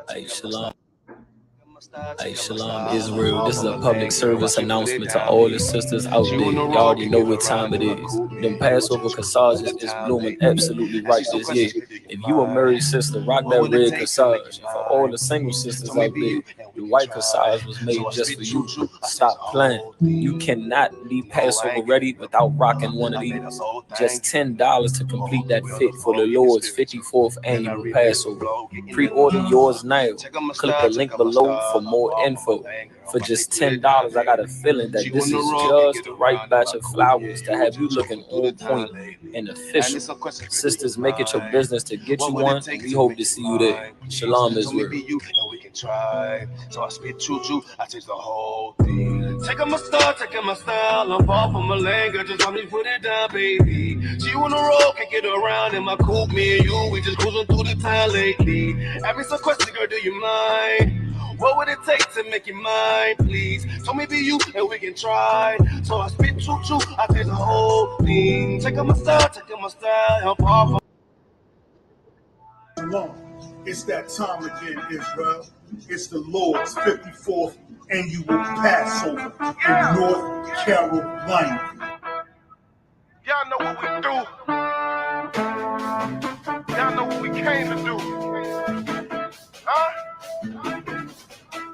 Hey, Shalom. Hey, Shalom Israel. This is a public service announcement to all the sisters out there. You already know what time it is. Them Passover corsages is blooming absolutely right this year. If you a married sister, rock that red corsage. For all the single sisters out there, the white corsage was made just for you. Stop playing. You cannot be Passover ready without rocking one of these. Just $10 to complete that fit for the Lord's 54th annual Passover. Pre-order yours now. Click the link below for more info. For just $10, I got a feeling that this is just the right batch of flowers to have you looking on point and official. Sisters, make it your business to get you one, and we hope to see you there. Shalom Israel. So I spit choo-choo, I take the whole thing. Taking my style, I'm far from a language, just let me put it down, baby. She wanna roll, can't get around in my coupe, me and you, we just cruising through the town lately. Ask me some questions, girl, do you mind? What would it take to make you mine, please? Tell me be you, and we can try. So I spit choo-choo, I take the whole thing. Taking my style, I'm far from. It's that time again, Israel. It's the Lord's 54th annual Passover in North Carolina. Y'all know what we do. Y'all know what we came to do. Huh?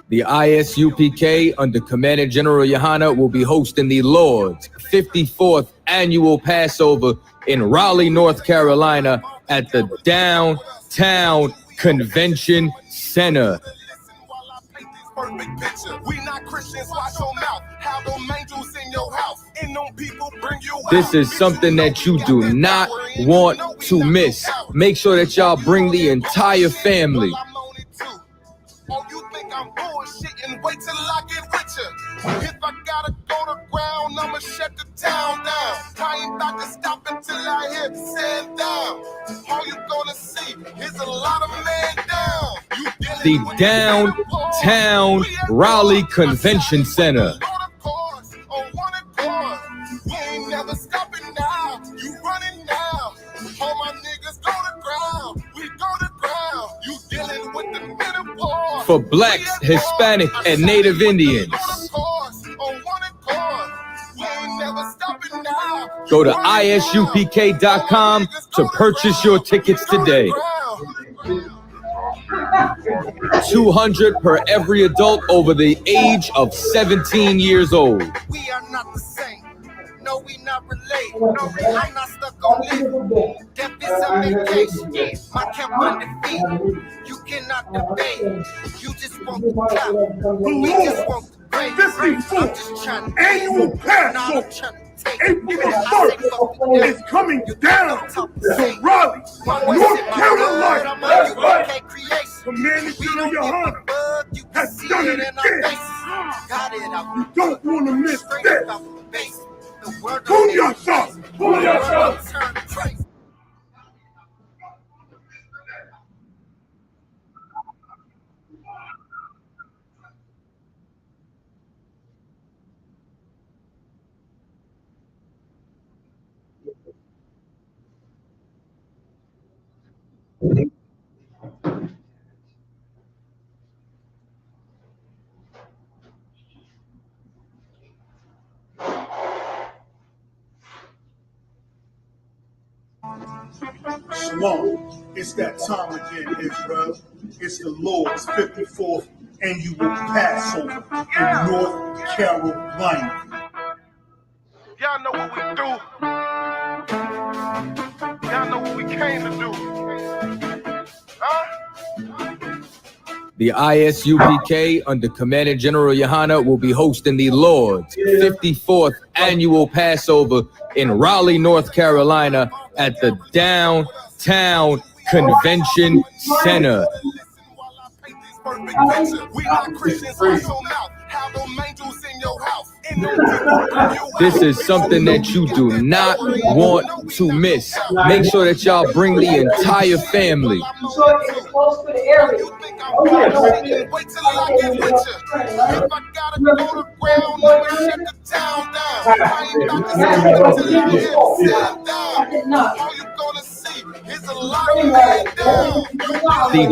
The ISUPK, under Commander General Yohana, will be hosting the Lord's 54th annual Passover in Raleigh, North Carolina at the Downtown Convention Center. This is something that you do not want to miss. Make sure that y'all bring the entire family. Oh, you think I'm bullshitting? Wait till I get with you. If I gotta go to ground, I'ma shut the town down. I ain't about to stop until I hit sand down. All you gonna see is a lot of man down. The Downtown Raleigh Convention Center. We ain't never stopping now. You running now. All my niggas go to ground. We go to ground. You dealing with the metaphor. For blacks, Hispanic, and Native Indians. Go to isupk.com to purchase your tickets today. $200 per every adult over the age of 17 years old. We are not the same. No, we not related. I'm not stuck on living. Death is a vacation. My camp undefeated. You cannot debate. You just want the clout. We just want the grade. I'm just trying to Annual Passover, April 1st, is coming down to Raleigh, North Carolina. Commander General Yohana has done it again. You don't want to miss this. Booyah! Shalom. It's that time again, Israel. It's the Lord's 54th annual Passover in North Carolina. Y'all know what we do. Y'all know what we came to do. Huh? The ISUPK, under Commander General Yohana, will be hosting the Lord's 54th annual Passover in Raleigh, North Carolina at the Downtown Convention Center. We not Christians, watch your mouth. Have them angels in your house. This is something that you do not want to miss. Make sure that y'all bring the entire family. Wait till I get with you. If I gotta go to ground, I'ma shut the town down. I ain't about to stop until I hit sand down. All you gonna see is a lot of man down. The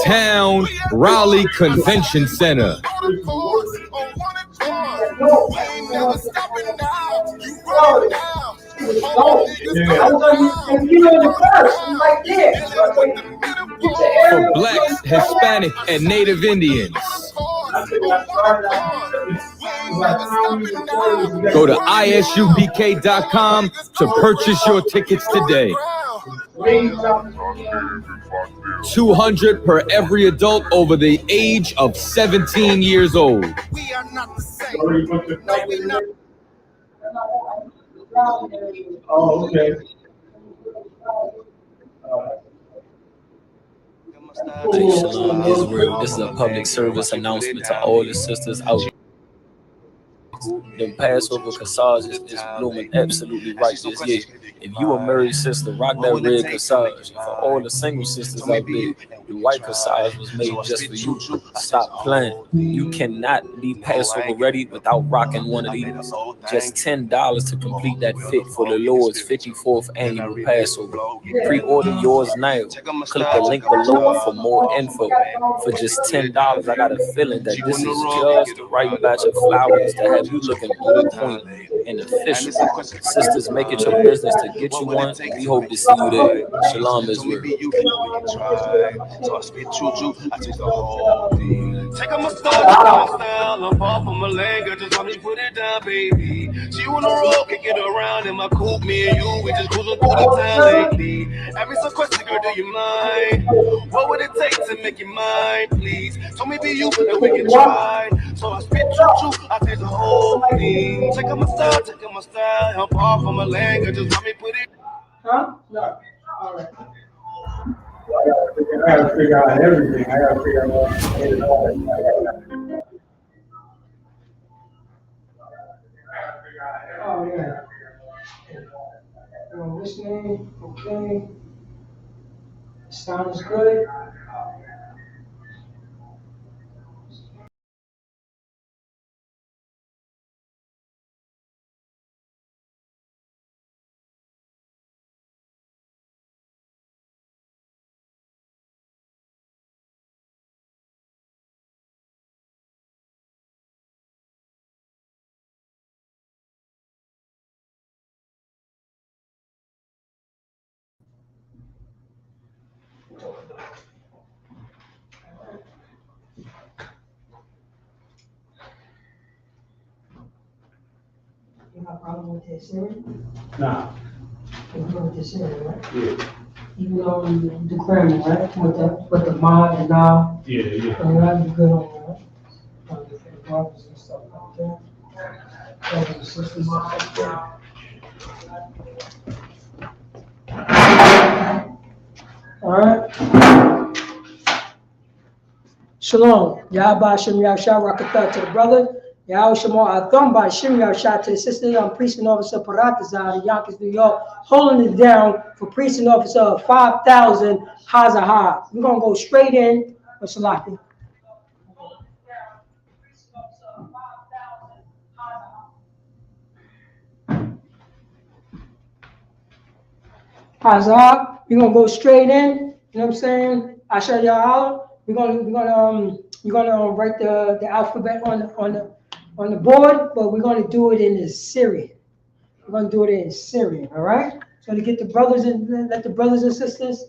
Midtown Raleigh Convention Center. For Blacks, Hispanic, and Native Indians. Go to isupk.com to purchase your tickets today. 200 per every adult over the age of 17 years old. We are not the same. No, we're not. Oh, okay. Hey, Shalom Israel. This is a public service announcement to all the sisters out there. The Passover corsage is blooming absolutely right this year. If you a married sister, rock that red corsage. For all the single sisters out there, the white corsage was made just for you. Stop playing. You cannot be Passover ready without rocking one of these. Just $10 to complete that fit for the Lord's 54th annual Passover. Pre-order yours now. Click the link below for more info. For just $10, I got a feeling that this is just the right batch of flowers to have you looking on point and official. Sisters, make it your business to get you one. We hope to see you there. Shalom Israel. So I spit choo-choo, I take the whole thing. Take on my style, I'm far from a language, just let me put it down, baby. She wanna roll, kick it around in my coupe, me and you, we just cruising through the town lately. Ask me some questions, girl, do you mind? What would it take to make you mine, please? So maybe you, and we can try. So I spit choo-choo, I take the whole thing. Take on my style, I'm far from a language, just let me put it. Huh? No. All right. I gotta figure out everything. I gotta figure out all that. Oh, yeah. Listening, okay. Sounds good. You got a problem with this hearing? Nah. You good with this hearing, right? Yeah. Even though you the grammar, right? With the mod and now. Yeah. And you have to good on that. For the brothers and stuff like that. Brothers and sisters like that. All right. Shalom. Yahba Shem Yahshua Rakatah to the brother. Yahweh Shema Atham by Shem Yahshua to the sister. I'm priest and officer Paratazar, Yonkers, New York, holding it down for priest and officer of 5,000 Hazahar. We're going to go straight in. What's the lock? Hazar, we're gonna go straight in. You know what I'm saying? I show y'all out. You're gonna write the alphabet on the board, but we're gonna do it in Syrian. We're gonna do it in Syrian. All right. So to get the brothers and let the brothers and sisters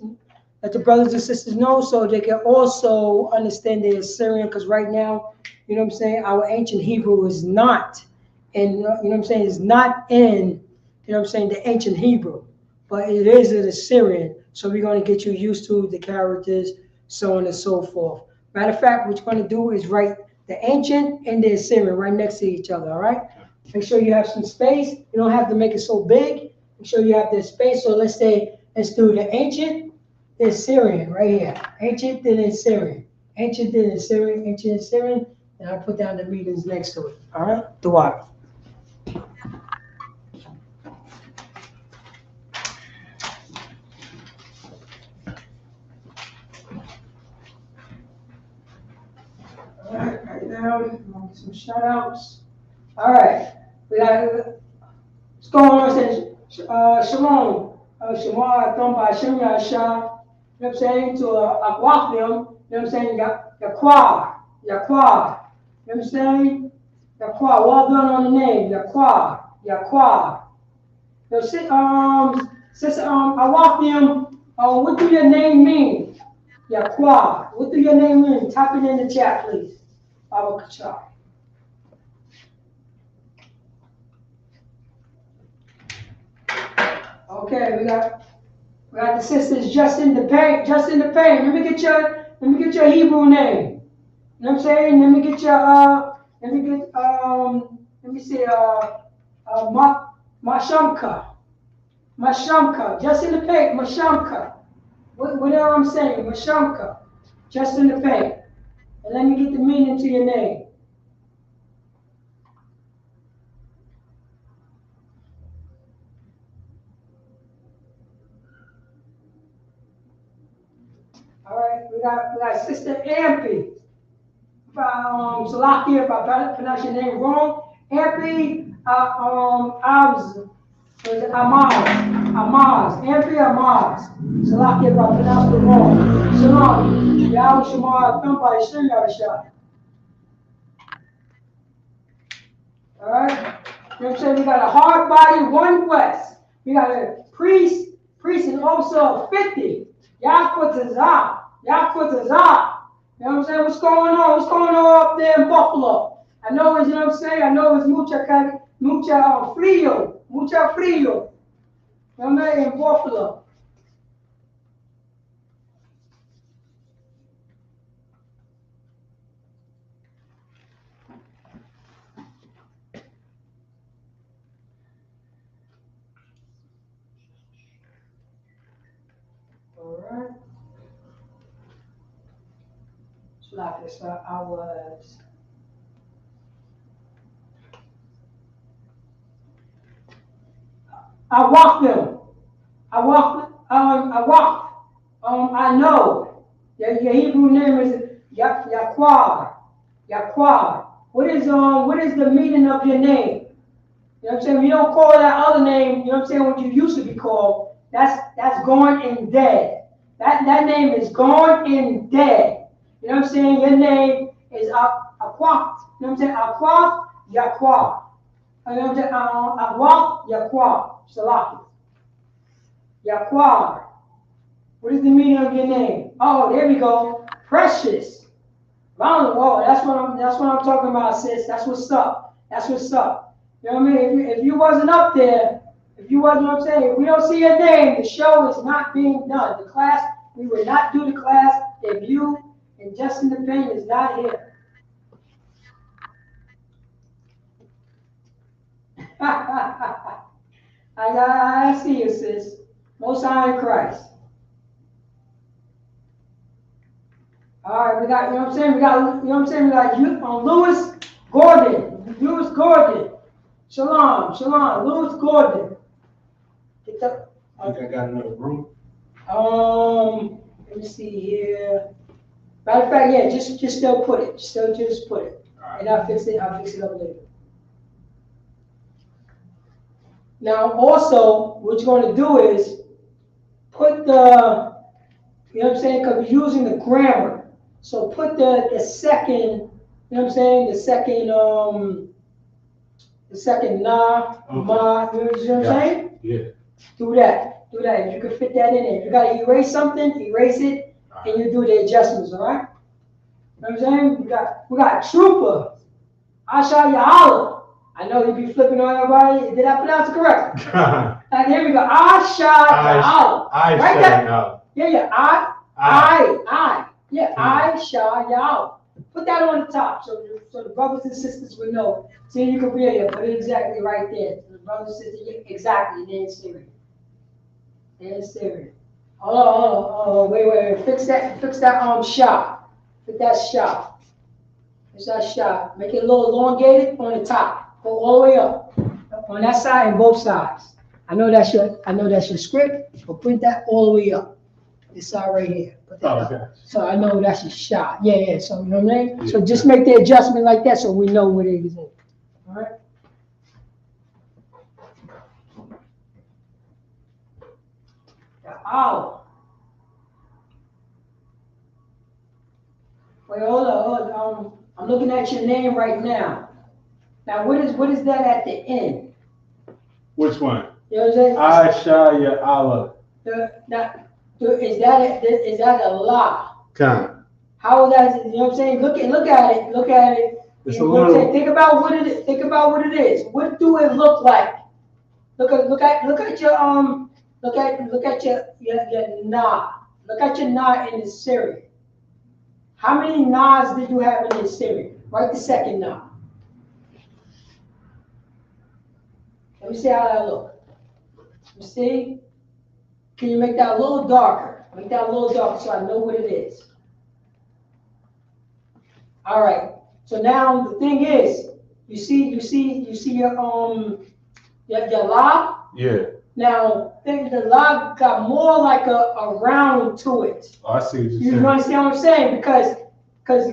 know, so they can also understand the Syrian. Because right now, you know what I'm saying, our ancient Hebrew is not in. You know what I'm saying, is not in. You know what I'm saying, the ancient Hebrew. But it is in Assyrian, so we're going to get you used to the characters, so on and so forth. Matter of fact, what you're going to do is write the ancient and the Assyrian right next to each other, all right? Make sure you have some space. You don't have to make it so big. Make sure you have the space. So let's do the ancient, the Assyrian right here. Ancient, then Assyrian. Ancient, then Assyrian, ancient, Assyrian. And I'll put down the readings next to it, all right? Dua. All right, right now, we're going to get some shout outs. All right, what's going on? Shalom. Shema, Atom, Hashem, Yasha. know what I'm saying, to Akwafim, you know what I'm saying, Yaquar, you know what I'm saying, Yaquar, well done on the name, Yaquar. Sister, Akwafim, what do your name mean? Yaquar, what do your name mean? Type it in the chat, please. Baba Kachar. Okay, we got the sisters just in the paint. Let me get your Hebrew name. You know what I'm saying? Let me see, Mashamka, just in the paint, Mashamka. What am I saying? Mashamka, just in the paint. And let me get the meaning to your name. All right, we got Sister Ampy. Salakia, if I pronounce your name wrong. Ampy, Amaz. Ampy Amaz. Salakia, if I pronounce it wrong. Shalom. Yahweh Shemar, come by Shem Yahushua. All right. You know what I'm saying? We got a hard body, one west. We got a priest and also 50. Yaquatazah. You know what I'm saying? What's going on up there in Buffalo? I know it's, you know what I'm saying? I know it's mucha frío. You know what I mean? In Buffalo. All right. Like this, I walked them. I know. Your Hebrew name is Yaquar. What is the meaning of your name? You know what I'm saying? You don't call that other name, you know what I'm saying, what you used to be called. That's gone and dead. That name is gone and dead. You know what I'm saying? Your name is Akwaf. You know what I'm saying? Akwaf, Yaquar. You know what I'm saying? Akwaf, Yaquar. Salaki. Yaquar. What is the meaning of your name? Oh, there we go. Precious. Oh, that's what I'm talking about, sis. That's what's up. You know what I mean? If you wasn't up there, if you wasn't what I'm saying, if we don't see your name, the show is not being done. The class, we would not do the class if you and Justin the Pain is not here. I see you, sis. Most High in Christ. All right, we got, you know what I'm saying? We got Lewis Gordon. Shalom, Lewis Gordon. Get the. I think I got another room. Let me see here. Matter of fact, yeah, just still put it. Just put it. Right. And I'll fix it up later. Now, also, what you're going to do is put the, you know what I'm saying, because we're using the grammar. So put the second, you know what I'm saying, the second na, ma, you know what I'm saying? Yeah. Do that. If you can fit that in there. If you got to erase something, erase it, and you do the adjustments, all right? You know what I'm saying? We got Trooper, Asha Yahala. I know you be flipping on everybody. Did I pronounce it correct? And here we go. Asha Yahala. Right there. Yeah. I. Yeah, Aisha Yahala. Put that on the top so the brothers and sisters will know. See, you can read it. Put it exactly right there. So the brothers and sisters, yeah, exactly. They ain't serious. Oh, wait. Fix that shot. Put that shot. Fix that shot. Make it a little elongated on the top. Go all the way up. On that side and both sides. I know that's your script, but put that all the way up. This side right here. Put that up. So I know that's your shot. Yeah. So you know what I mean? Yeah. So just make the adjustment like that so we know what it is in. All right. Wait, hold on. I'm looking at your name right now. Now, what is that at the end? Which one? You know what I'm saying? Ashaya Allah. Is that a lie? Khan. How is that? You know what I'm saying? Look at it. It's a little. Think about what it is. Think about what it is. What do it look like? Look at your look at your nah. Look at your nah in the Syrian. How many nahs did you have in the Syrian? Write the second nah. Let me see how that look. You see? Can you make that a little darker? Make that a little darker so I know what it is. All right. So now the thing is, you see your la. Yeah. Now the la got more like a round to it. Oh, I see what you're saying. You understand what I'm saying? Because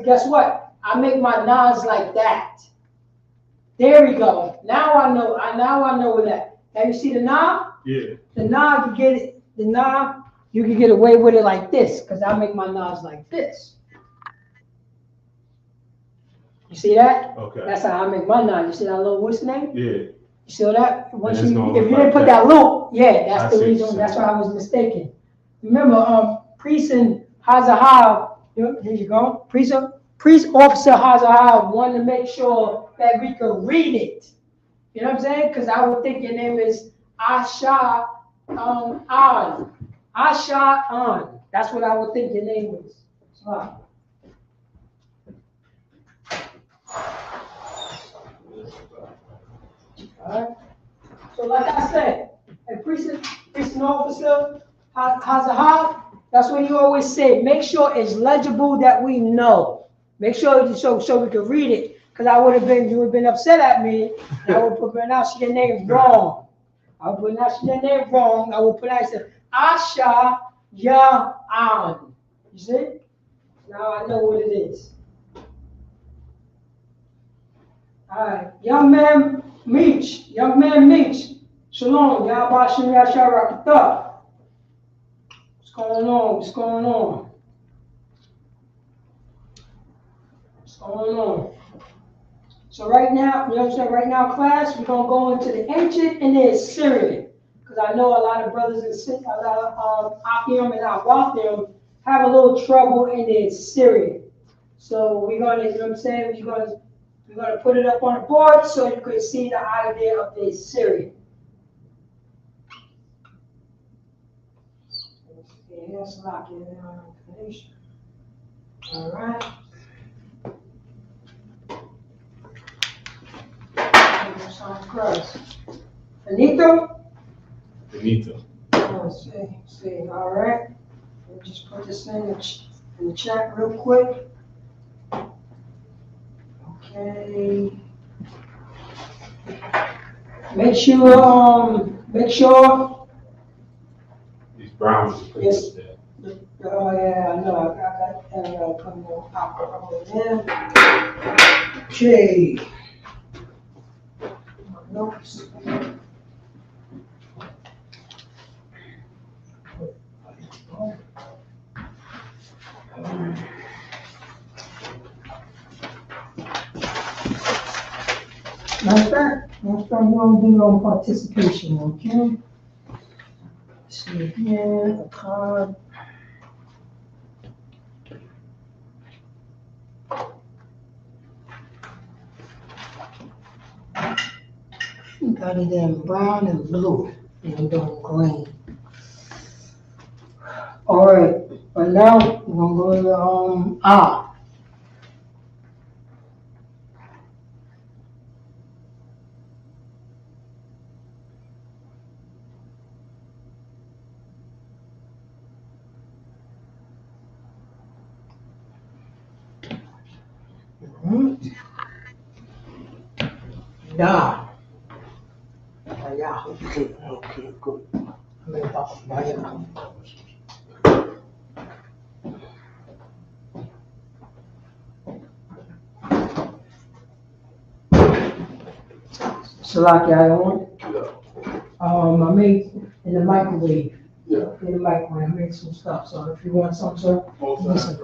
guess what? I make my nas like that. There we go. Now I know that. Have you see the na? Yeah. The na, you get it. The na, you can get away with it like this, because I make my nas like this. You see that? Okay. That's how I make my na. You see that little what's name? Yeah. You see that? Once if you didn't put that loop, yeah, that's the reason. That's why I was mistaken. Remember, priest and Hazahab, here you go. Priest officer Hazahab wanted to make sure that we could read it. You know what I'm saying? Because I would think your name is Asha An. Asha An. That's what I would think your name was. So, alright. So like I said, a priest and officer Hazahab, that's what you always say. Make sure it's legible that we know. Make sure so we can read it. Because you would have been upset at me, and I would pronounce your name wrong. I would pronounce your name wrong. I would pronounce it Asha Ya'an. You see? Now I know what it is. All right. Young man Meech. Shalom. Yabashim Yasharakata. What's going on? What's going on? So right now, you know what I'm saying? Right now, class, we're gonna go into the ancient and the Assyrian, because I know a lot of brothers and sisters, a lot of Akim and Awathim have a little trouble in the Assyrian. So we're gonna, you know what I'm saying? We're gonna put it up on the board so you can see the idea of the Assyrian. Yes, lock it in. All right. Christ. Benito? Let's see. All right. Let me just put this in the chat real quick. Okay. Make sure. These browns are pretty Yes. good. Oh yeah, I know. I got come more out. Okay. Notes. Next time we don't do no participation, okay? Let's see here, a card. Got it in brown and blue, and then green. All right, but now we're gonna go to Da. Yeah, okay, good. Salaki, I want. I made in the microwave. Yeah. In the microwave, I made some stuff. So if you want some, sir, listen.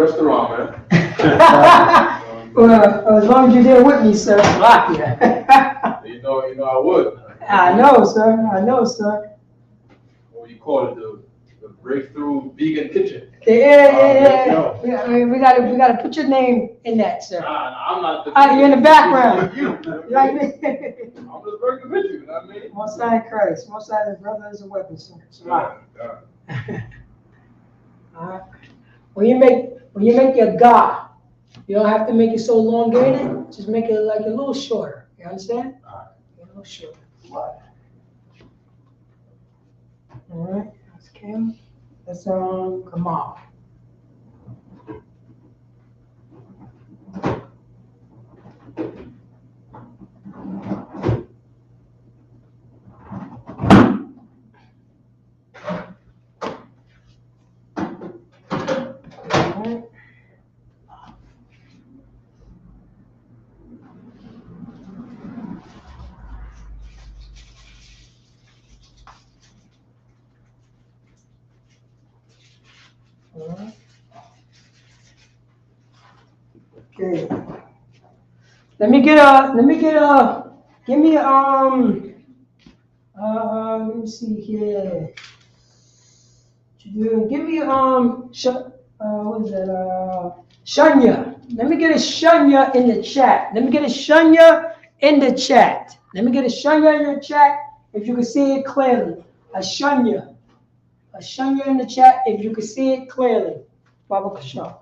restaurant, man. Well, as long as you're there with me, sir. Yeah. You know, I would. I know, sir. I know, sir. What do you call it? The breakthrough vegan kitchen. Yeah. I mean, we gotta put your name in that, sir. I'm not. You're in the background. You Like me. I'm just working with you. You know what I mean? Most High in Christ. Most High, the brother is a weapon, sir. Yeah. All right. When you make your God, you don't have to make it so elongated. Just make it like a little shorter. You understand? A little shorter. All right. That's Kim. That's Kamal. Okay. Let me get give me let me see here. Give me what is that? Shanya. Let me get a Shanya in the chat. Let me get a Shanya in the chat. Let me get a Shanya in the chat if you can see it clearly. A Shanya. A Shanya in the chat if you can see it clearly. Baba Kashan.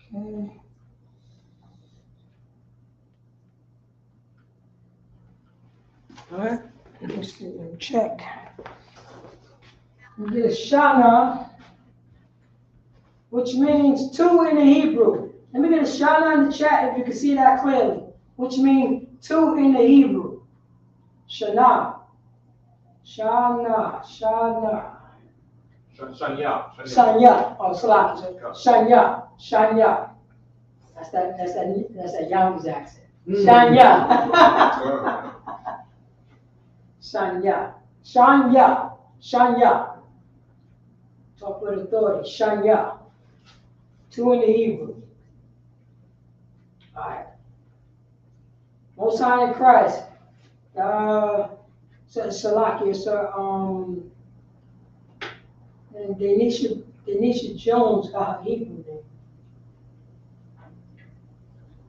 Okay. All right. Let's see. Check. We get a Shana, which means two in the Hebrew. Let me get a Shana in the chat if you can see that clearly, which means two in the Hebrew. Shana. Shana. Shana. Shanya. Shanya. Oh, Salaki. Shanya. Shanya. That's that Yonkers accent. Shanya. Shanya. Shanya. Shanya. Talk with authority. Shanya. Two in the Hebrew. All right. Most High in Christ. Salaki. So, and Denisha Jones got her Hebrew name.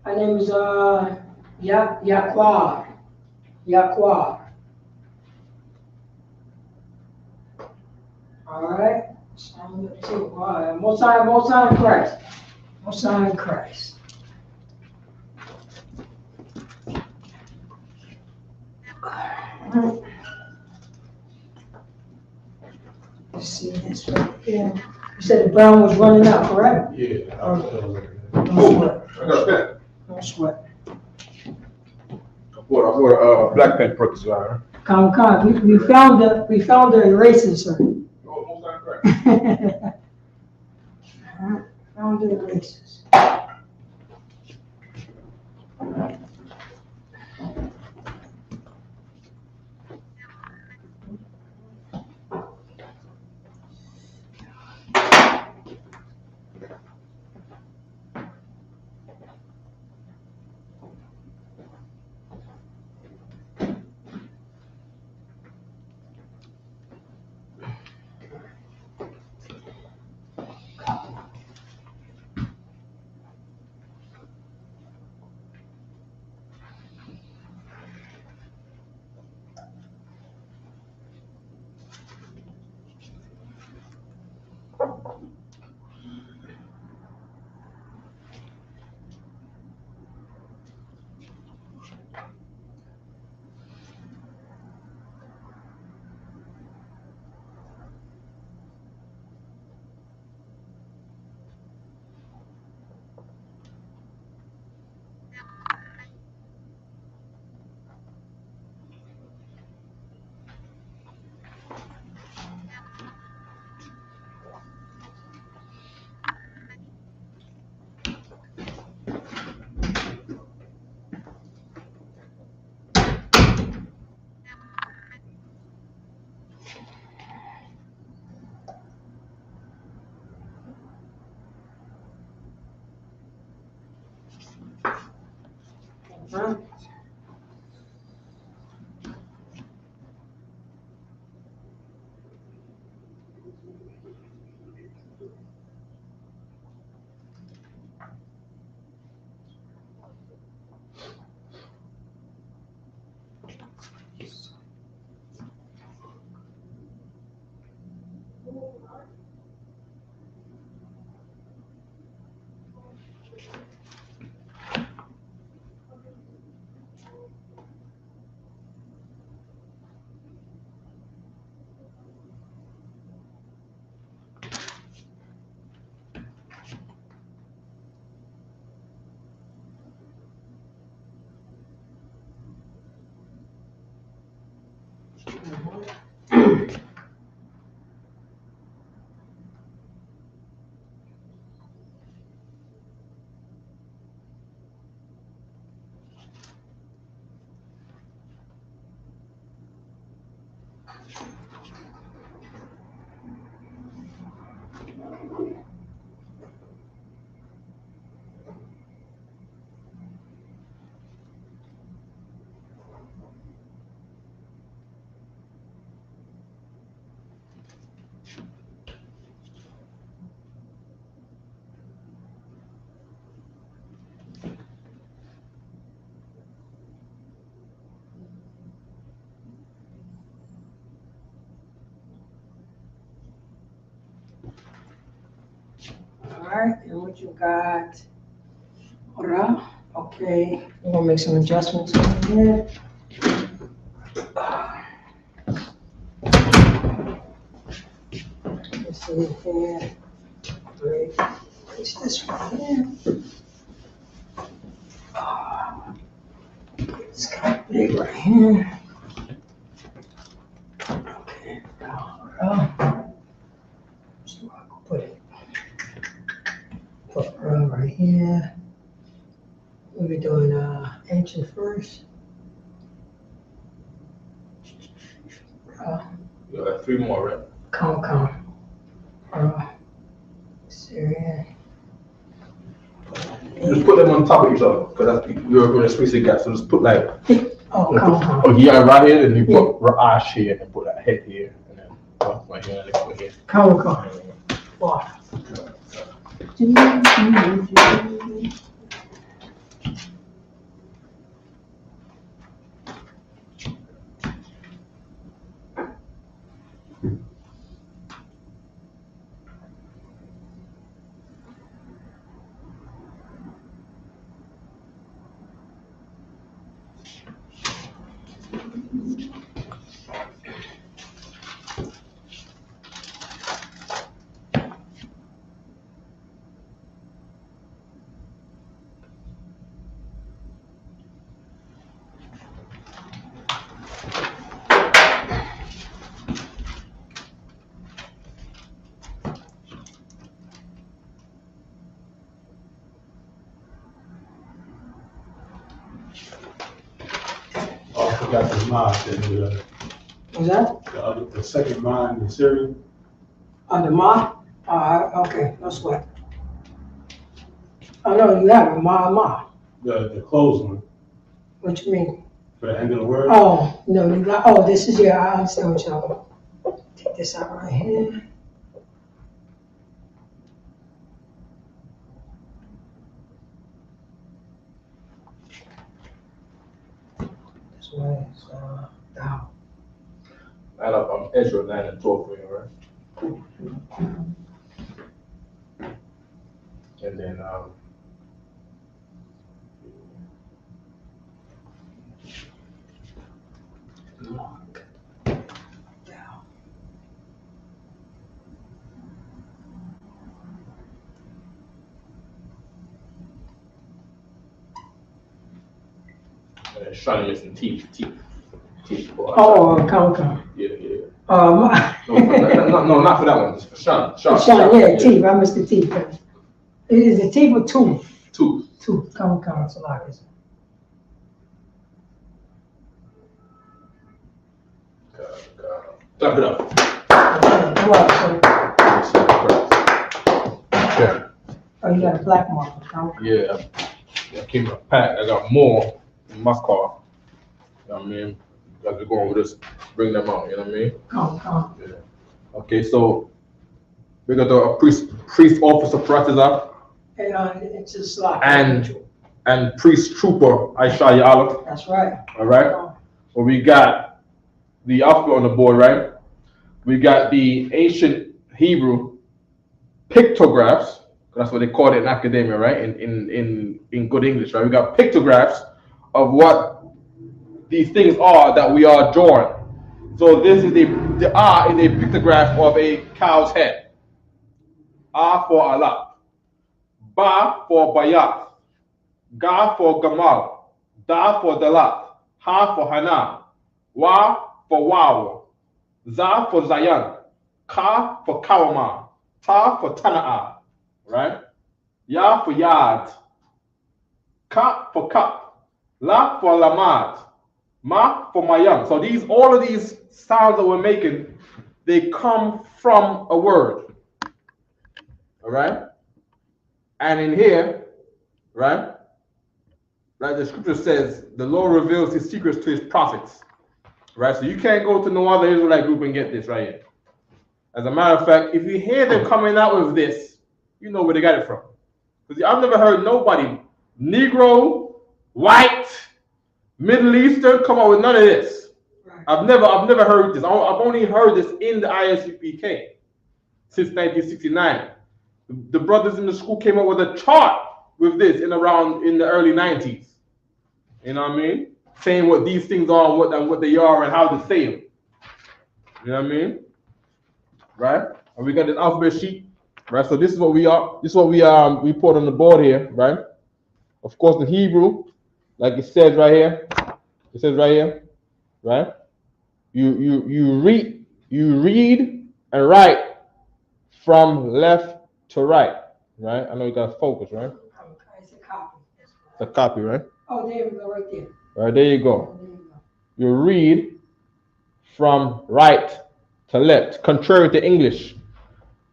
Her name is Yaquar. Yaquar. All right. All right. Most High in Christ. Most High in Christ. see this right here. You said the brown was running out, correct? Yeah. No sweat. I got that. No sweat. I bought black pen purchase, right? Come. We found the erasers, sir. Oh, most correct. Found the erasers. Alright, and what you got? Alright, okay, we're gonna make some adjustments in here. Let's see here. Great. Place this right here. It's kind of big right here. Okay, alright. So I can put it. Put right here. We'll be doing ancient first. You got 3 more, right? Come. Syrian. Just put them on top of each other, because you're going to space the gap. So just put like, Come. oh, yeah, right here, and you put ash here, and then put that head here, and then right here, and then put here. Come. Wow. got the mod in Was that? the second mod in the series. On the Ma? Okay, no sweat. Oh, no, you have a Ma. The closed one What you mean? for the end of the word. Oh, no, you got, oh, this is, yeah, I understand what y'all, take this out right here. This way is, down. Line up Ezra 9 and 12 for you, right? And then Down. Shiny is in teeth. Oh, come. Yeah. No, No, not for that one. It's for Sean. yeah, teeth, I missed the teeth. Is it teeth or tooth? Tooth. Tooth, come, it's a lot. Clap it up. Okay. Oh, you got a black marker, come. Yeah. I came in a pack. I got more in my car. You know what I mean? As we're going with this, bring them out, you know what I mean? Come. Yeah. Okay, so we got the priest officer Pratizak And it's a slot. and priest trooper Aisha Yalak. That's right. All right. Well, we got the alphabet on the board, right? We got the ancient Hebrew pictographs. That's what they call it in academia, right? In good English, right? We got pictographs of what these things are that we are drawing. So this is the A is a pictograph of a cow's head. A for Alap. Ba for Bayat. Ga for Gamal. Da for Dalat. Ha for Hana. Wa for Wawa. Za for Zayan. Ka for Kawama. Ta for Tana'a. Right? Ya for Yad. Ka for Kap. La for Lamad. Ma for Mayam. So all of these sounds that we're making, they come from a word. All right? And in here, right? Like the scripture says, the Lord reveals his secrets to his prophets. Right? So you can't go to no other Israelite group and get this right here. As a matter of fact, if you hear them coming out with this, you know where they got it from. Because I've never heard nobody, Negro, white, Middle Eastern, come up with none of this. Right. I've never heard this. I've only heard this in the ISUPK since 1969. The brothers in the school came up with a chart with this in the early 90s. You know what I mean? Saying what these things are and what they are and how to say them. You know what I mean? Right? And we got this alphabet sheet. Right? So this is what we are. This is what we put on the board here, right? Of course, the Hebrew, like it says right here. It says right here, right? You read and write from left to right, right? I know you got to focus, right? It's a copy. It's a copy, right? Oh, there we go, right there. Right, there you go. You read from right to left, contrary to English,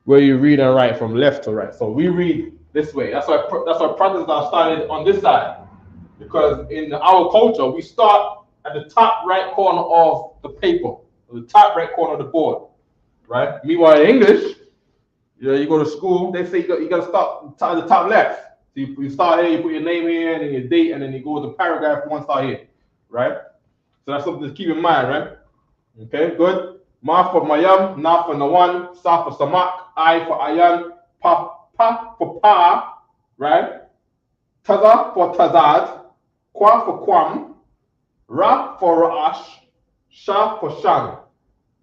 where you read and write from left to right. So we read this way. That's why Protestants started on this side, because in our culture we start at the top right corner of the paper, the top right corner of the board, right? Meanwhile, in English, you go to school, they say you got to start at the top left. So you start here, you put your name here, and then your date, and then you go to paragraph 1, start here, right? So that's something to keep in mind, right? Okay, good. Ma for Mayam, Na for Nawan, Sa for Samak, I for Ayan, Pa for Pa, right? Taza for Tazad, Kwa for Kwam, Ra for Ra'ash, Sha for Shan,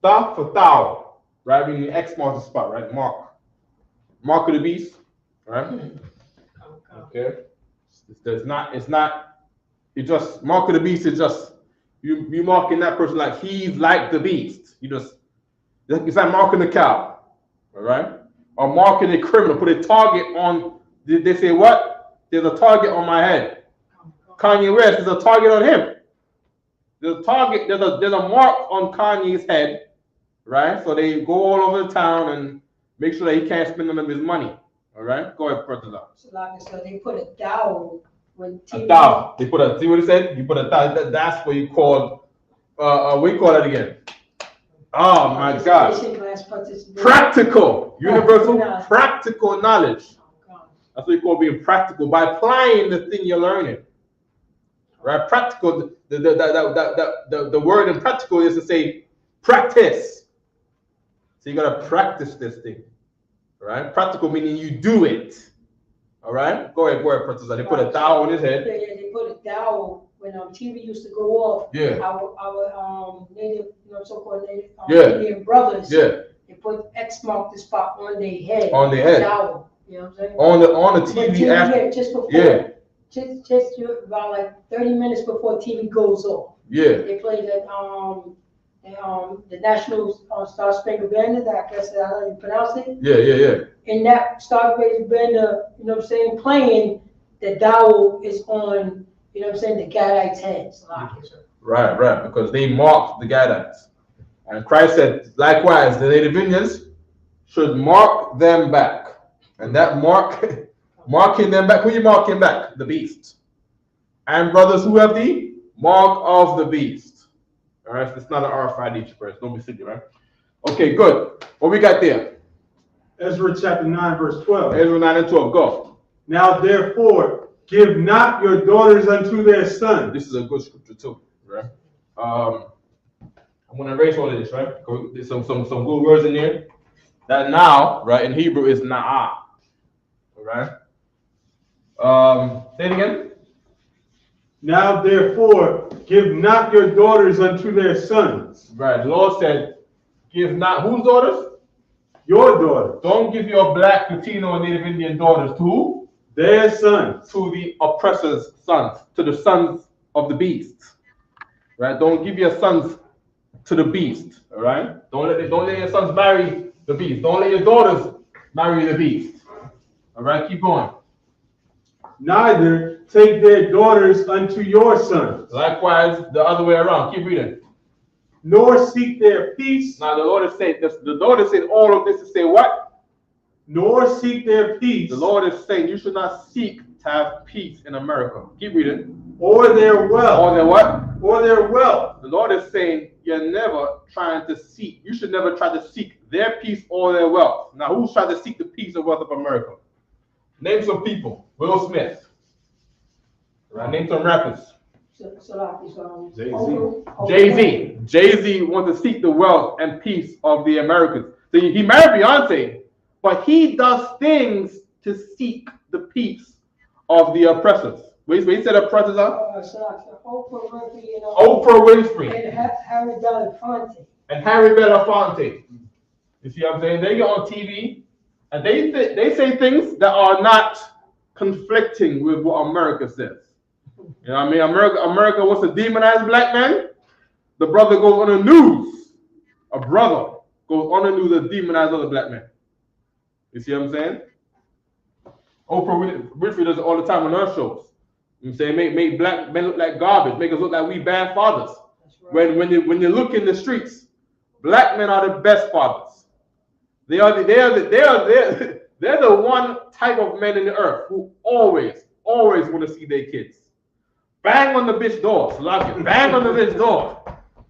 Da for Tao, right? Meaning X marks the spot, right? Mark of the beast, right? Okay. It just mark of the beast is just you marking that person like he's like the beast. It's like marking the cow, all right? Or marking a criminal, put a target on. They say what? There's a target on my head. Kanye West is a target on him. there's a target, there's a mark on Kanye's head, right? So they go all over the town and make sure that he can't spend none of his money. All right, go ahead, Professor. So like I said, they put a dowel when TV. A dowel. They put a. See what it said? You put a dowel. That's what you call. What do you call that again? Oh my God! Practical, universal, practical knowledge. That's what you call being practical, by applying the thing you're learning. Right? Practical. The word in practical is to say practice. So you gotta practice this thing. Right? Practical meaning you do it. All right? Go ahead, Professor. They put a dowel on his head. Yeah, they put a dowel when TV used to go off. Yeah. Our native, so-called native Indian brothers. Yeah. They put X mark the spot on their head. On their head. Dowel. You know what I'm saying? On the TV after. Yeah, just before. Yeah. Just about like 30 minutes before TV goes off. Yeah. They play that the National Star Spangled Banner. I guess that's how you pronounce it. Yeah. In that Star Spangled Banner, you know what I'm saying, playing, the dowel is on, you know what I'm saying, the Gadites' heads. Right, because they marked the Gadites. And Christ said, likewise, the native Indians should mark them back. And that marking them back, who you marking back? The beast. And brothers who have the mark of the beast. All right, so it's not an RFID first. Don't be silly, right? Okay, good. What we got there? Ezra chapter 9, verse 12. Ezra 9 and 12, go. Now therefore, give not your daughters unto their sons. This is a good scripture too, right? I'm gonna erase all of this, right? There's some good words in there. That now, right, in Hebrew is na'ah. All right. Say it again. Now therefore, give not your daughters unto their sons. Right. The Lord said, give not whose daughters? Your daughters. Don't give your black, Latino, and Native Indian daughters to who? Their sons. To the oppressor's sons, to the sons of the beast. Right? Don't give your sons to the beast. All right? Don't let your sons marry the beast. Don't let your daughters marry the beast. All right? Keep going. Neither take their daughters unto your sons. Likewise, the other way around. Keep reading. Nor seek their peace. Now the Lord is saying this. The Lord is saying all of this to say what? Nor seek their peace. The Lord is saying you should not seek to have peace in America. Keep reading. Or their wealth. Or their what? Or their wealth. The Lord is saying you're never trying to seek. You should never try to seek their peace or their wealth. Now who's trying to seek the peace or wealth of America? Name some people. Will Smith. Right. Name some rappers. Jay-Z. Jay-Z wants to seek the wealth and peace of the Americans. So he married Beyonce, but he does things to seek the peace of the oppressors. Wait, he said oppressors are? Oprah Winfrey. And Harry Belafonte. And Harry Belafonte. You see what I'm saying? They get on TV and they say things that are not conflicting with what America says. You know what I mean? America wants to demonize black men. The brother goes on the news. A brother goes on the news and demonize other black men. You see what I'm saying? Oprah Winfrey does it all the time on her shows. You know what I'm saying? Make black men look like garbage. Make us look like we bad fathers. Right. When you look in the streets, black men are the best fathers. They're the one type of men in the earth who always want to see their kids. Bang on the bitch door. Bang on the bitch door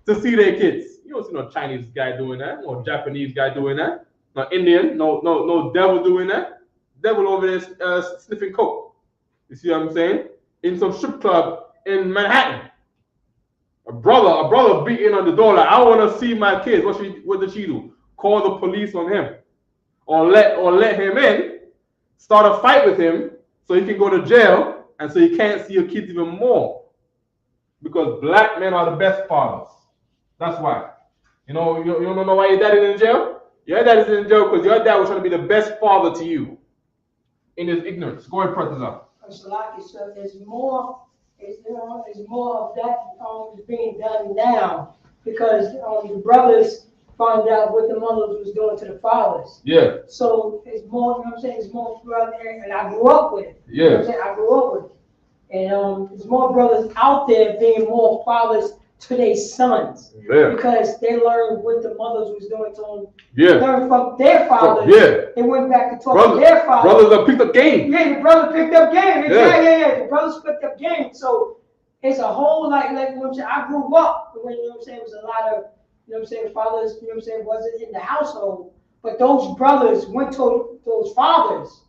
to see their kids. You don't see no Chinese guy doing that, no Japanese guy doing that, no Indian, no devil doing that. Devil over there sniffing coke. You see what I'm saying? In some strip club in Manhattan. A brother beating on the door like, I want to see my kids. What did she do? Call the police on him. Or let him in, start a fight with him so he can go to jail. And so you can't see your kids even more. Because black men are the best fathers. That's why. You don't know why your dad is in jail? Your dad is in jail because your dad was trying to be the best father to you. In his ignorance. Go ahead, Professor. So there's more of that is being done now. Because the brothers found out what the mothers was doing to the fathers. Yeah. So it's more, you know what I'm saying? It's more brother, and I grew up with it. Yeah. You know what I'm saying? I grew up with it. And there's more brothers out there being more fathers to their sons. Yeah. Because they learned what the mothers was doing to them. Yeah. Learned from their fathers. Yeah. They went back to talk to their fathers. Brothers have picked up game. Yeah, the brother picked up game. Yeah. Yeah. The brothers picked up game. So it's a whole like you know what I'm saying. I grew up when you know what I'm saying. It was a lot of you know what I'm saying. Fathers, you know what I'm saying, wasn't in the household, but those brothers went to those fathers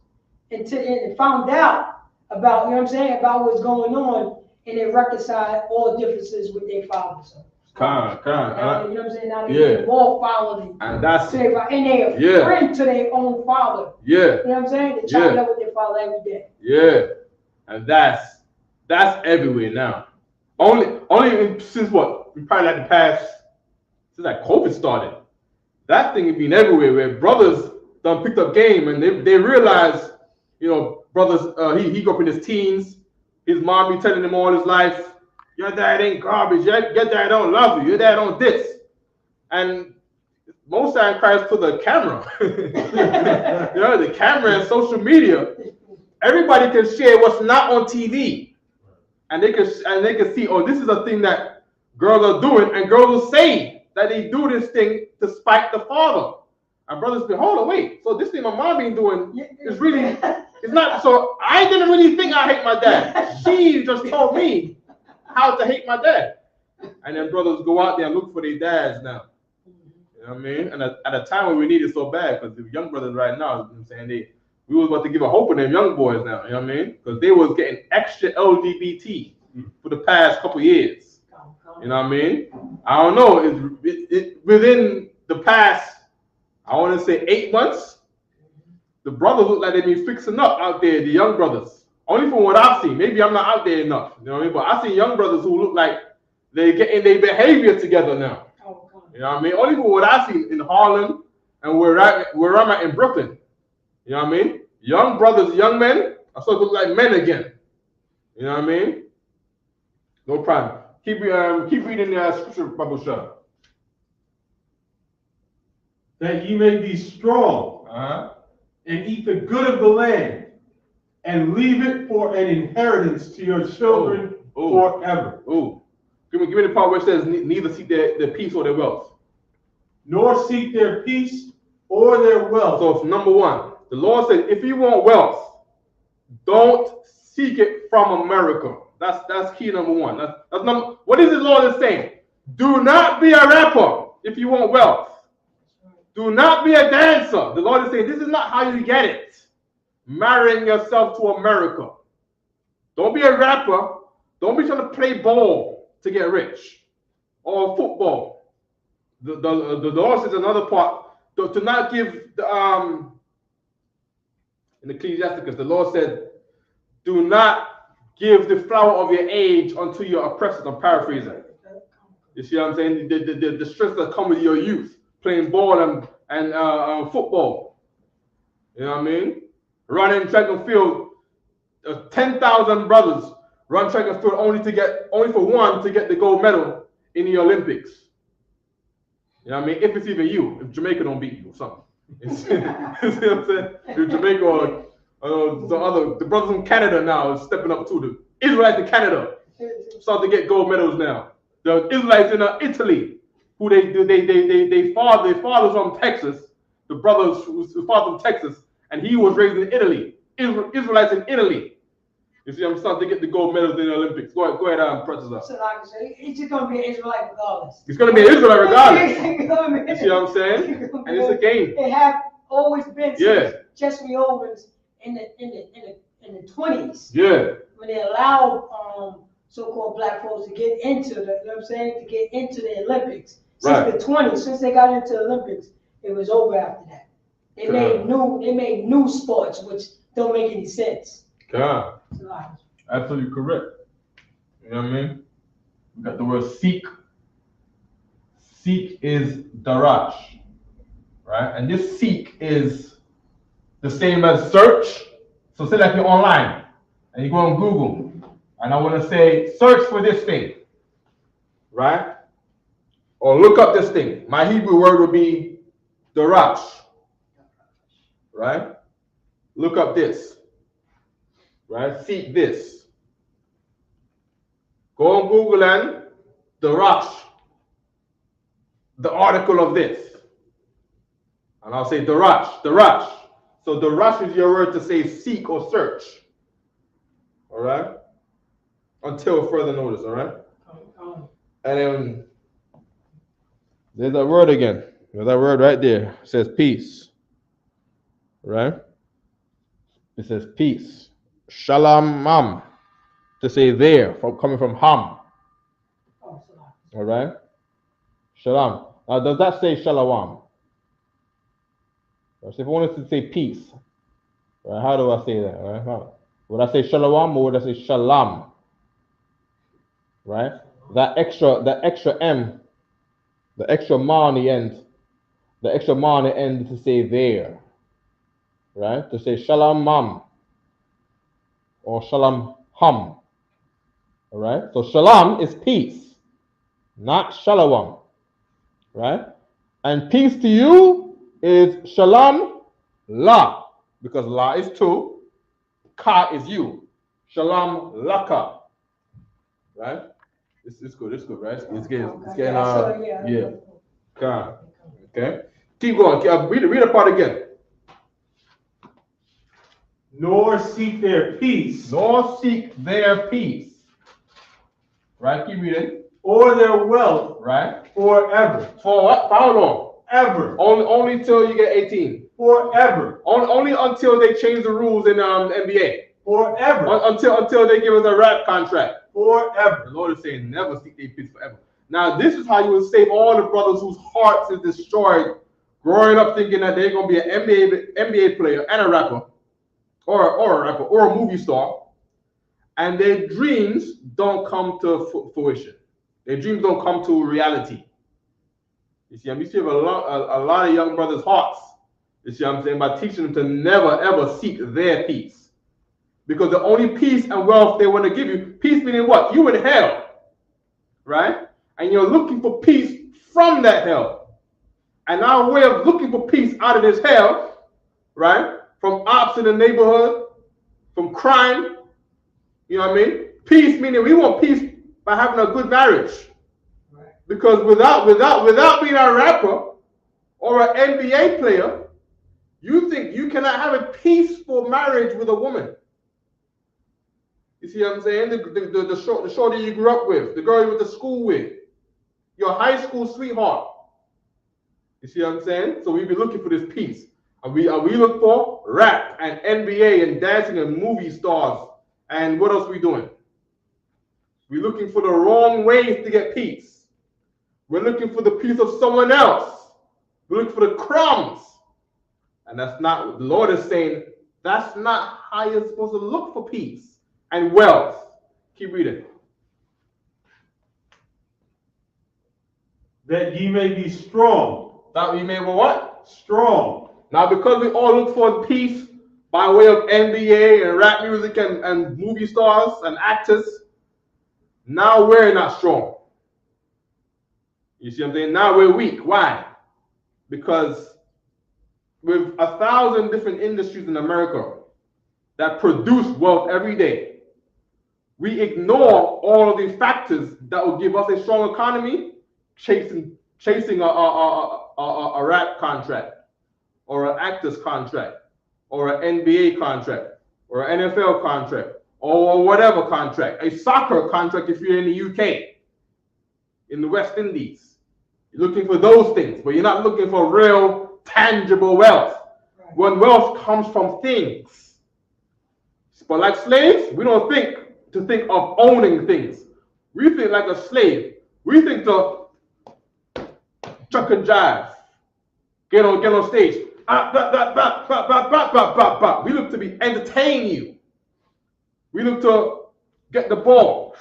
and found out about you know what I'm saying about what's going on, and they reconciled all differences with their fathers. Kind. You know what I'm saying? Now they Yeah. more following. And that's and they're a friend to their own father. Yeah. You know what I'm saying? They chop it up with their father every day. Yeah. And that's everywhere now. Only since what? Probably like the past since like COVID started. That thing has been everywhere where brothers done picked up game and they realize, you know, brothers he grew up in his teens, his mom be telling him all his life, your dad ain't garbage, your dad don't love you, your dad don't this. And most time cries to the camera. You know, the camera and social media. Everybody can share what's not on TV. And they can see, oh, this is a thing that girls are doing, and girls will say that they do this thing to spite the father. And brothers be, hold on, wait. So this thing my mom been doing is really, it's not, so I didn't really think I hate my dad. She just told me how to hate my dad. And then brothers go out there and look for their dads now. You know what I mean? And at a time when we need it so bad, because the young brothers right now, you know what I'm saying, we was about to give a hope in them young boys now, you know what I mean? Because they was getting extra LGBT for the past couple years. You know what I mean? I don't know, within the past, I want to say 8 months, the brothers look like they've been fixing up out there, the young brothers. Only from what I've seen. Maybe I'm not out there enough, you know what I mean? But I've seen young brothers who look like they're getting their behavior together now. You know what I mean? Only from what I've seen in Harlem and where I'm at in Brooklyn. You know what I mean? Young brothers, young men are supposed to look like men again. You know what I mean? No problem. Keep reading the scripture, Bible Shah. That ye may be strong and eat the good of the land and leave it for an inheritance to your children forever. Give me the part where it says neither seek their peace or their wealth. Nor seek their peace or their wealth. So number one, the Lord said, if you want wealth, don't seek it from America. That's key number one. That's number. What is the Lord is saying? Do not be a rapper if you want wealth. Do not be a dancer. The Lord is saying this is not how you get it. Marrying yourself to America. Don't be a rapper. Don't be trying to play ball to get rich or football. The Lord says another part to not give the in Ecclesiasticus, the Lord said, do not give the flower of your age unto your oppressors. I'm paraphrasing. You see what I'm saying? The stress that come with your youth, playing ball and football. You know what I mean? Running track and field, 10,000 brothers run track and field only for one to get the gold medal in the Olympics. You know what I mean? If it's even you, if Jamaica don't beat you or something. You see what I'm saying? If Jamaica or the brothers from Canada now is stepping up to the Israelites in Canada start to get gold medals now. The Israelites in Italy, who they fathers from Texas, the brothers whose father from Texas, and he was raised in Italy. Israelites in Italy. You see, I'm starting to get the gold medals in the Olympics. Go ahead, press us up. So like I say, it's just gonna be an Israelite regardless. It's gonna be an Israelite regardless. You see what I'm saying? And it's a game. It have always been since Jesse Owens in the 20s. Yeah. When they allowed so-called black folks to get into the, you know what I'm saying, to get into the Olympics. Since the 20s, since they got into the Olympics, it was over after that. They made new sports which don't make any sense. God. Absolutely correct. You know what I mean? We got the word seek. Seek is darash. Right? And this seek is the same as search. So say like you're online and you go on Google and I want to say search for this thing. Right? Or look up this thing. My Hebrew word would be darash. Right? Look up this. Right? Seek this. Go on Google and Darash, the article of this. And I'll say Darash. So Darash is your word to say seek or search. All right? Until further notice, all right? And then there's that word again. There's that word right there. It says peace. Right? It says peace. Shalom, to say there, coming from ham. All right? Shalom. Now, does that say shalom? So if I wanted to say peace, right, how do I say that? Right? Would I say shalom or would I say shalom? Right? That extra M, the extra ma on the end, to say there. Right? To say shalom mam or shalom ham. All right? So shalom is peace, not shalom. Right? And peace to you is shalom la, because la is two, ka is you. Shalom laka. Right? It's good, right? It's getting yeah. Ka. Okay. Keep going. Read the part again. Nor seek their peace. Right? Keep reading. Or their wealth. Right? Forever. For what? For how long? Ever. Only till you get 18. Forever. Only until they change the rules in NBA. Forever. Until they give us a rap contract. Forever. The Lord is saying never seek their peace forever. Now this is how you will save all the brothers whose hearts is destroyed, growing up thinking that they're gonna be an NBA player and a rapper, or a movie star, and their dreams don't come to fruition. Their dreams don't come to reality. You see, we save a lot of young brothers' hearts. You see what I'm saying? By teaching them to never ever seek their peace. Because the only peace and wealth they want to give you, peace meaning what? You in hell, right? And you're looking for peace from that hell. And our way of looking for peace out of this hell, right? From ops in the neighborhood, from crime, you know what I mean? Peace meaning we want peace by having a good marriage. Right. Because without being a rapper or an NBA player, you think you cannot have a peaceful marriage with a woman. You see what I'm saying? The shorty you grew up with, the girl you went to school with, your high school sweetheart. You see what I'm saying? So we be looking for this peace. And we look for rap and NBA and dancing and movie stars. And what else we doing? We're looking for the wrong ways to get peace. We're looking for the peace of someone else. We're looking for the crumbs. And that's not what the Lord is saying. That's not how you're supposed to look for peace and wealth. Keep reading. That ye may be strong. That we may be what? Strong. Now, because we all look for peace by way of NBA and rap music and movie stars and actors, now we're not strong. You see what I'm saying? Now we're weak. Why? Because with 1,000 different industries in America that produce wealth every day, we ignore all of these factors that will give us a strong economy, chasing a rap contract, or an actor's contract, or an NBA contract, or an NFL contract, or whatever contract, a soccer contract if you're in the UK, in the West Indies. You're looking for those things, but you're not looking for real, tangible wealth. Right. When wealth comes from things. But like slaves, we don't think of owning things. We think like a slave. We think to chuck and jive, get on stage. We look to be entertain you. We look to get the ball.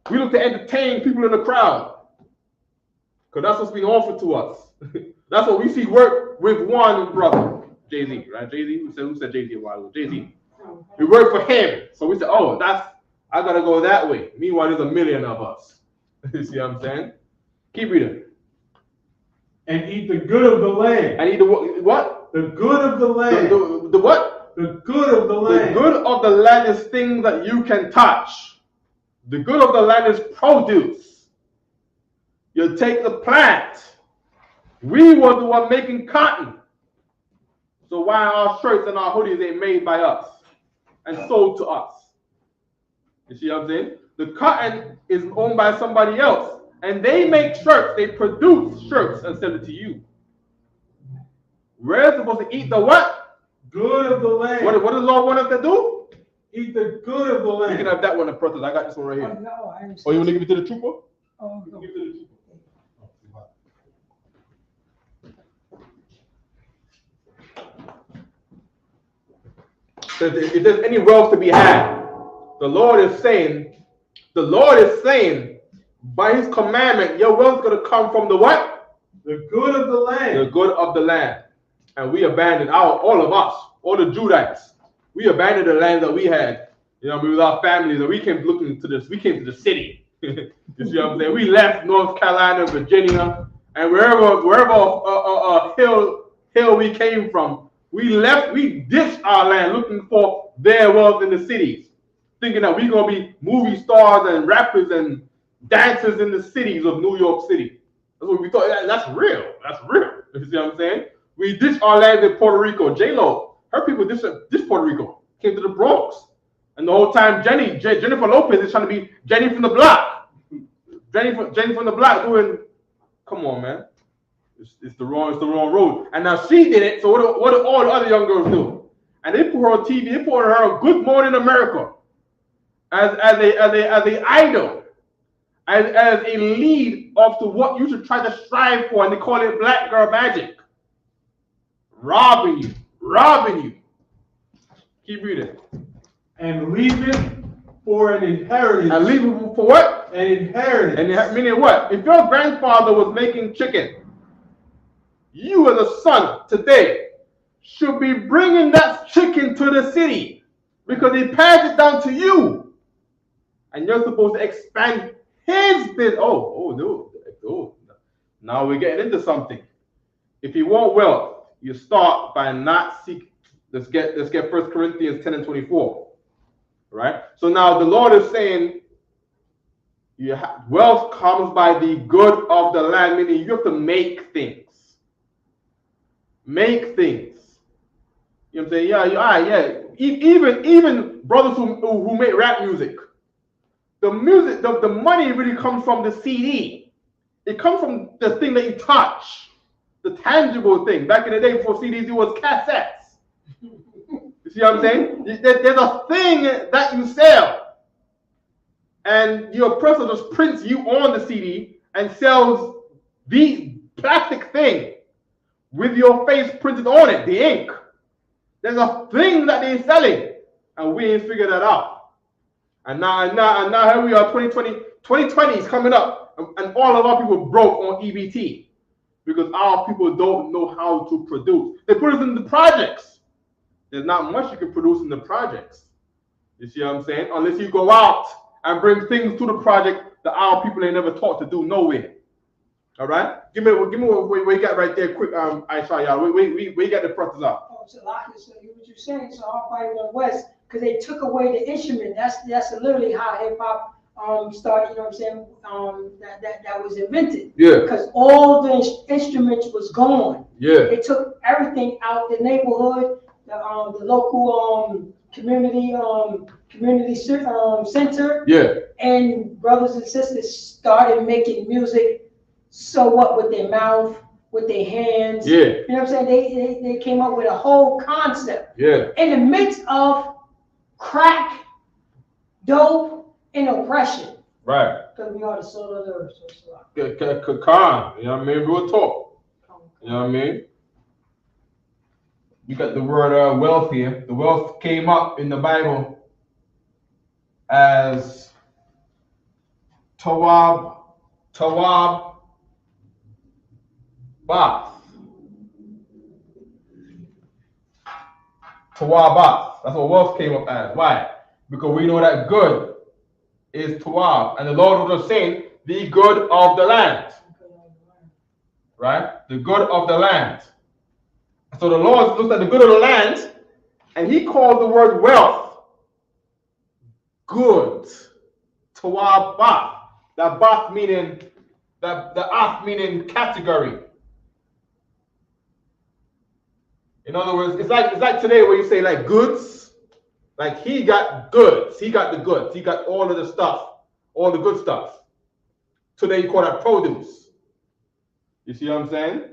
We look to entertain people in the crowd. Because that's what's being offered to us. That's what we see work with one brother, Jay-Z, right? Jay-Z, who said Jay-Z a while ago? Jay-Z. We work for him. So we said, oh, I gotta go that way. Meanwhile, there's a million of us. You see what I'm saying? Keep reading. And eat the good of the land. And eat the what? The good of the land. The what? The good of the land. The good of the land is things that you can touch. The good of the land is produce. You take the plant. We were the one making cotton. So why our shirts and our hoodies ain't made by us and sold to us? You see what I'm saying? The cotton is owned by somebody else, and they make shirts. They produce shirts and sell it to you. We're supposed to eat the what? Good of the land. What does the Lord want us to do? Eat the good of the land. You can have that one, the process. I got this one right here. No, I Oh, you want to give it to the trooper? Oh, no. Give it to the trooper. If there's any wealth to be had, the Lord is saying, by his commandment, your wealth is going to come from the what? The good of the land. The good of the land. And we abandoned all of us, all the Judites. We abandoned the land that we had, with our families, and we came looking to this. We came to the city. You see what I'm saying? We left North Carolina, Virginia, and wherever hill we came from, we ditched our land looking for their wealth in the cities, thinking that we're going to be movie stars and rappers and dancers in the cities of New York City. That's what we thought. That's real. That's real. You see what I'm saying? We ditched our land in Puerto Rico. J-Lo, her people ditched Puerto Rico, came to the Bronx. And the whole time Jennifer Lopez is trying to be Jenny from the block. Jenny from the block doing, come on, man. It's the wrong road. And now she did it, so what do all the other young girls do? And they put her on TV, they put her on Good Morning America as a idol, as a lead of to what you should try to strive for, and they call it black girl magic. Robbing you. Keep reading. And leave it for an inheritance. And leave it for what? An inheritance. And meaning what? If your grandfather was making chicken, you as a son today should be bringing that chicken to the city because he passed it down to you. And you're supposed to expand his business. Oh, now we're getting into something. If you want wealth, you start by not seeking. Let's get 1 Corinthians 10 and 24. Right? So now the Lord is saying wealth comes by the good of the land, meaning you have to make things. Make things. You know what I'm saying? Yeah. Even brothers who make rap music. The money really comes from the CD. It comes from the thing that you touch, the tangible thing. Back in the day before CDs, it was cassettes. You see what I'm saying? There's a thing that you sell, and your person just prints you on the CD and sells the plastic thing with your face printed on it, the ink. There's a thing that they're selling, and we ain't figured that out. And now here we are, 2020 is coming up, and all of our people broke on EBT because our people don't know how to produce. They put us in the projects. There's not much you can produce in the projects. You see what I'm saying? Unless you go out and bring things to the project that our people ain't never taught to do nowhere. All right? Give me what we got right there, quick, Aisha, y'all. We got the process up. Oh, so like what you're saying, so our fight went west because they took away the instrument. That's literally how hip hop started. You know what I'm saying? That was invented. Yeah. Because all the instruments was gone. Yeah. They took everything out the neighborhood. The local community center, yeah, and brothers and sisters started making music. So what, with their mouth, with their hands, yeah, you know what I'm saying? They came up with a whole concept, yeah, in the midst of crack, dope, and oppression. right. Because we are the soul of the earth. Calm, you know what I mean? Real talk. You know what I mean? You got the word wealth here. The wealth came up in the Bible as Tawab, Bath. Tawabath. That's what wealth came up as. Why? Because we know that good is Tawab. And the Lord was just saying, the good of the land. Right? The good of the land. So the Lord looks at the good of the land, and he called the word wealth good. Tawab Bath. That Bath meaning The af meaning category. In other words, it's like today where you say like goods. Like he got goods. He got the goods. He got all of the stuff, all the good stuff. Today you call that produce. You see what I'm saying?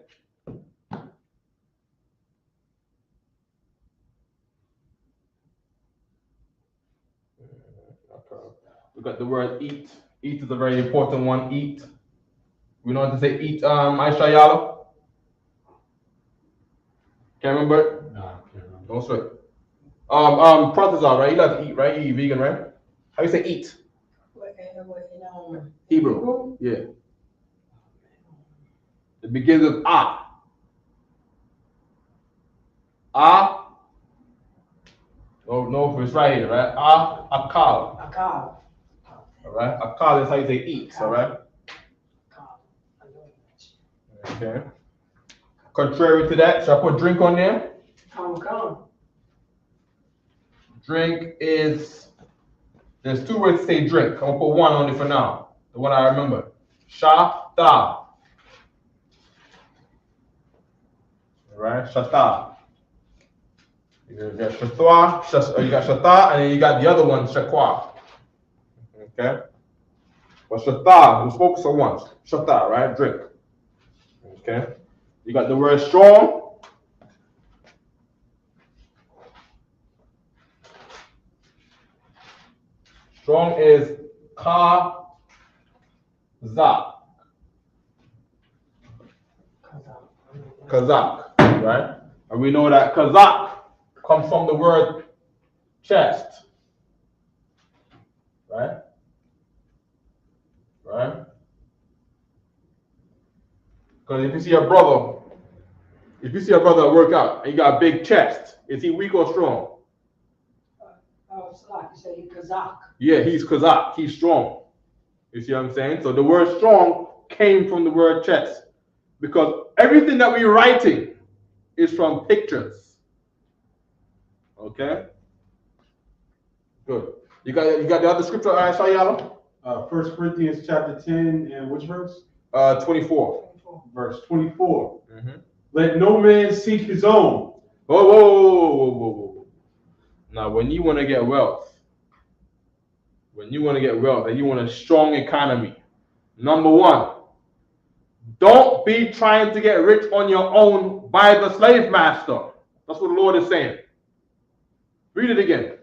We got the word eat. Eat is a very important one. Eat. We know how to say eat. Aisha Yalo. Can't remember? No, I can't remember. Don't sweat. Protestant, right? You like to eat, right? You eat vegan, right? How you say eat? Hebrew. Yeah. It begins with ah. Ah. Oh no, it's right here, right? Ah, akal. Akal. All right. Akal is how you say eat. All right. Okay. Contrary to that, should I put drink on there? Come. Drink is, there's two ways to say drink. I'm gonna put one on it for now. The one I remember. Shata. All right, shata. You got shatwa, you got shata, and then you got the other one, shakwa. Okay? But shata, let's focus on one. Shata, right? Drink. Okay? You got the word strong. Strong is kazak. Kazak, right? And we know that kazak comes from the word chest. Right? Right? Because if you see a brother work out and you got a big chest, is he weak or strong? You say Kazakh. Yeah, he's Kazakh. He's strong. You see what I'm saying? So the word strong came from the word chest. Because everything that we're writing is from pictures. Okay? Good. You got the other scripture, Shayala? 1 Corinthians chapter 10 and which verse? 24. Verse 24. Mm-hmm. Let no man seek his own. Whoa. Now, when you want to get wealth, and you want a strong economy, number one, don't be trying to get rich on your own by the slave master. That's what the Lord is saying. Read it again.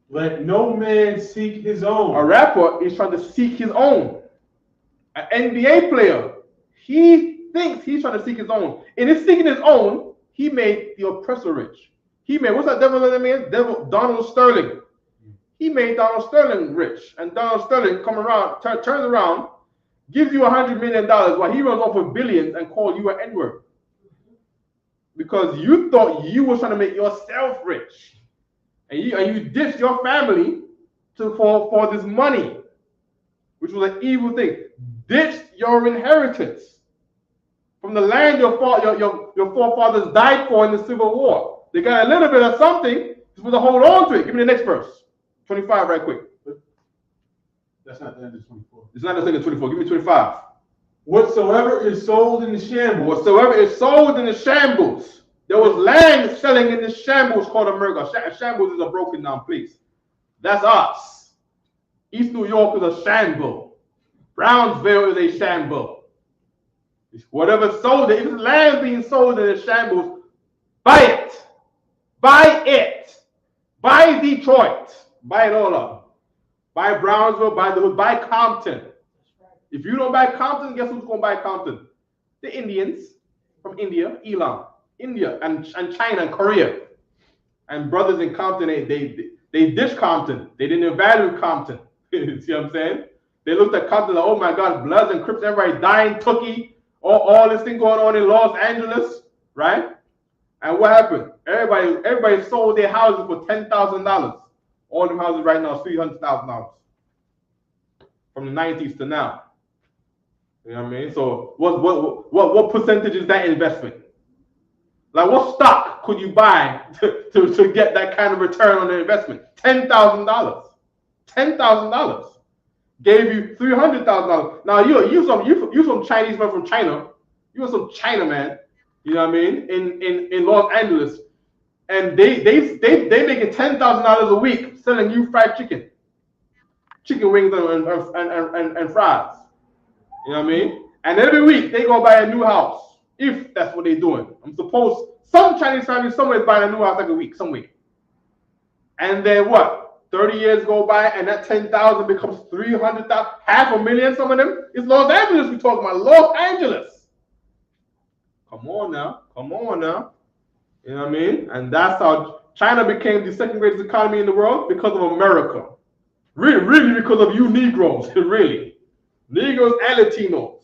Let no man seek his own. A rapper is trying to seek his own. An NBA player, he thinks he's trying to seek his own. In his seeking his own, he made the oppressor rich. He made, what's that devil name? Donald Sterling. He made Donald Sterling rich. And Donald Sterling turns around, gives you $100 million while he runs off with billions and calls you an N-word. Because you thought you were trying to make yourself rich. And you ditched your family for this money, which was an evil thing. Ditched your inheritance from the land your forefathers died for in the Civil War. They got a little bit of something, just to hold on to it. Give me the next verse. 25 right quick. That's not the end of 24. It's not the end of 24. Give me 25. Whatsoever is sold in the shambles. Whatsoever is sold in the shambles. There was land selling in the shambles called America. Shambles is a broken down place. That's us. East New York is a shamble. Brownsville is a shamble. Whatever sold, if it's land being sold in the shambles, buy it. Buy it. Buy Detroit. Buy it all up. Buy Brownsville, buy the hood, buy Compton. If you don't buy Compton, guess who's going to buy Compton? The Indians from India, Elam, India, and China and Korea. And brothers in Compton, they dished Compton. They didn't value Compton. You see what I'm saying? They looked at Compton like, oh my God, Bloods and Crips, everybody dying, Tookie, all this thing going on in Los Angeles, right? And what happened? Everybody sold their houses for $10,000. All them houses right now is $300,000 from the 90s to now. You know what I mean? So what percentage is that investment? Like what stock could you buy to get that kind of return on the investment? $10,000. $10,000. gave you $300,000. Now you some Chinese man from China. You some China man. You know what I mean? In Los Angeles, and they making $10,000 a week selling you fried chicken wings and fries. You know what I mean? And every week they go buy a new house if that's what they're doing. I'm supposed some Chinese family somewhere is buying a new house like a week, some week. And then what? 30 years go by and that 10,000 becomes 300,000, $500,000. Some of them. It's Los Angeles we're talking about. Los Angeles. Come on now. You know what I mean? And that's how China became the second greatest economy in the world because of America. Really because of you Negroes. Really. Negroes and Latinos.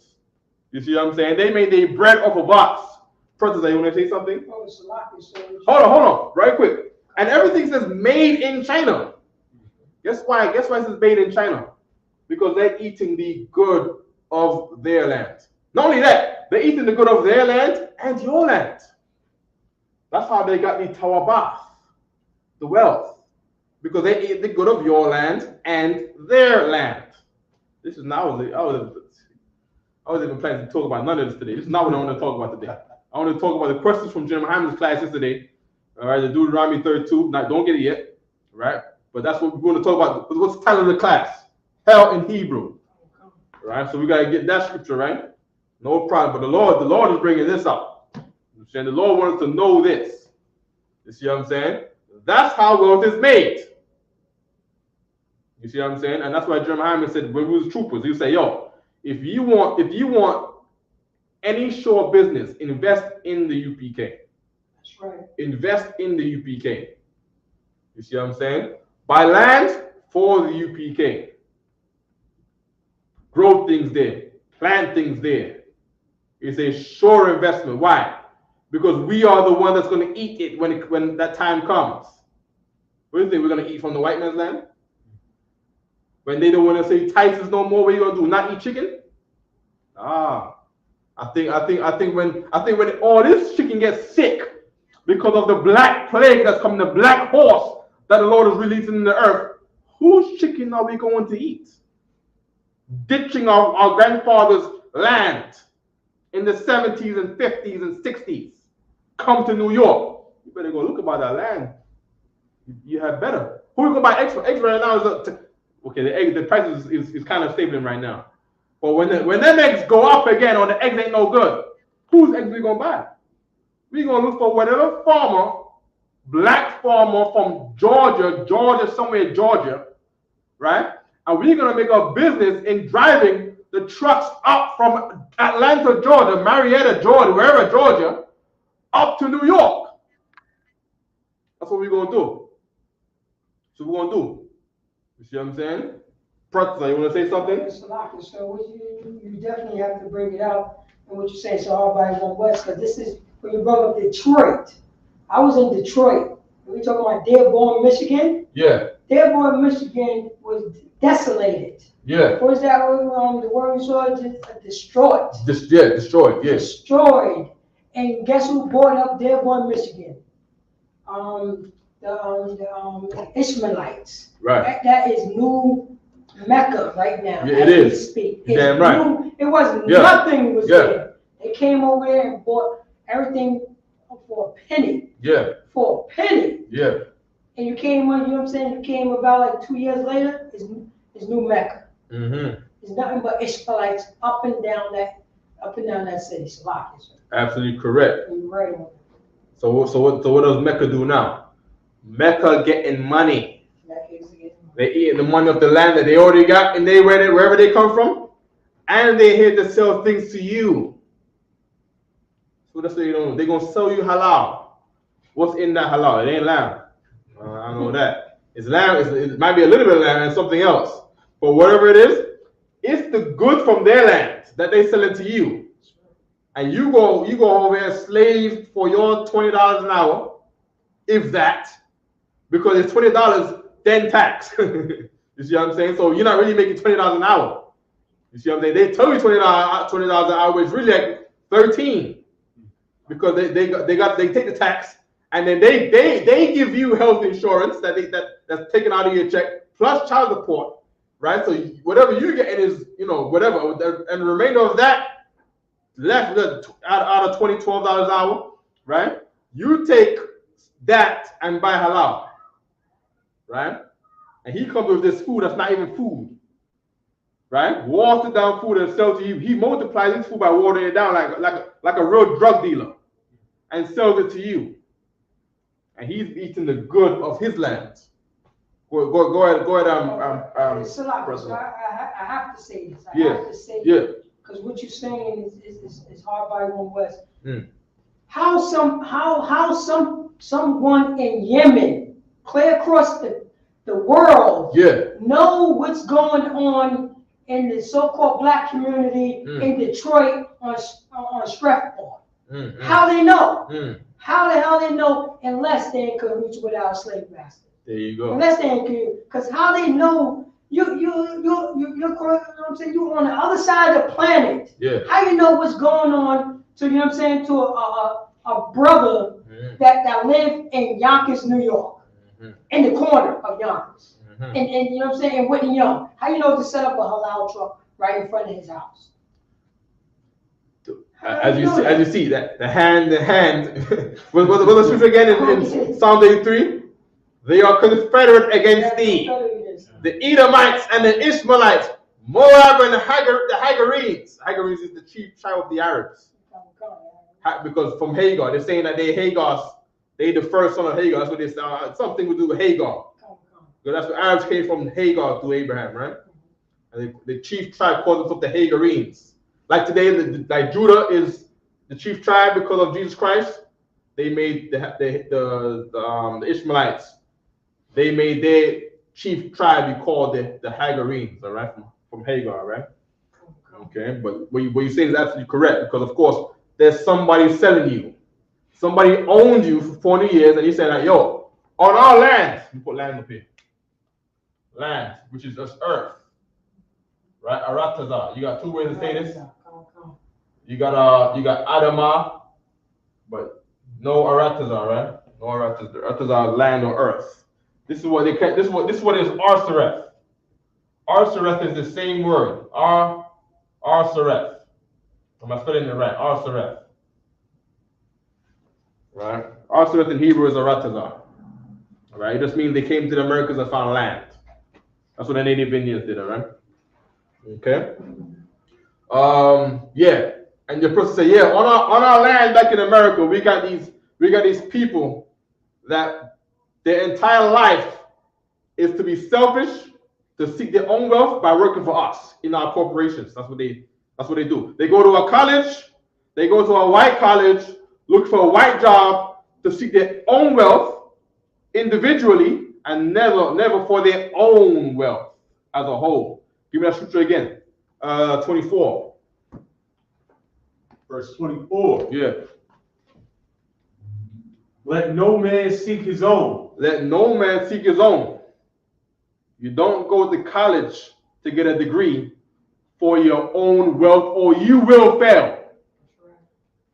You see what I'm saying? They made their bread off of us. Princess, you want to say something? Hold on. Right quick. And everything says made in China. Guess why it says made in China? Because they're eating the good of their land. Not only that, they're eating the good of their land and your land. That's how they got the Tawabath, the wealth. Because they eat the good of your land and their land. This is not I was even planning to talk about none of this today. This is not what I want to talk about today. I want to talk about the questions from Jim Hammond's class yesterday. All right, the Deuteronomy 32. Now, don't get it yet. All right? But that's what we're going to talk about. What's the title of the class? Hell in Hebrew. All right? So we got to get that scripture right. No problem. But the Lord is bringing this up. I'm saying the Lord wants us to know this. You see what I'm saying? That's how wealth is made. You see what I'm saying? And that's why Jim Hammond said when we was troopers, he said, yo, if you want any sure business, invest in the UPK. That's right. Invest in the UPK. You see what I'm saying? Buy land for the UPK. Grow things there. Plant things there. It's a sure investment. Why? Because we are the one that's going to eat it when that time comes. What do you think? We're going to eat from the white man's land? When they don't want to say taxes no more, what are you going to do? Not eat chicken? I think when all this chicken gets sick because of the black plague that's coming, the black horse that the Lord is releasing in the earth, whose chicken are we going to eat? Ditching our grandfather's land in the 70s and 50s and 60s. Come to New York. You better go look about that land. You have better. Who are you going to buy eggs for? Eggs right now is the price is kind of stabilizing right now. But when them eggs go up again or the eggs ain't no good, whose eggs we going to buy? We're going to look for whatever farmer, black farmer from Georgia, right? And we're going to make a business in driving the trucks up from Atlanta, Georgia, Marietta, Georgia, wherever Georgia, up to New York. That's what we're going to do. So we're going to do. You see what I'm saying? Protza, you want to say something? So you definitely have to bring it out and what you're saying. So everybody went west, because this is when you brought up Detroit. I was in Detroit. We talking about Dearborn, Michigan. Yeah. Dearborn, Michigan was desolated. Yeah. What is that? The word we saw? Destroyed. Destroyed. Yes. Destroyed. And guess who bought up Dearborn, Michigan? The Ishmaelites. Right. That is new Mecca right now. Yeah, it is. Speak. Damn right. New, it wasn't nothing was there. They came over there and bought everything for a penny. Yeah. For a penny. Yeah. And you came on, you know what I'm saying? You came about like 2 years later, it's new Mecca. Mm-hmm. It's nothing but Ishmaelites up and down that city. Absolutely correct. You're right. So what does Mecca do now? Mecca getting money. They eating the money of the land that they already got, and wherever they come from, and they're here to sell things to you. So that's what you know. They're gonna sell you halal. What's in that halal? It ain't lamb. I know that. It's lamb. It might be a little bit of lamb and something else, but whatever it is, it's the good from their land that they sell it to you, and you go over there slave for your $20 an hour, if that, because it's $20. Then tax. You see what I'm saying? So you're not really making $20 an hour. You see what I'm saying? They tell you $20 an hour, but it's really like 13, because they take the tax, and then they give you health insurance that's taken out of your check plus child support, right? So whatever you get is, whatever, and the remainder of that left out of $12 an hour, right? You take that and buy halal, right? And he comes with this food that's not even food, right? Watered down food and sells to you. He multiplies his food by watering it down like a real drug dealer, and sells it to you. And he's eating the good of his land. Go ahead. President. I have to say this. I have to say this. Because what you're saying is hard by one West. How someone in Yemen, clear across the world, know what's going on in the so-called black community in Detroit on Strathmore? How they know? How the hell they know unless they in cahoots with our slave masters? There you go. Unless they in cahoots, because how they know you're correct, you know what I'm saying? You're on the other side of the planet. Yeah. How you know what's going on to, you know what I'm saying, to a brother that live in Yonkers, New York, in the corner of Yonkers, and you know what I'm saying, in Whitney Young. How you know to set up a halal truck right in front of his house? As you see that the hand, what the scripture again in Psalm 83? They are confederate against thee. The Edomites and the Ishmaelites, Moab and the Hagarenes. Hagarenes is the chief tribe of the Arabs. Because from Hagar, they're saying that they the first son of Hagar. That's what they say. Something to do with Hagar. Because that's where Arabs came from, Hagar to Abraham, right? And the chief tribe calls themselves the Hagarenes. Like today, like Judah is the chief tribe because of Jesus Christ. They made the Ishmaelites. They made their chief tribe be called the Hagarenes, all right, from Hagar, right? Okay, but what you say is absolutely correct, because of course there's somebody selling you. Somebody owned you for 40 years, and you say like, yo, on our land, you put land up here. Land, which is just earth. Right? Aratazar. You got two ways to say this. You got Adamah, but no Aratazar, right? No Aratazar. Aratazar is land or earth. This is what is Arsareth. Arsareth is the same word. Arsareth. Am I spelling it right? Arsareth. Right? Arsareth in Hebrew is Aratazar. Right? It just means they came to the Americas and found land. That's what the native Indians did, all right? Okay. Yeah. And the person said, yeah, on our land back in America, we got these people that their entire life is to be selfish, to seek their own wealth by working for us in our corporations. That's what they do. They go to a college, they go to a white college, look for a white job to seek their own wealth individually and never for their own wealth as a whole. Give me that scripture again. 24. Verse 24. Yeah. Let no man seek his own. Let no man seek his own. You don't go to college to get a degree for your own wealth, or you will fail.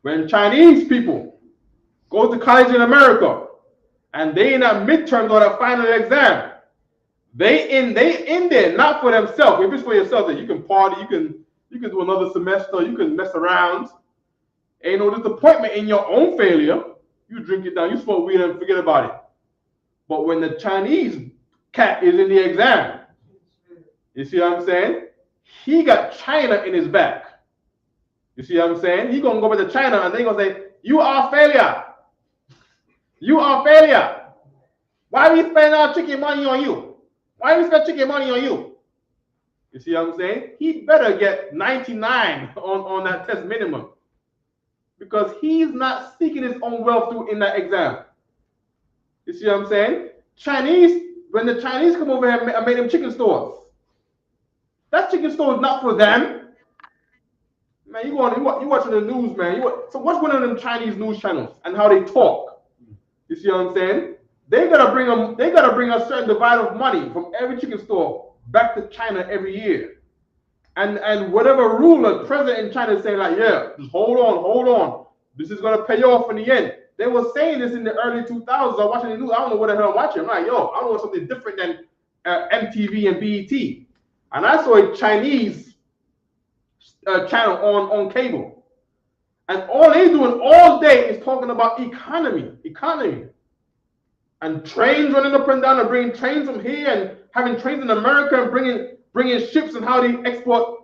When Chinese people go to college in America and they in that midterm or that final exam, they in there not for themselves. If it's for yourself, then you can party, you can do another semester, you can mess around. Ain't no disappointment in your own failure. You drink it down, you smoke weed and forget about it. But when the Chinese cat is in the exam, you see what I'm saying? He got China in his back. You see what I'm saying? He gonna go back to China and they gonna say, you are failure. You are failure. Why we spend our chicken money on you? Why we spend chicken money on you? You see what I'm saying? He better get 99 on that test minimum, because he's not seeking his own wealth through in that exam. You see what I'm saying? When the Chinese come over here and made them chicken stores, that chicken store is not for them. Man, you watching the news, man. So what's going on in them Chinese news channels and how they talk? You see what I'm saying? They gotta bring a certain divide of money from every chicken store back to China every year. And whatever ruler, president in China is saying like, yeah, just hold on. This is gonna pay off in the end. They were saying this in the early 2000s. I was watching the news. I don't know what the hell I'm watching. I'm like, yo, I want something different than MTV and BET. and I saw a Chinese channel on cable, and all they doing all day is talking about economy, and trains running up and down and bringing trains from here and having trains in America and bringing ships and how they export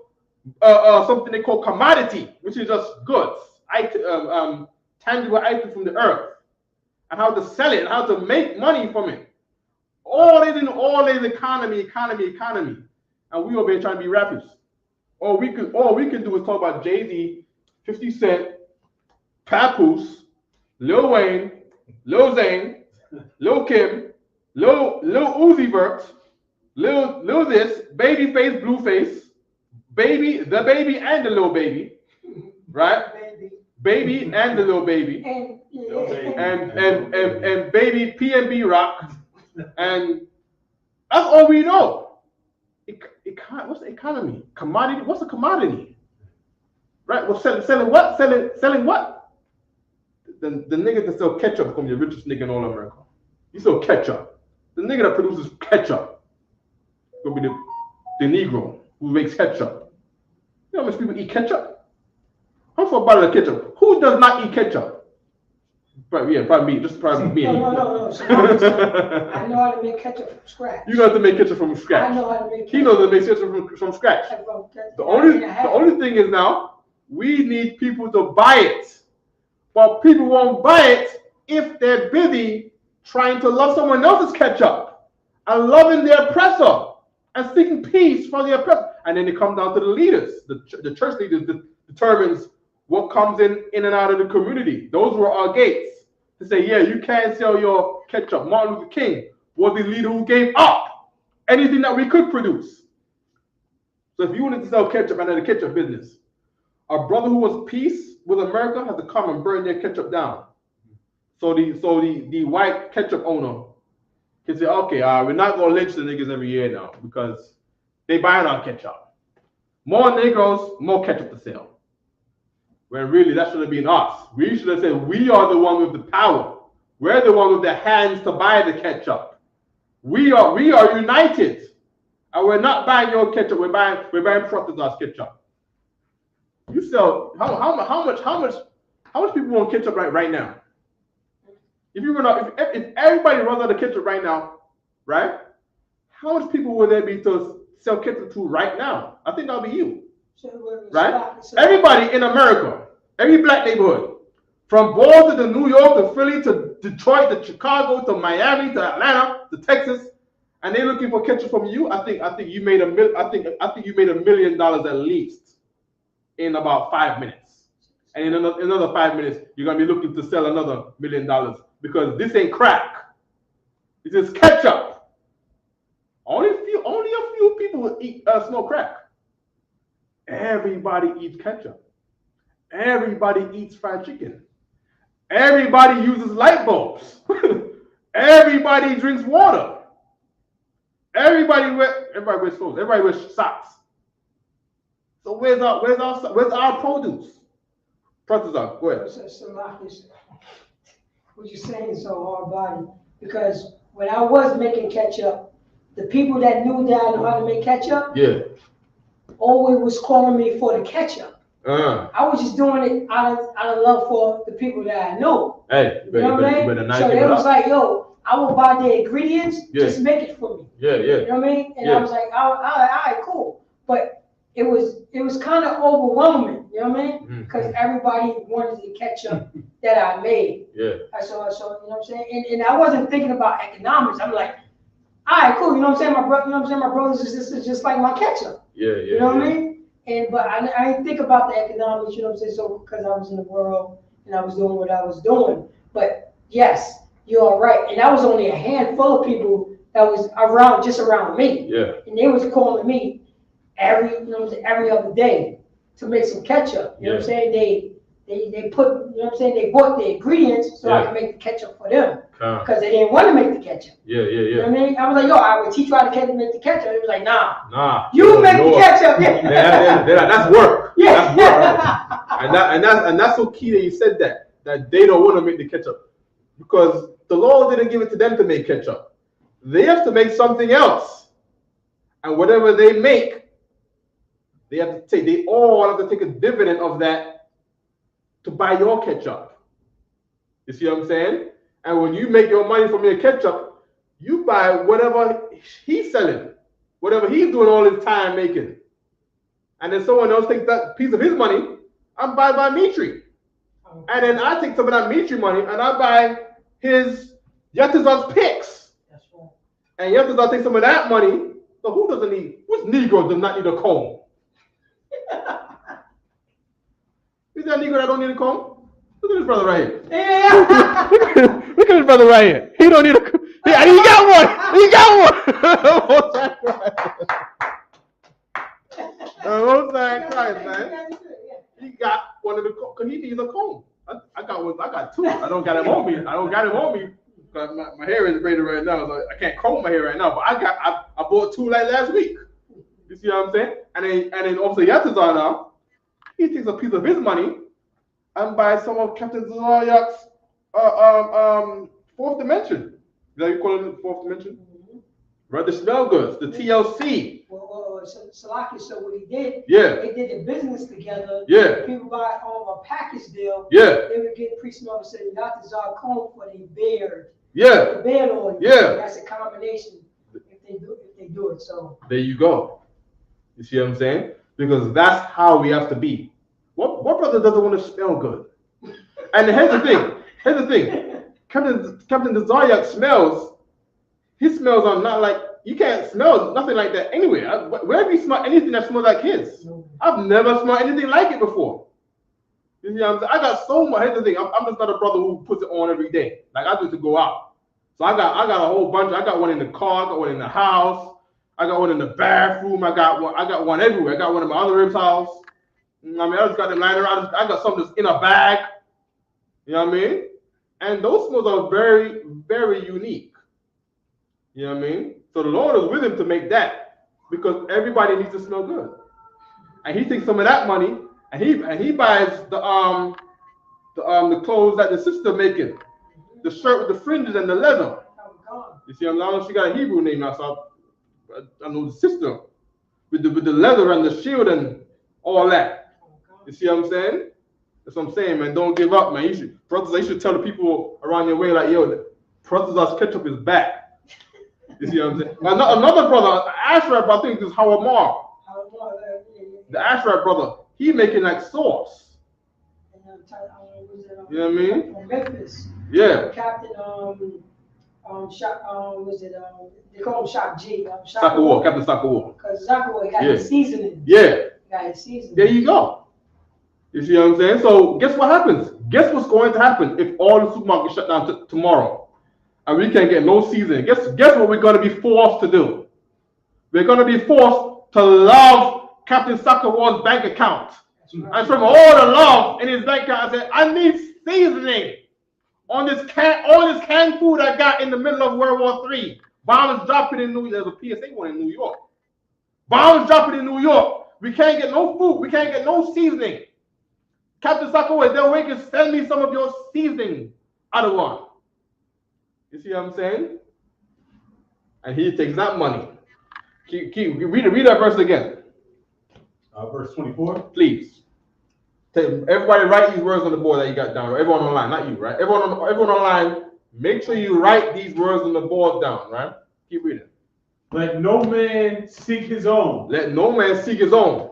something they call commodity, which is just goods, tangible items from the earth, and how to sell it and how to make money from it. All is economy, and we over here trying to be rappers. All we can do is talk about Jay-Z, 50 Cent, Papoose, Lil Wayne, Lil Zane, Lil Kim, Lil Uzi Vert, Lil this, Babyface, Blueface, Baby, the Baby and the Lil Baby, right? Baby and the Lil Baby, and Baby PNB Rock, and that's all we know. What's the economy? Commodity? What's a commodity? Right? Well, selling what? Selling what? The nigga that sell ketchup becomes the richest nigga in all America. You sell ketchup. The nigga that produces ketchup will be the Negro who makes ketchup. You know how much people eat ketchup? How for a bottle of ketchup? Who does not eat ketchup? Probably me. Just probably me. No. So I know how to make ketchup from scratch. You know how to make ketchup from scratch. I know how to make ketchup. He knows how to make ketchup from scratch. The only thing is now we need people to buy it. But people won't buy it if they're busy trying to love someone else's ketchup and loving their oppressor and seeking peace from the oppressor. And then it comes down to the leaders. The church leaders determines what comes in and out of the community. Those were our gates to say, yeah, you can't sell your ketchup. Martin Luther King was the leader who gave up anything that we could produce. So if you wanted to sell ketchup and had a ketchup business, a brother who was peace with America had to come and burn their ketchup down. So the white ketchup owner can say, okay, we're not gonna lynch the niggas every year now because they buying our ketchup. More Negroes, more ketchup to sell. When really that should have been us. We should have said we are the one with the power. We're the one with the hands to buy the ketchup. We are united, and we're not buying your ketchup. We're buying Protestant's ketchup. You sell how much people want ketchup right now? If everybody runs out of ketchup right now, right? How much people would there be to sell ketchup to right now? I think that'll be you. Right? Everybody in America, every black neighborhood, from Boston to New York to Philly to Detroit to Chicago to Miami to Atlanta to Texas, and they're looking for ketchup from you. I think you made $1 million at least in about 5 minutes, and in another 5 minutes you're gonna be looking to sell another $1 million because this ain't crack. This is ketchup. Only a few people will smoke crack. Everybody eats ketchup. Everybody eats fried chicken. Everybody uses light bulbs. Everybody drinks water. Everybody wears clothes. Everybody wears socks. So where's our produce? Protestant, go ahead. What you're saying is so hard body because when I was making ketchup, the people that knew that I know how to make ketchup, always was calling me for the ketchup. I was just doing it out of love for the people that I know. Hey, you know what I mean? So they was like, yo, I will buy the ingredients, just make it for me. You know what I mean? And I was like, all right, cool. But it was kind of overwhelming, you know what I mean? Because everybody wanted the ketchup that I made. So you know what I'm saying? And I wasn't thinking about economics. I'm like, all right, cool. You know what I'm saying? My brothers and sisters just like my ketchup. You know what I mean? But I didn't think about the economics, you know what I'm saying? So because I was in the world and I was doing what I was doing. But yes, you're right. And that was only a handful of people that was just around me. And they was calling me every other day to make some ketchup. You know what I'm saying? They put, you know what I'm saying? They bought the ingredients so I could make the ketchup for them. Because they didn't want to make the ketchup. You know what I mean? I was like, yo, I would teach you how to make the ketchup. They was like, nah. You make the ketchup. That's work. That's work. And that's so key that you said that they don't want to make the ketchup. Because the Lord didn't give it to them to make ketchup. They have to make something else. and whatever they make, they all have to take a dividend of that to buy your ketchup. You see what I'm saying? And when you make your money from your ketchup, you buy whatever he's selling, whatever he's doing all his time making. And then someone else takes that piece of his money and buy Mitri. And then I take some of that Mitri money and I buy his Yatazar's picks. That's right. And Yatazar takes some of that money. So which Negro does not need a comb? Is that Negro that don't need a comb? Look at this brother right here. Yeah. Look at this brother right here. He don't need a comb. He got one. He got one. Most time Christ, man. He got one of the because he needs a comb. I got one. I got two. I don't got him on me. Because my hair is braided right now, so I can't comb my hair right now. But I bought two like last week. You see what I'm saying? And then also Yatazar now, he takes a piece of his money and buys some of Captain Zayak's fourth dimension. Is that you call it fourth dimension? Mm-hmm. Right, the smell goods, the TLC. Salaki, so what he did, they did a business together. People buy a package deal. They would get pre-smell and say, Yatazar comb for the beard. The beard on. That's a combination if they do it. So there you go. You see what I'm saying? Because that's how we have to be. What brother doesn't want to smell good? And here's the thing. Captain Zayak smells. His smells are not like, you can't smell nothing like that anywhere. Wherever you smell anything that smells like his, I've never smelled anything like it before. You see what I'm saying? I got so much. Here's the thing. I'm just not a brother who puts it on every day. Like I do to go out. So I got a whole bunch. I got one in the car. I got one in the house. I got one in the bathroom. I got one everywhere. I got one in my other rib's house. I mean, I just got them lying around. I got some that's in a bag. You know what I mean? And those smells are very, very unique. You know what I mean? So the Lord is with him to make that because everybody needs to smell good. And he takes some of that money and he buys the clothes that the sister making, the shirt with the fringes and the leather. You see, I'm not she got a Hebrew name now, so I know the sister with the leather and the shield and all that. You see what I'm saying? That's what I'm saying, man. Don't give up, man. You should tell the people around your way, like, yo, Brothers ketchup is back. You see what I'm saying? Another brother, Ashraf, I think this is Hawamar. The Ashraf brother, he making like sauce. You know what I mean? From Memphis. Yeah. Captain they call him Shop G. Sakawar, Captain Sakawar. Because Sakawar got his seasoning. Got his seasoning. There you go. You see what I'm saying? So guess what happens? Guess what's going to happen if all the supermarkets shut down tomorrow and we can't get no seasoning? Guess what we're going to be forced to do? We're going to be forced to love Captain Sakawar's bank account. And from all the love in his bank account, I said, I need seasoning on this canned food I got in the middle of World War III. Bombs dropping in New York. There's a PSA one in New York. Bombs dropping in New York. We can't get no food. We can't get no seasoning. Captain Sakawar, there way can send me some of your seasoning, Adawan. You see what I'm saying? And he takes that money. Read that verse again. Verse 24. Please. Everybody write these words on the board that you got down. Everyone online, not you, right? Everyone online, make sure you write these words on the board down, right? Keep reading. Let no man seek his own. Let no man seek his own.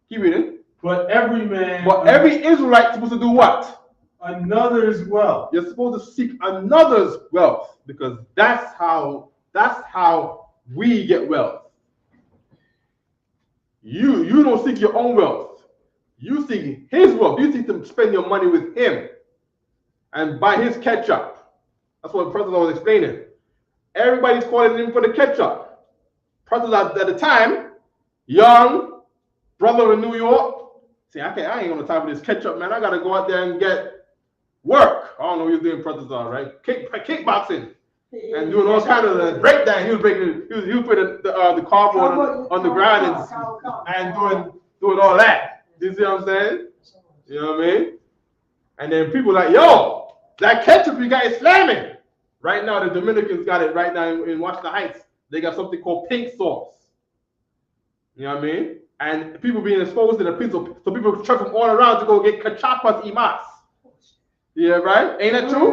Keep reading. But every man. But every Israelite is supposed to do what? Another's wealth. You're supposed to seek another's wealth because that's how we get wealth. You don't seek your own wealth. You seek his wealth. You seek to spend your money with him and buy his ketchup. That's what the president was explaining. Everybody's calling him for the ketchup. President at the time, young brother in New York. See, I ain't gonna time for this ketchup, man. I gotta go out there and get work. I don't know what he's doing, presidents are right. Kickboxing and doing all kind of breakdown. He was putting the cardboard on the ground and doing all that. You see what I'm saying? You know what I mean? And then people like, yo, that ketchup you got is slamming. Right now, the Dominicans got it right now in Washington Heights. they got something called pink sauce. You know what I mean? And people being exposed to the pink sauce, so people travel from all around to go get cachapas y mas. Yeah, right? Ain't that true?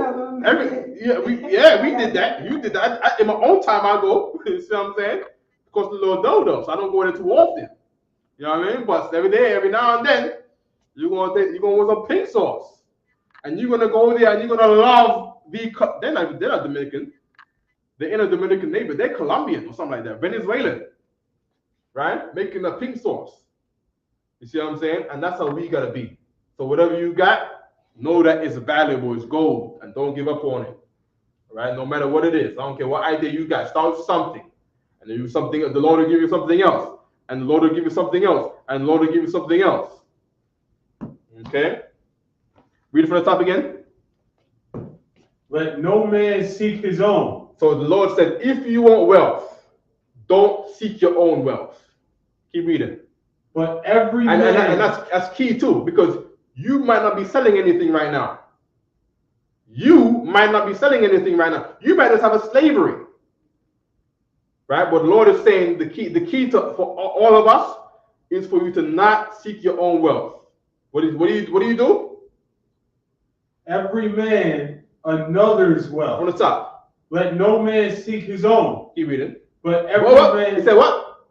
We did that. You did that. In my own time, I go. You see what I'm saying? Of course, the little dodo, so I don't go there too often. You know what I mean? But every day, every now and then, you're gonna want some pink sauce, and you're gonna go there and you're gonna love they're not Dominican. They're in a Dominican neighbor. They're Colombian or something like that, Venezuelan, right? Making a pink sauce. You see what I'm saying? And that's how we gotta be. So whatever you got, know that it's valuable, it's gold, and don't give up on it. Right? No matter what it is. I don't care what idea you got. Start with something. And then you something, the Lord will give you something else. And the Lord will give you something else. And the Lord will give you something else. Okay? Read it from the top again. Let no man seek his own. So the Lord said, if you want wealth, don't seek your own wealth. Keep reading. But every man. And that's key too, because you might not be selling anything right now. You might not be selling anything right now. You might just have a slavery. Right? But the Lord is saying the key for all of us is for you to not seek your own wealth. What do you do? Every man another's wealth. On the top. Let no man seek his own. Keep reading. But every man. He said what?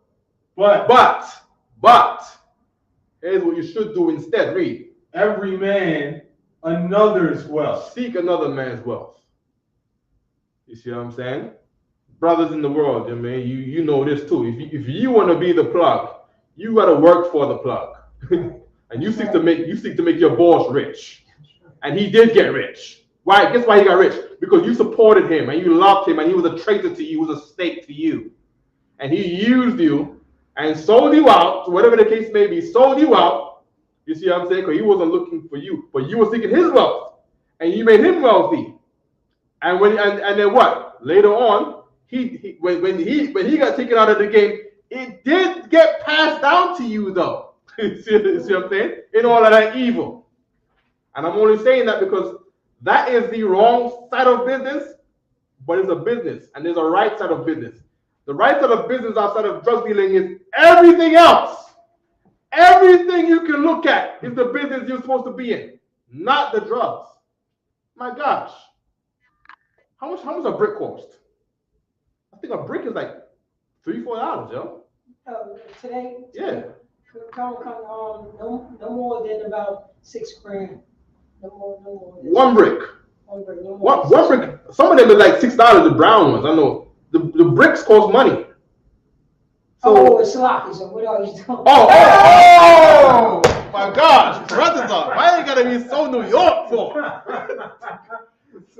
But. Here's what you should do instead. Read. Every man another's wealth. Seek another man's wealth. You see what I'm saying? Brothers in the world, I mean, you know this too. If you want to be the plug, you got to work for the plug. And you seek to make your boss rich. And he did get rich. Why? Guess why he got rich? Because you supported him and you loved him and he was a traitor to you, he was a snake to you. And he used you and sold you out, whatever the case may be, sold you out. You see what I'm saying? Because he wasn't looking for you, but you were seeking his wealth, and you made him wealthy. And then what? Later on, when he got taken out of the game, it did get passed down to you, though. You see what I'm saying? In all of that evil. And I'm only saying that because that is the wrong side of business, but it's a business, and there's a right side of business. The right side of business outside of drug dealing is everything else. Everything you can look at is the business you're supposed to be in, not the drugs. My gosh. How much a brick cost? I think a brick is like $3-4, yo. Today? Yeah. No more than about $6,000. No more. One brick. One brick. No more. One brick. Some of them are like $6, the brown ones. I know. The bricks cost money. So, it's sloppy, so what are you doing? Oh my gosh, brothers up. Why you gotta be so New York for?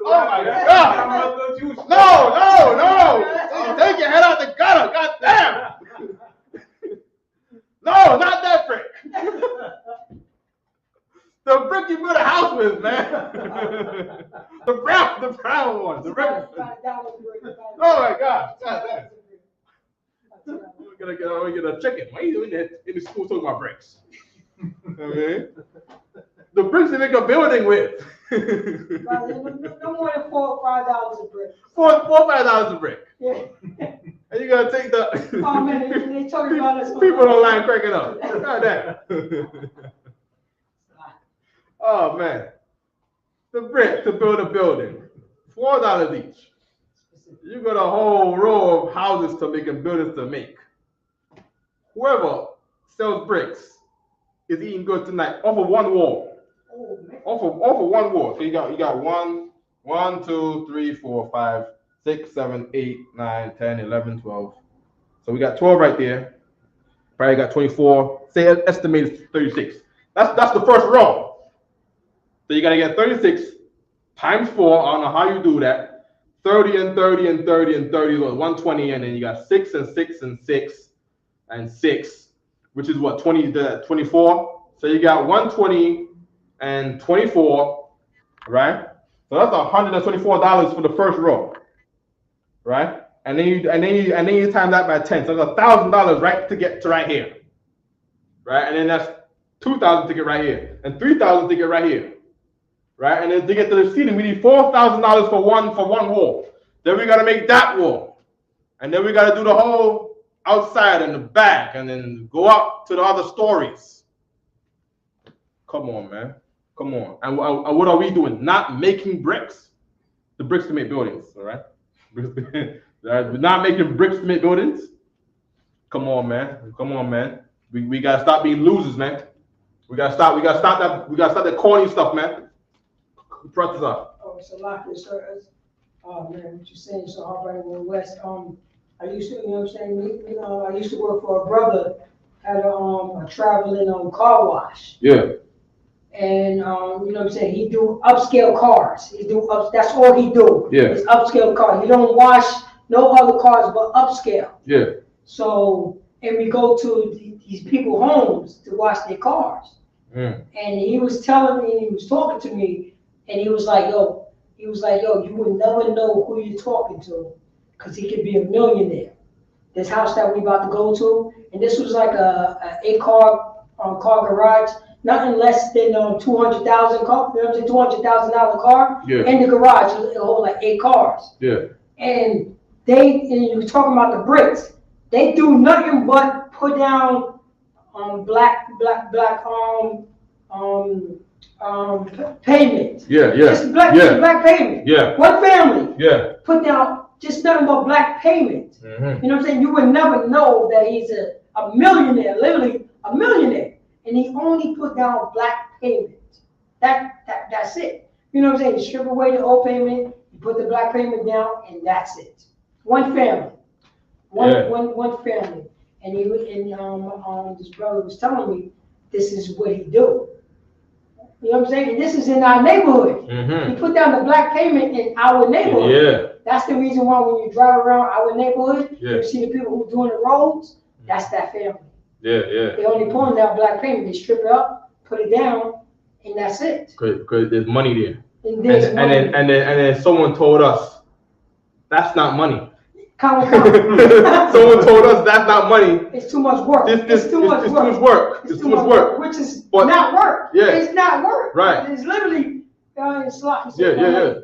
Oh my God. No. Take your head out the gutter. God damn. No, not that brick. The brick you build a house with, man. the brown one. The brick. Oh my gosh. God damn. We're gonna get a chicken. Why are you in the school talking about bricks? Okay. The bricks they make a building with. No more than $4 or $5 a brick. $4-5 a brick. Yeah. And you gotta take the. Oh man, they talking about us. People online cracking up. God damn. Oh man. The brick to build a building. $4 each. You got a whole row of houses to make and buildings to make. Whoever sells bricks is eating good tonight off of one wall. Off of one wall. So you got 1, 2, 3, 4, 5, 6, 7, 8, 9, 10, 11, 12. So we got 12 right there. Probably got 24. Say estimated 36. That's the first row. So you gotta get 36 times 4. I don't know how you do that. 30 and 30 and 30 and 30 is 120, and then you got 6 and 6 and 6 and 6, which is what, 24. So you got 120 and 24, right? So that's $124 for the first row, right? And then you time that by 10. So that's $1,000 right to get to right here, right? And then that's $2,000 to get right here, and $3,000 to get right here. Right, and then to get to the ceiling, we need $4,000 for one wall. Then we gotta make that wall. And then we got to do the whole outside and the back, and then go up to the other stories. Come on, man. Come on. And what are we doing? Not making bricks. The bricks to make buildings, all right? We're not making bricks to make buildings. Come on, man. Come on, man. We gotta stop being losers, man. We gotta stop that corny stuff, man. Press us up. Oh, it's a lot of service. Oh man, what you saying so hard right in the West. I used to, you know what I'm saying? I used to work for a brother at a traveling car wash. Yeah. And you know what I'm saying? He do upscale cars. That's all he do. Yeah. It's upscale cars. He don't wash no other cars but upscale. Yeah. So, and we go to these people's homes to wash their cars. Mm. And he was telling me, he was talking to me, and he was like, yo, you would never know who you're talking to, because he could be a millionaire. This house that we about to go to, and this was like a 8-car car garage, nothing less than $200,000 car, you know what I'm saying, $200,000 car, Yeah. in the garage, it hold like 8 cars. Yeah. And you were talking about the bricks, they do nothing but put down black pavement. Yeah. Just black pavement. Yeah. One family. Yeah. Put down just nothing but black pavement. Mm-hmm. You know what I'm saying? You would never know that he's a millionaire, literally a millionaire. And he only put down black pavement. That's it. You know what I'm saying? You strip away the old pavement, you put the black pavement down, and that's it. One family. One family. And this brother was telling me this is what he do. You know what I'm saying? And this is in our neighborhood. Mm-hmm. He put down the black pavement in our neighborhood. Yeah. That's the reason why when you drive around our neighborhood, Yeah. you see the people who doing the roads, that's that family. Yeah. They only pulling down black pavement. They strip it up, put it down, and that's it. Because there's money there. And then someone told us that's not money. Count. Someone told us that's not money. It's too much work. It's too much work. It's too much work. Which is not work. Yeah. It's not work. Right. It's literally it's like Yeah.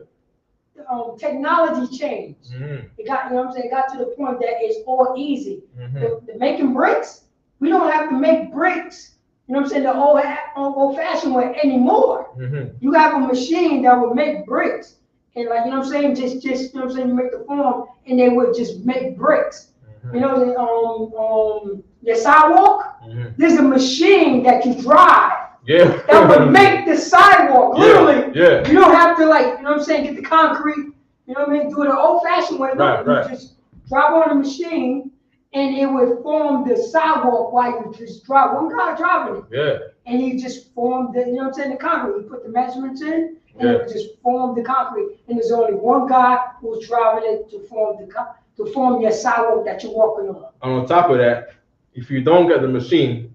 Technology changed. Mm-hmm. It got, you know what I'm saying, it got to the point that it's all easy. Mm-hmm. The making bricks, we don't have to make bricks, you know what I'm saying, the old fashioned way anymore. Mm-hmm. You have a machine that will make bricks. And like, you know what I'm saying, just you know what I'm saying, you make the form and they would just make bricks. Mm-hmm. You know, the sidewalk, Mm-hmm. there's a machine that you drive. Yeah. That would make the sidewalk, literally. Yeah. You don't have to, like, you know what I'm saying, get the concrete, you know what I mean, do it the old-fashioned way. Right. You just drive on the machine, and it would form the sidewalk while you just drive. One guy driving it. Yeah. And he just formed the, you know what I'm saying, the concrete. He put the measurements in, and it would just form the concrete. And there's only one guy who's driving it to form your sidewalk that you're walking on. And on top of that, if you don't get the machine,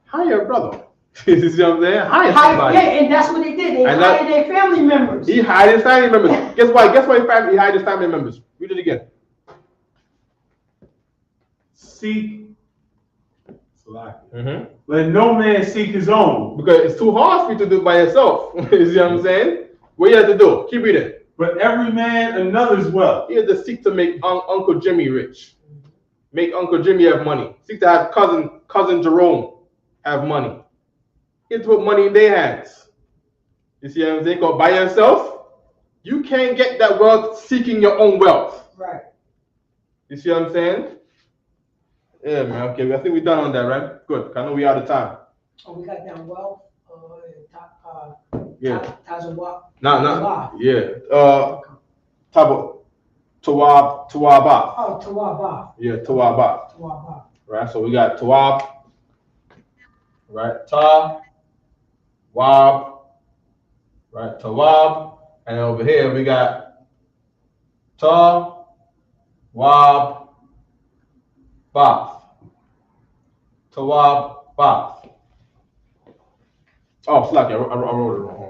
hire a brother. You see what I'm saying? Hire somebody. Yeah, and that's what they did. They hired their family members. He hired his family members. Guess what? He hired his family members. Read it again. Seek. Mm-hmm. Let no man seek his own. Because it's too hard for you to do it by yourself. You see what I'm saying? What you have to do? Keep reading. But every man another's wealth. He had to seek to make Uncle Jimmy rich. Make Uncle Jimmy have money. Seek to have cousin Jerome have money. He had to put money in their hands. You see what I'm saying? Go by yourself, you can't get that wealth seeking your own wealth. Right. You see what I'm saying? Yeah, man. Okay, I think we're done on that, right? Good. I know we're out of time. Oh, we got down wealth. Yeah. Tazawab. Yeah. Tawab. Oh, Tawaba. Yeah, Tawaba. Tawaba. Right. So we got Tawab. Right. Wab. Right. Tawab. And over here we got Wab. Bath. Tawab. Bath. Oh, slack. I wrote it wrong.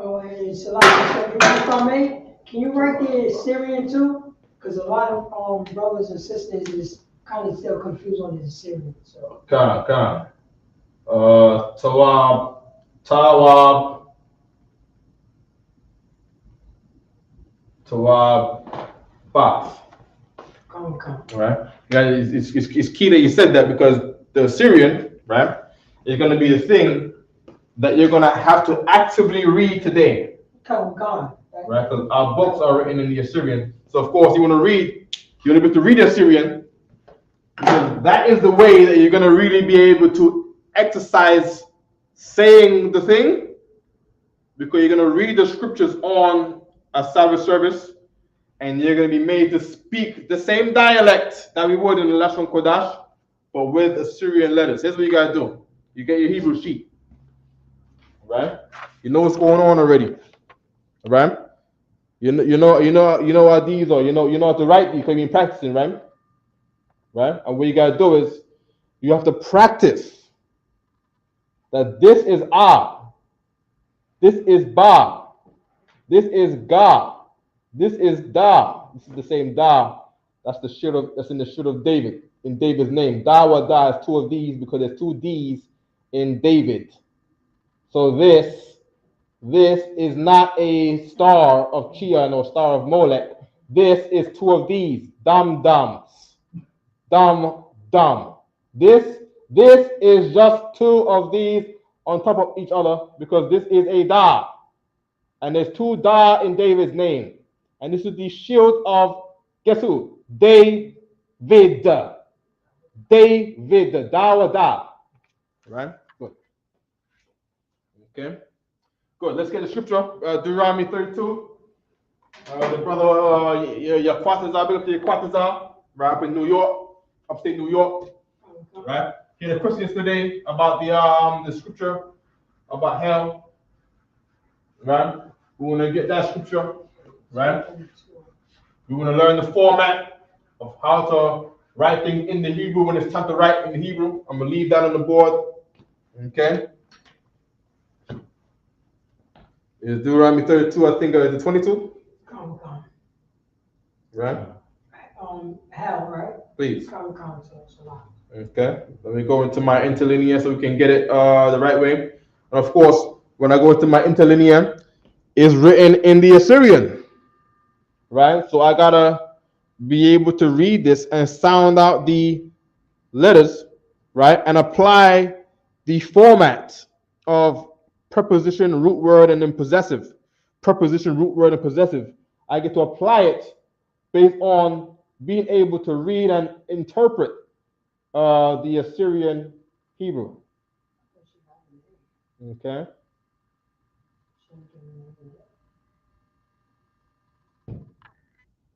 Oh, and Salaki, so me, can you write the Syrian too? Because a lot of brothers and sisters is kind of still confused on the Syrian. So. Come. Tawab. Bath. Come. Right? Yeah, it's key that you said that because the Assyrian, right, is going to be the thing that you're going to have to actively read today. Come. Right? Because our books are written in the Assyrian. So, of course, you want to be able to read the Assyrian. Because that is the way that you're going to really be able to exercise saying the thing. Because you're going to read the scriptures on a Sabbath service. And you're going to be made to speak the same dialect that we would in the Lashawan Qadash, but with Assyrian letters. Here's what you got to do. You get your Hebrew sheet. Right? You know what's going on already. Right? You know what these are. You know how to write these because you've been practicing, right? Right? And what you got to do is you have to practice that this is Ah. This is Ba. This is Ga. This is Da. This is the same Da. That's in the shit of David, in David's name. Da is two of these because there's two D's in David. So this is not a star of Chia nor star of Molech. This is two of these. Dum. This is just two of these on top of each other because this is a Da. And there's two Da in David's name. And this is the shield of, guess who? David. Da. Right? Good. Okay. Good. Let's get the scripture. Deuteronomy 32. The brother, your Quatazar, big up to your Quatazar, right up in New York, upstate New York. Right? He had a question yesterday about the scripture about hell. Right? We want to get that scripture. Right? We want to learn the format of how to write things in the Hebrew when it's time to write in the Hebrew. I'm going to leave that on the board. Okay? Is Deuteronomy 32, I think, is it 22? Come. Right? Hell, right? Please. Come, so it's a lot. Okay. Let me go into my interlinear so we can get it the right way. And of course, when I go into my interlinear, it's written in the Assyrian. Right? So I gotta be able to read this and sound out the letters, right? And apply the format of preposition, root word, and then possessive. Preposition, root word, and possessive. I get to apply it based on being able to read and interpret the Assyrian Hebrew. Okay.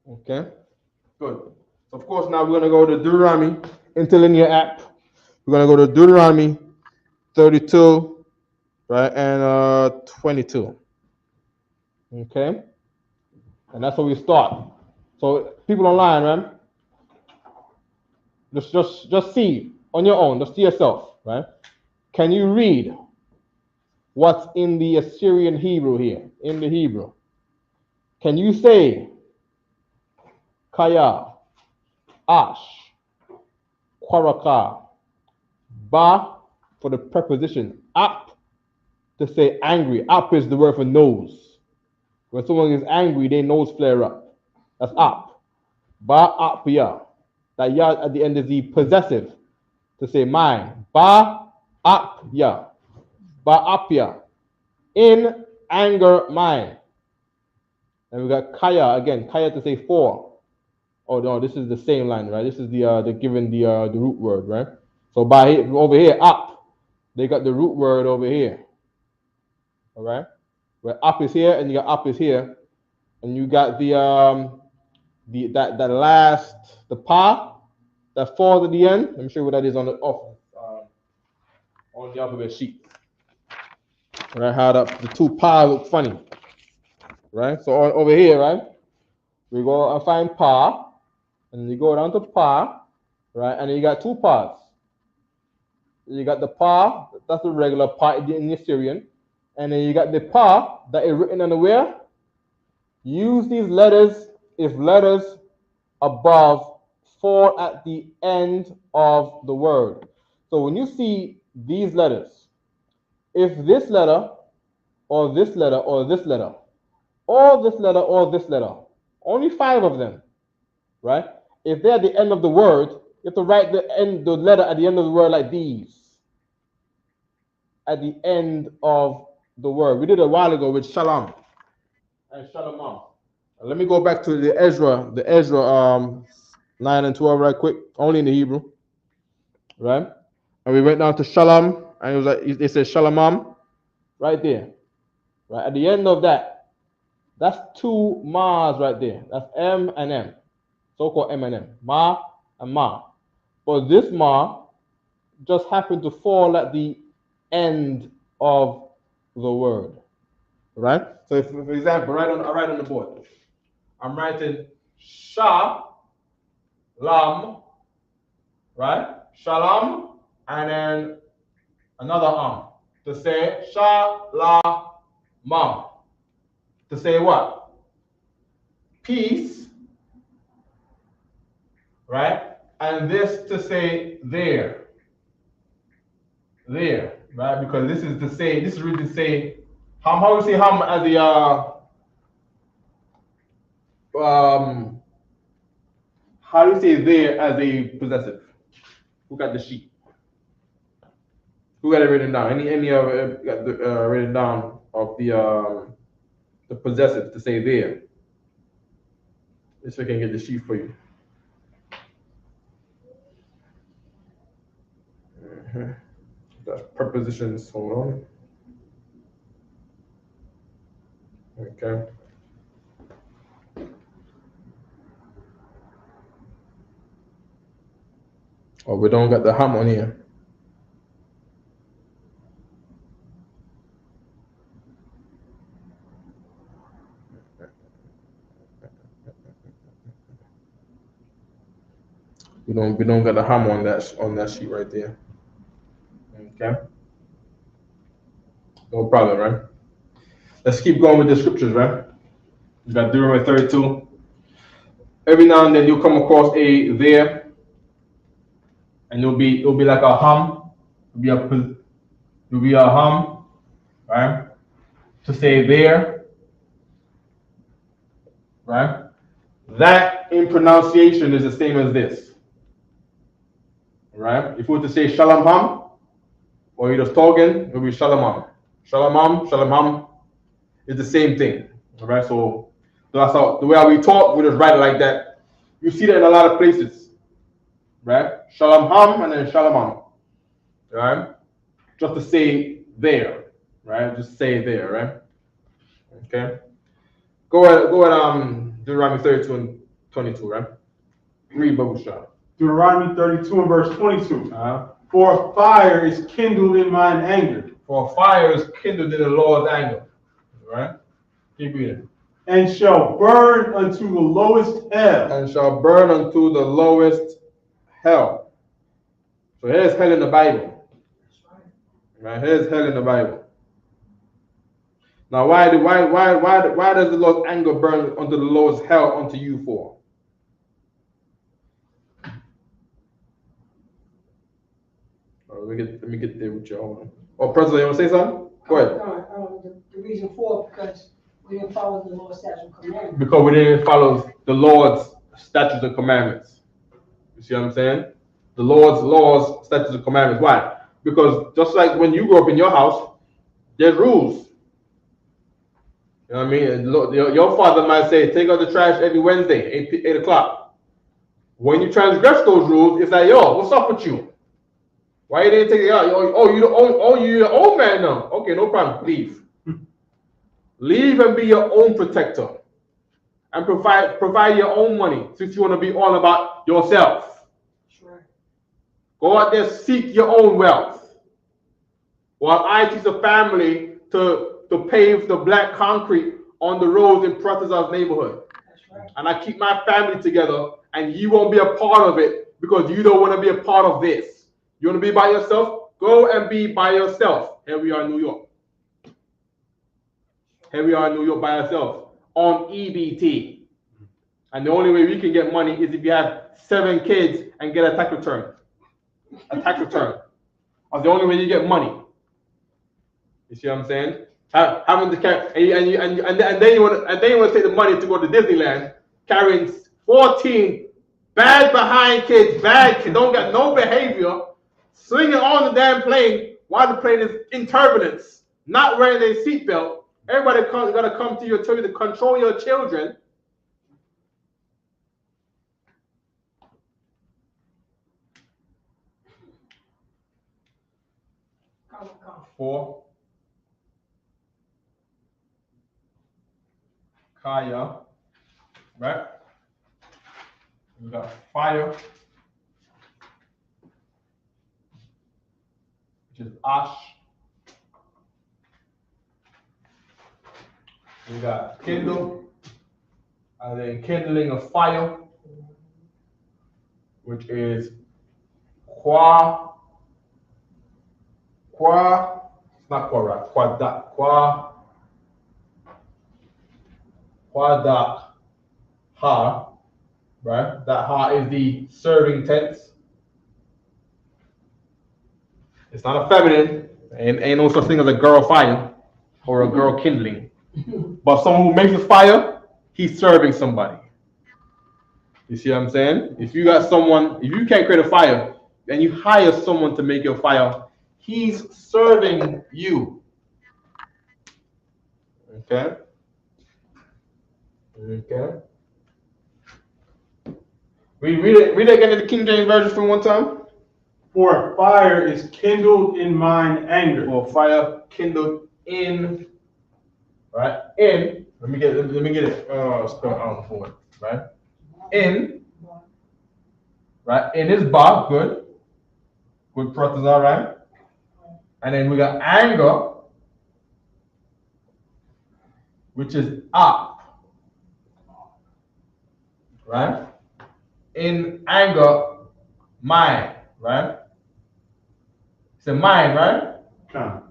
Okay. Good. So of course, now we're going to go to Deuteronomy interlinear app. We're going to go to Deuteronomy 32, right, and 22. Okay. And that's where we start. So people online, right? Just see on your own. Just see yourself, right? Can you read what's in the Assyrian Hebrew here? In the Hebrew, can you say Kaya, Ash, Kwaraka, Ba for the preposition, Ap to say angry. Ap is the word for nose. When someone is angry, their nose flare up. That's Ap. Ba Ap Ya. That Ya at the end is the possessive to say mine. Ba Ap Ya. Ba Ap Ya. In anger, mine. And we got Kaya again. Kaya to say for. Oh no, this is the same line, right? This is the given the root word, right? So by over here, up, they got the root word over here. All right, where up is here and you got up is here, and you got the last the pa that falls at the end. Let me show you what that is on the alphabet sheet. All right, how the two pa look funny, right? So over here, right, we go and find pa. And you go down to pa, right? And you got two pas. You got the pa, that's the regular pa in the Assyrian. And then you got the pa that is written on the where? Use these letters if letters above fall at the end of the word. So when you see these letters, if this letter, or this letter, or this letter, or this letter, or this letter, Only 5 of them, right? If they're at the end of the word, you have to write the letter at the end of the word like these. At the end of the word. We did it a while ago with shalom and shalom. Let me go back to the Ezra 9 and 12 right quick, only in the Hebrew, right? And we went down to shalom, and it was like it said shalom right there, right at the end of that. That's 2 ma's right there. That's M and M, so-called M and M, ma and ma. But this ma just happened to fall at the end of the word, right? So, if, for example, I write on the board. I'm writing shalom, right? Shalom, and then another to say shalom. To say what? Peace, right? And this to say there, right? Because this is really to say how do we say ham as the how do you say there as a possessive? Who got the sheet? Who got it written down? Any of it got written down of the possessive to say there? Just so I can get the sheet for you. That's prepositions. Hold on. Okay. Oh, we don't got the ham on here. We don't got the ham on that sheet right there. Okay. No problem, right? Let's keep going with the scriptures, right? We got Deuteronomy 32. Every now and then you'll come across a there, and it'll be like a hum. It'll be a hum, right? To say there, right? That in pronunciation is the same as this, right? If we were to say shalom ham, or you're just talking, it'll be shalom ham. Shalom ham is the same thing, all right? So that's how the way we talk, we just write it like that. You see that in a lot of places, right? Shalom ham and then shalom ham, right? Just to say there, right? Just say there, right? Okay. Go at Deuteronomy 32 and 22, right? Read Babusha. Deuteronomy 32 and verse 22. For a fire is kindled in mine anger. For a fire is kindled in the Lord's anger. Right? Keep reading. And shall burn unto the lowest hell. And shall burn unto the lowest hell. So here's hell in the Bible. Right? Here's hell in the Bible. Now, why does the Lord's anger burn unto the lowest hell unto you for? Let me get there with you. Hold on. Oh, President, you want to say something? Go ahead. The reason for it, because we didn't follow the Lord's statutes and commandments. Because we didn't follow the Lord's statutes and commandments. You see what I'm saying? The Lord's laws, statutes, and commandments. Why? Because just like when you grew up in your house, there's rules. You know what I mean? Your father might say, take out the trash every Wednesday, 8 o'clock. When you transgress those rules, it's like, yo, what's up with you? Why you didn't take it out? You're the old man now. Okay, no problem. Leave. Leave and be your own protector. And provide your own money, since you want to be all about yourself. Sure. Go out there, seek your own wealth. While I teach the family to pave the black concrete on the roads in Protestant's neighborhood. That's right. And I keep my family together, and you won't be a part of it because you don't want to be a part of this. You want to be by yourself? Go and be by yourself. Here we are in New York. Here we are in New York by ourselves on EBT. And the only way we can get money is if you have 7 kids and get a tax return. A tax return. That's the only way you get money. You see what I'm saying? Having the and then you want to take the money to go to Disneyland, carrying 14 bad behind kids, bad kids, don't got no behavior, slinging on the damn plane while the plane is in turbulence, not wearing their seatbelt. Everybody gotta come to you, tell you to control your children. Come. 4. Kaya, right? We got fire, which is ash. We got kindle, and then kindling of fire, which is qua, it's not qua, quadak ha, right? That ha is the serving tense. It's not a feminine, and ain't no such thing as a girl fire or a girl kindling. But someone who makes a fire, he's serving somebody. You see what I'm saying? If you got someone, if you can't create a fire, and you hire someone to make your fire, he's serving you. Okay? Okay. Read it again in the King James Version for one time. For fire is kindled in mine anger. Or fire kindled in, right? In, let me get it. Spell out for it, right? In, right? In is ba, good. Good process, all right? And then we got anger, which is up, right? In anger, mind, right? It's a mind, right? Come.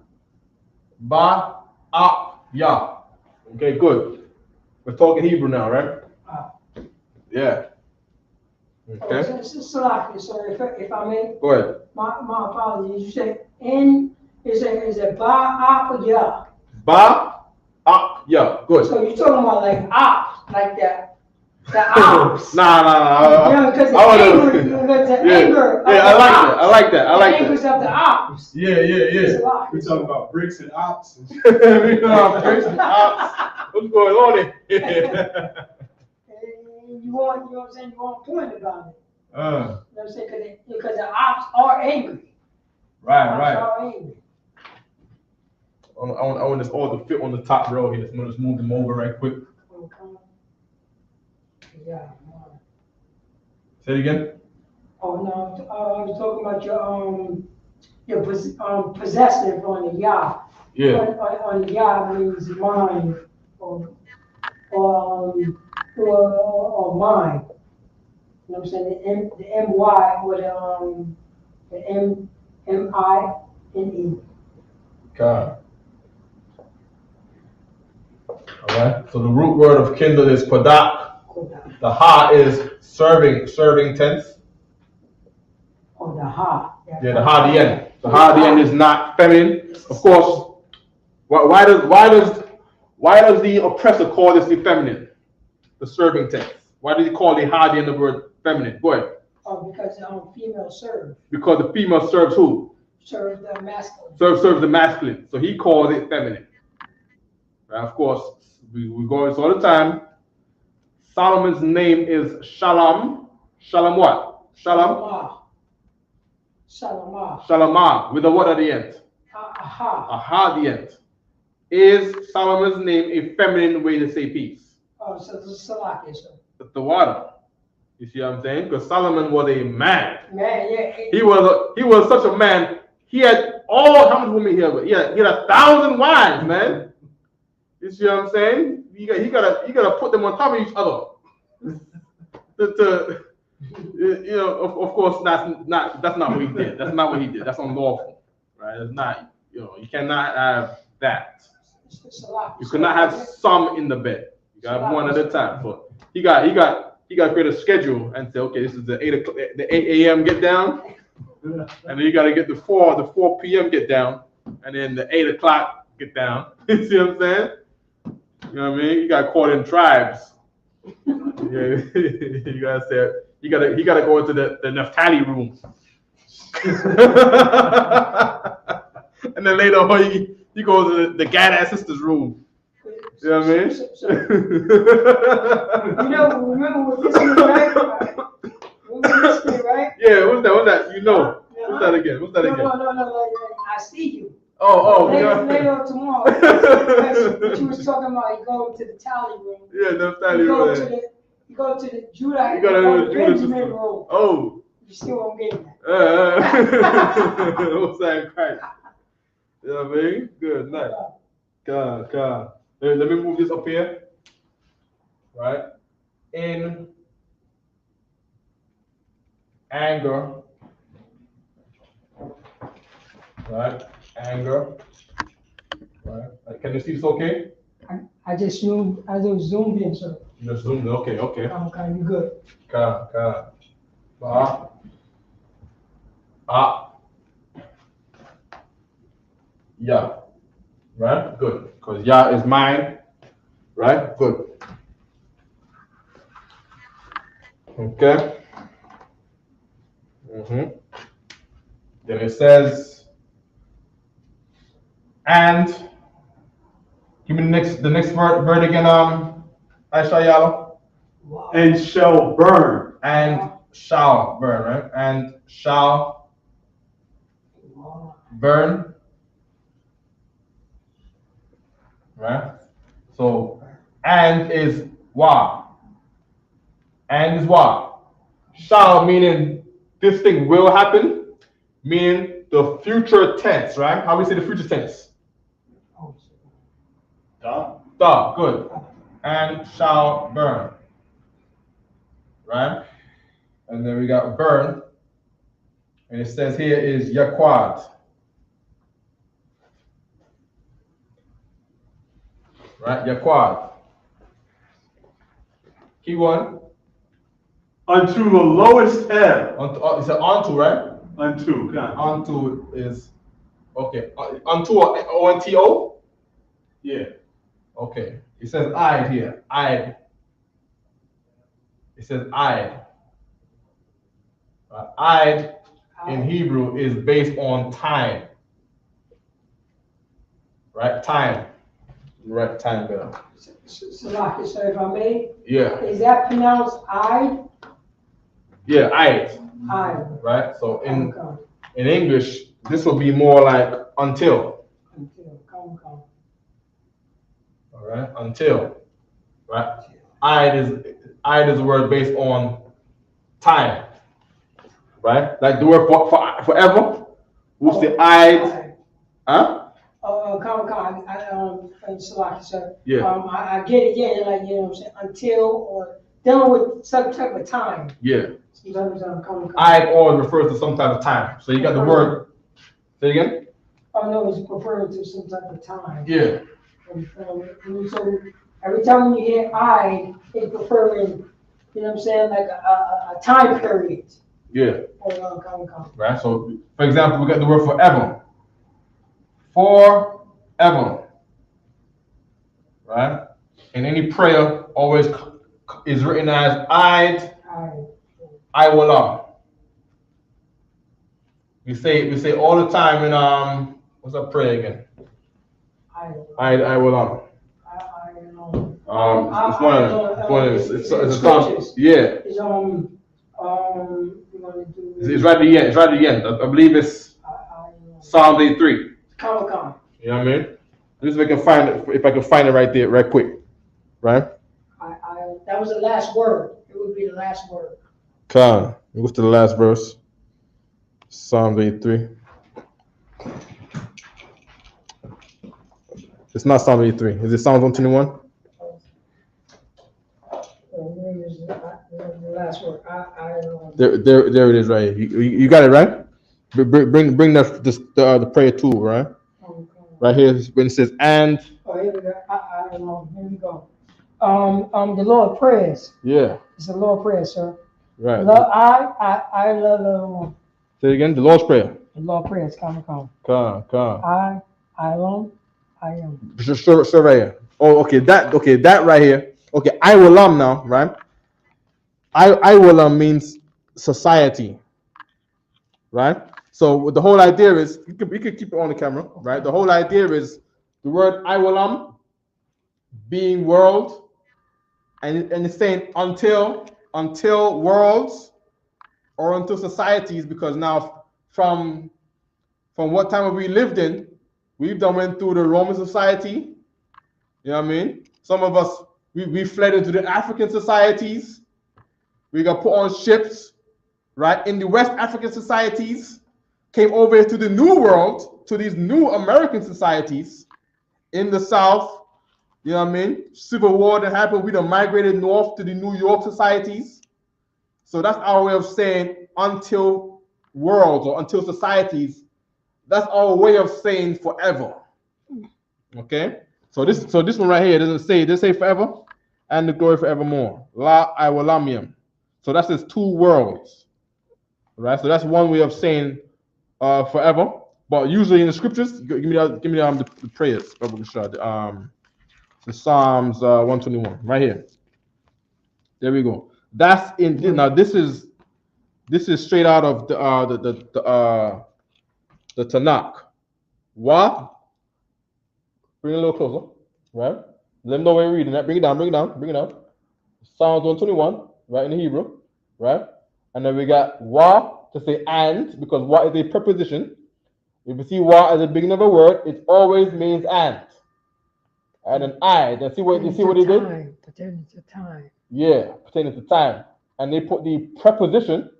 Ba, up, ya. Okay, good. We're talking Hebrew now, right? Yeah. Okay. Salaki, so if I may, Go ahead. my apologies. You said in is a ba op or ya? Ba, up, ya. Good. So you're talking about like ops, like that. The ops. Nah. Yeah, because the Yeah. anger. Yeah, I like that. The angers of the ops. Yeah. We're talking about bricks and ops. What's going on here? You want, you know what I'm saying? You want a point about it. Uh, You know what I'm saying? Because the ops are angry. right. Ops are angry. I want this all to fit on the top row here. So I'm gonna just move them over right quick. Yeah. Say it again. Oh no, I was talking about your possessive on the ya. Yeah. On the ya means mine or mine. You know what I'm saying? The my or the mine. God. All right. So the root word of kindle is kodak. The ha is serving tense. Oh, the ha. Yeah, the ha the end. The ha the end is not feminine. Of course. Why does the oppressor call this the feminine? The serving tense. Why did he call the ha the end of the word feminine? Go ahead. Oh, because female serve. Because the female serves who? Serves the masculine. Serves the masculine. So he calls it feminine. Right? Of course, we go this all the time. Solomon's name is Shalom. Shalom what? Shalom? Shalamah. With a what at the end? Aha. Aha at the end. Is Solomon's name a feminine way to say peace? Oh, so this is Salaki, so. The water. You see what I'm saying? Because Solomon was a man. Man, yeah. He was such a man. He had how many women he had? He had 1,000 wives, man. You see what I'm saying? You gotta put them on top of each other. Of course, that's not what he did. That's not what he did. That's unlawful, right? It's not. You cannot have that. You cannot have some in the bed. You got to have one at a time. So he got to create a schedule and say, okay, this is the 8 a.m. get down, and then you got to get the 4 p.m. get down, and then the 8 o'clock get down. You see what I'm saying? You know what I mean? You got to call in tribes. Yeah, you gotta say you gotta go into the Naphtali room. And then later on you go to the Gad and sisters room. You know what I mean? Remember what this is, right? Remember this is, right? Yeah, what's that? You know. What's that again? No, I see you. Oh, later tomorrow. What you was talking about, you go to the tally room. Yeah, Naphtali room. You go to the Judah, you go to the Benjamin room. Oh. You still won't get that. What's that Christ? You know what I mean? Good, nice. God. Let me move this up here. Right? In anger. Right? Anger. Right? Can you see this okay? I just zoomed in, sir. You just zoomed in, okay. Okay, you good. God. Yeah. Right? Good. Because Yah is mine. Right? Good. Okay. Then it says, and give me the next word again, Aisha Yalo. Wow. And shall burn. And shall burn, right? And shall burn. Right? So, and is what? And is what? Shall meaning this thing will happen, meaning the future tense, right? How we say the future tense? Da, good. And shall burn. Right? And then we got burn. And it says here is yaquad. Right? Yaquad. Key one. Unto the lowest hell. It's onto, right? Unto. Onto is okay. Onto O-N-T-O? Yeah. Okay. It says I'd here. I'd. It says I'd. I'd in Hebrew is based on time. Right? Time. Right, time better. So if I may, Yeah. is that pronounced I? Yeah, I'd. I. Right? So in English, this would be more like until. Come. All right, until. Right? I'd is a word based on time. Right? Like the word for forever. What's the I'd? Huh? Yeah. I get it, yeah, like, you know what I'm saying, until, or dealing with some type of time. Yeah. I'd always refers to some type of time. So you got the word, say again? Oh, no, it's referring to some type of time. Yeah. So every time you hear I, it's referring, you know what I'm saying, like a time period. Yeah. Right, so for example, we got the word forever. Forever. Right? And any prayer always is written as I will. We say all the time in what's that prayer again? I will. It's one of it's a song. Yeah. It's right at the end. It's right at the end. I believe it's Psalm 83. You know what I mean? Just if I can find it, right there, right quick, right? That was the last word. It would be the last word. Come. What's the last verse? Psalm 83. It's not Psalm 83. Is it Psalm 121? The last word. There it is, right here. You got it right. Bring the prayer tool, right? Right here when it says and. Oh, here we go. I don't know. Here we go. The Lord prayers. Yeah. It's the Lord prayer, sir. Right. I love. Say it again. The Lord's prayer. The Lord prayers. Come. Come. I am. Surveyor. Oh, okay. That right here Okay, I will now, right? I will means society, right? So the whole idea is you could keep it on the camera, right? The whole idea is the word I will being world, and it's saying until worlds or until societies, because now from what time have we lived in, we've done went through the Roman society, you know what I mean? Some of us we fled into the African societies, we got put on ships, right? In the West African societies, came over to the New World, to these new American societies in the South, you know what I mean? Civil War that happened, we done migrated north to the New York societies. So that's our way of saying until worlds or until societies. That's our way of saying forever. Okay? So this one right here doesn't say forever and the glory forevermore. La Iwalamium. So that's his two worlds. Right? So that's one way of saying forever. But usually in the scriptures, give me the prayers. The Psalms 121 right here. There we go. That's in now. This is straight out of the Tanakh. What? Bring it a little closer, right? Let them know where you're reading that. Bring it down. Psalms 121, right, in the Hebrew, right? And then we got wa to say and, because wa is a preposition. If you see wa as the beginning of a word, it always means and. And then I. Then see what he did? Pertaining to time. Yeah, pertaining to time. And they put the preposition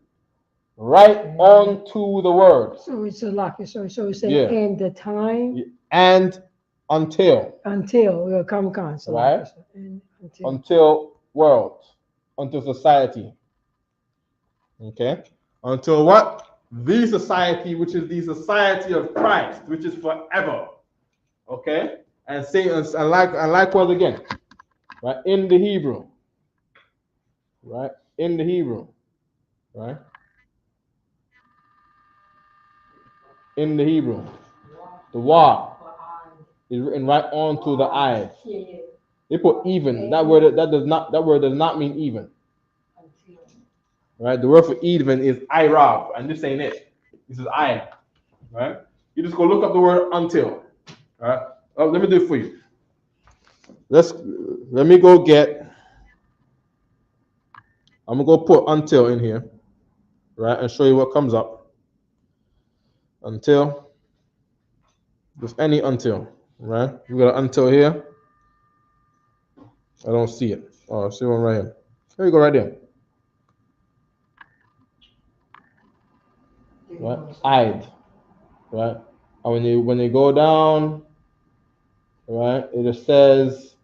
right onto the word. So it's a lock. So it's saying and the time. And until. Until come on. So right? Until world. Until society. Okay? Until what? The society, which is the society of Christ, which is forever. Okay? And say and likewise again. Right? In the Hebrew. Right? In the Hebrew. Right? In the Hebrew. The wa is written right onto the I. They put even. That word does not mean even. Right? The word for even is I-Rob, and this ain't it. This is I. Right? You just go look up the word until. All right? Oh, let me do it for you. Let me go get. I'm gonna go put until in here, right, and show you what comes up. Until. Just any until, right? We got an until here. I don't see it. Oh, I see one right here. There you go, right there. Right? I'd. Right? And when you go down, right, it just says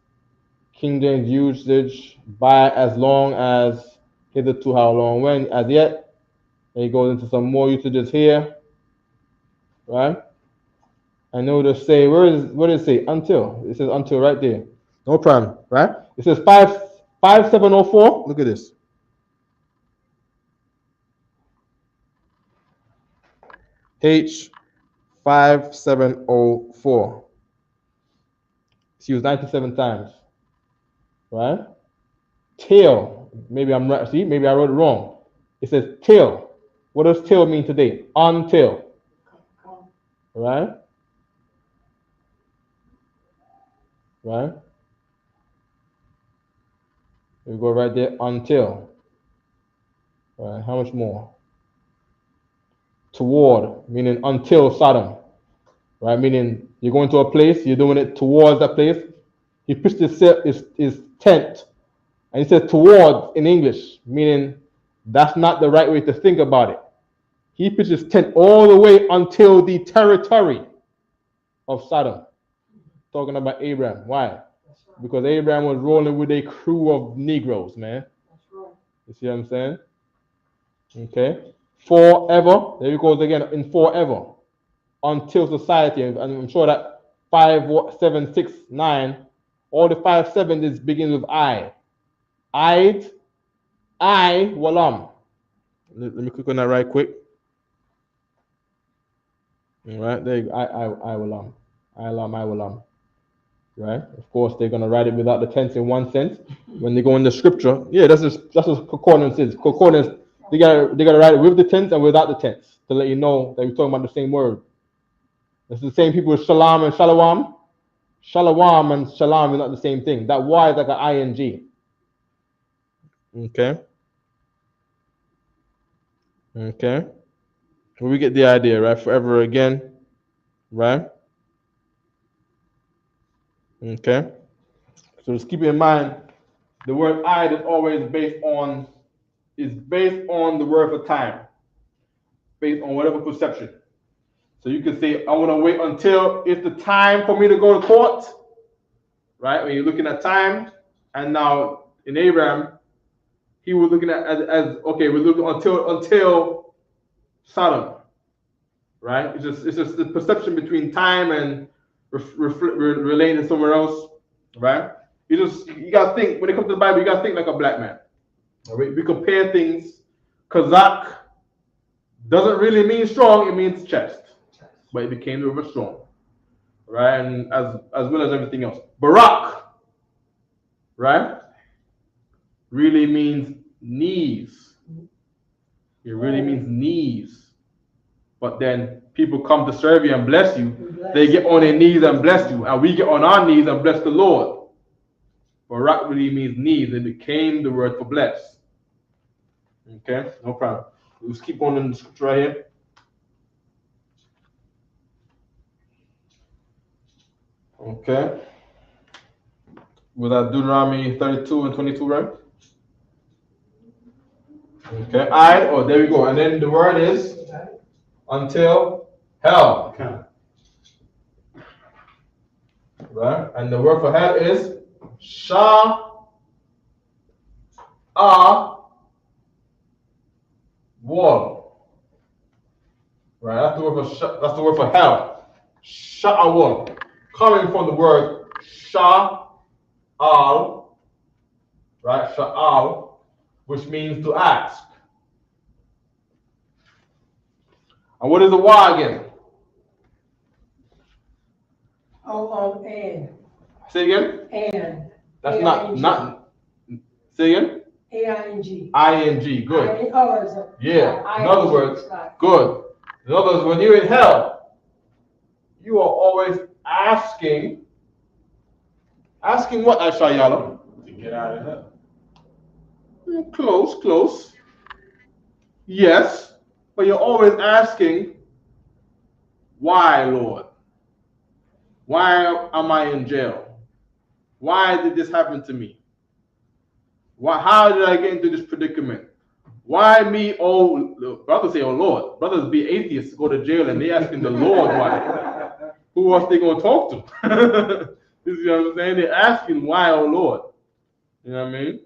King James usage by as long as hitherto how long when as yet. And it goes into some more usages here. Right? And it will just say, what does it say? Until. It says until right there. No problem, right? It says 5704. Look at this. H5704. It's used 97 times. Right? Till. Maybe I'm right. See, maybe I wrote it wrong. It says till. What does till mean today? Until. Right? Right? We go right there, until. Right? How much more? Toward, meaning until Sodom. Right? Meaning you're going to a place, you're doing it towards that place. He pitched his tent. And he said toward in English, meaning that's not the right way to think about it. He pitched his tent all the way until the territory of Sodom. Talking about Abraham. Why? Because Abraham was rolling with a crew of Negroes, man. You see what I'm saying? Okay. Forever. There he goes again in forever. Until society. And I'm sure that 5, 7, 6, 9, all the 5, 7 is begins with I. I, walam. Let me click on that right quick. All right, there you go. I walam. I walam. right? Of course, they're gonna write it without the tense in one sense. When they go in the scripture, yeah, that's what concordance is. Concordance, they gotta write it with the tense and without the tense to let you know that we're talking about the same word. It's the same people with shalom and shalom. Shalom and shalom is not the same thing. That Y is like an ing. Okay. Okay. Well, we get the idea, right? Forever again, right? Okay. So just keep in mind, the word I is always based on the word for time, based on whatever perception. So you can say, I want to wait until it's the time for me to go to court, right? When you're looking at time, and now in Abraham, he was looking at as okay, we're looking until Sodom, right? It's just the perception between time and relating somewhere else, right? You gotta think when it comes to the Bible, you gotta think like a black man. All right? We compare things. Kazakh doesn't really mean strong; it means chest, but it became the word strong, right? And as well as everything else, Barak, right, really means knees. It really means knees. But then people come to serve you and bless you. They get on their knees and bless you, and we get on our knees and bless the Lord. Barak really means knees. It became the word for bless. Okay, no problem. Let's keep going in the scripture right here. Okay. Was that Deuteronomy 32 and 22, right? Okay. There we go. And then the word is until hell. Okay. Right? And the word for hell is wall. Right? That's the word for hell. Wall. Coming from the word sha'al, right? Sha'al, which means to ask. And what is the why again? And. Say again? And. That's A-I-N-G. not. Say again? A-I-N-G. I-N-G. Good. Yeah. In other words, good. In other words, when you're in hell, you are always asking what, Ashayala? To get out of hell. Close. Yes, but you're always asking, why, Lord? Why am I in jail? Why did this happen to me? How did I get into this predicament? Why me? Oh, brothers say, oh Lord. Brothers be atheists, go to jail, and they asking the Lord why. Who else they going to talk to? You see what I'm saying? They're asking why, oh Lord. You know what I mean?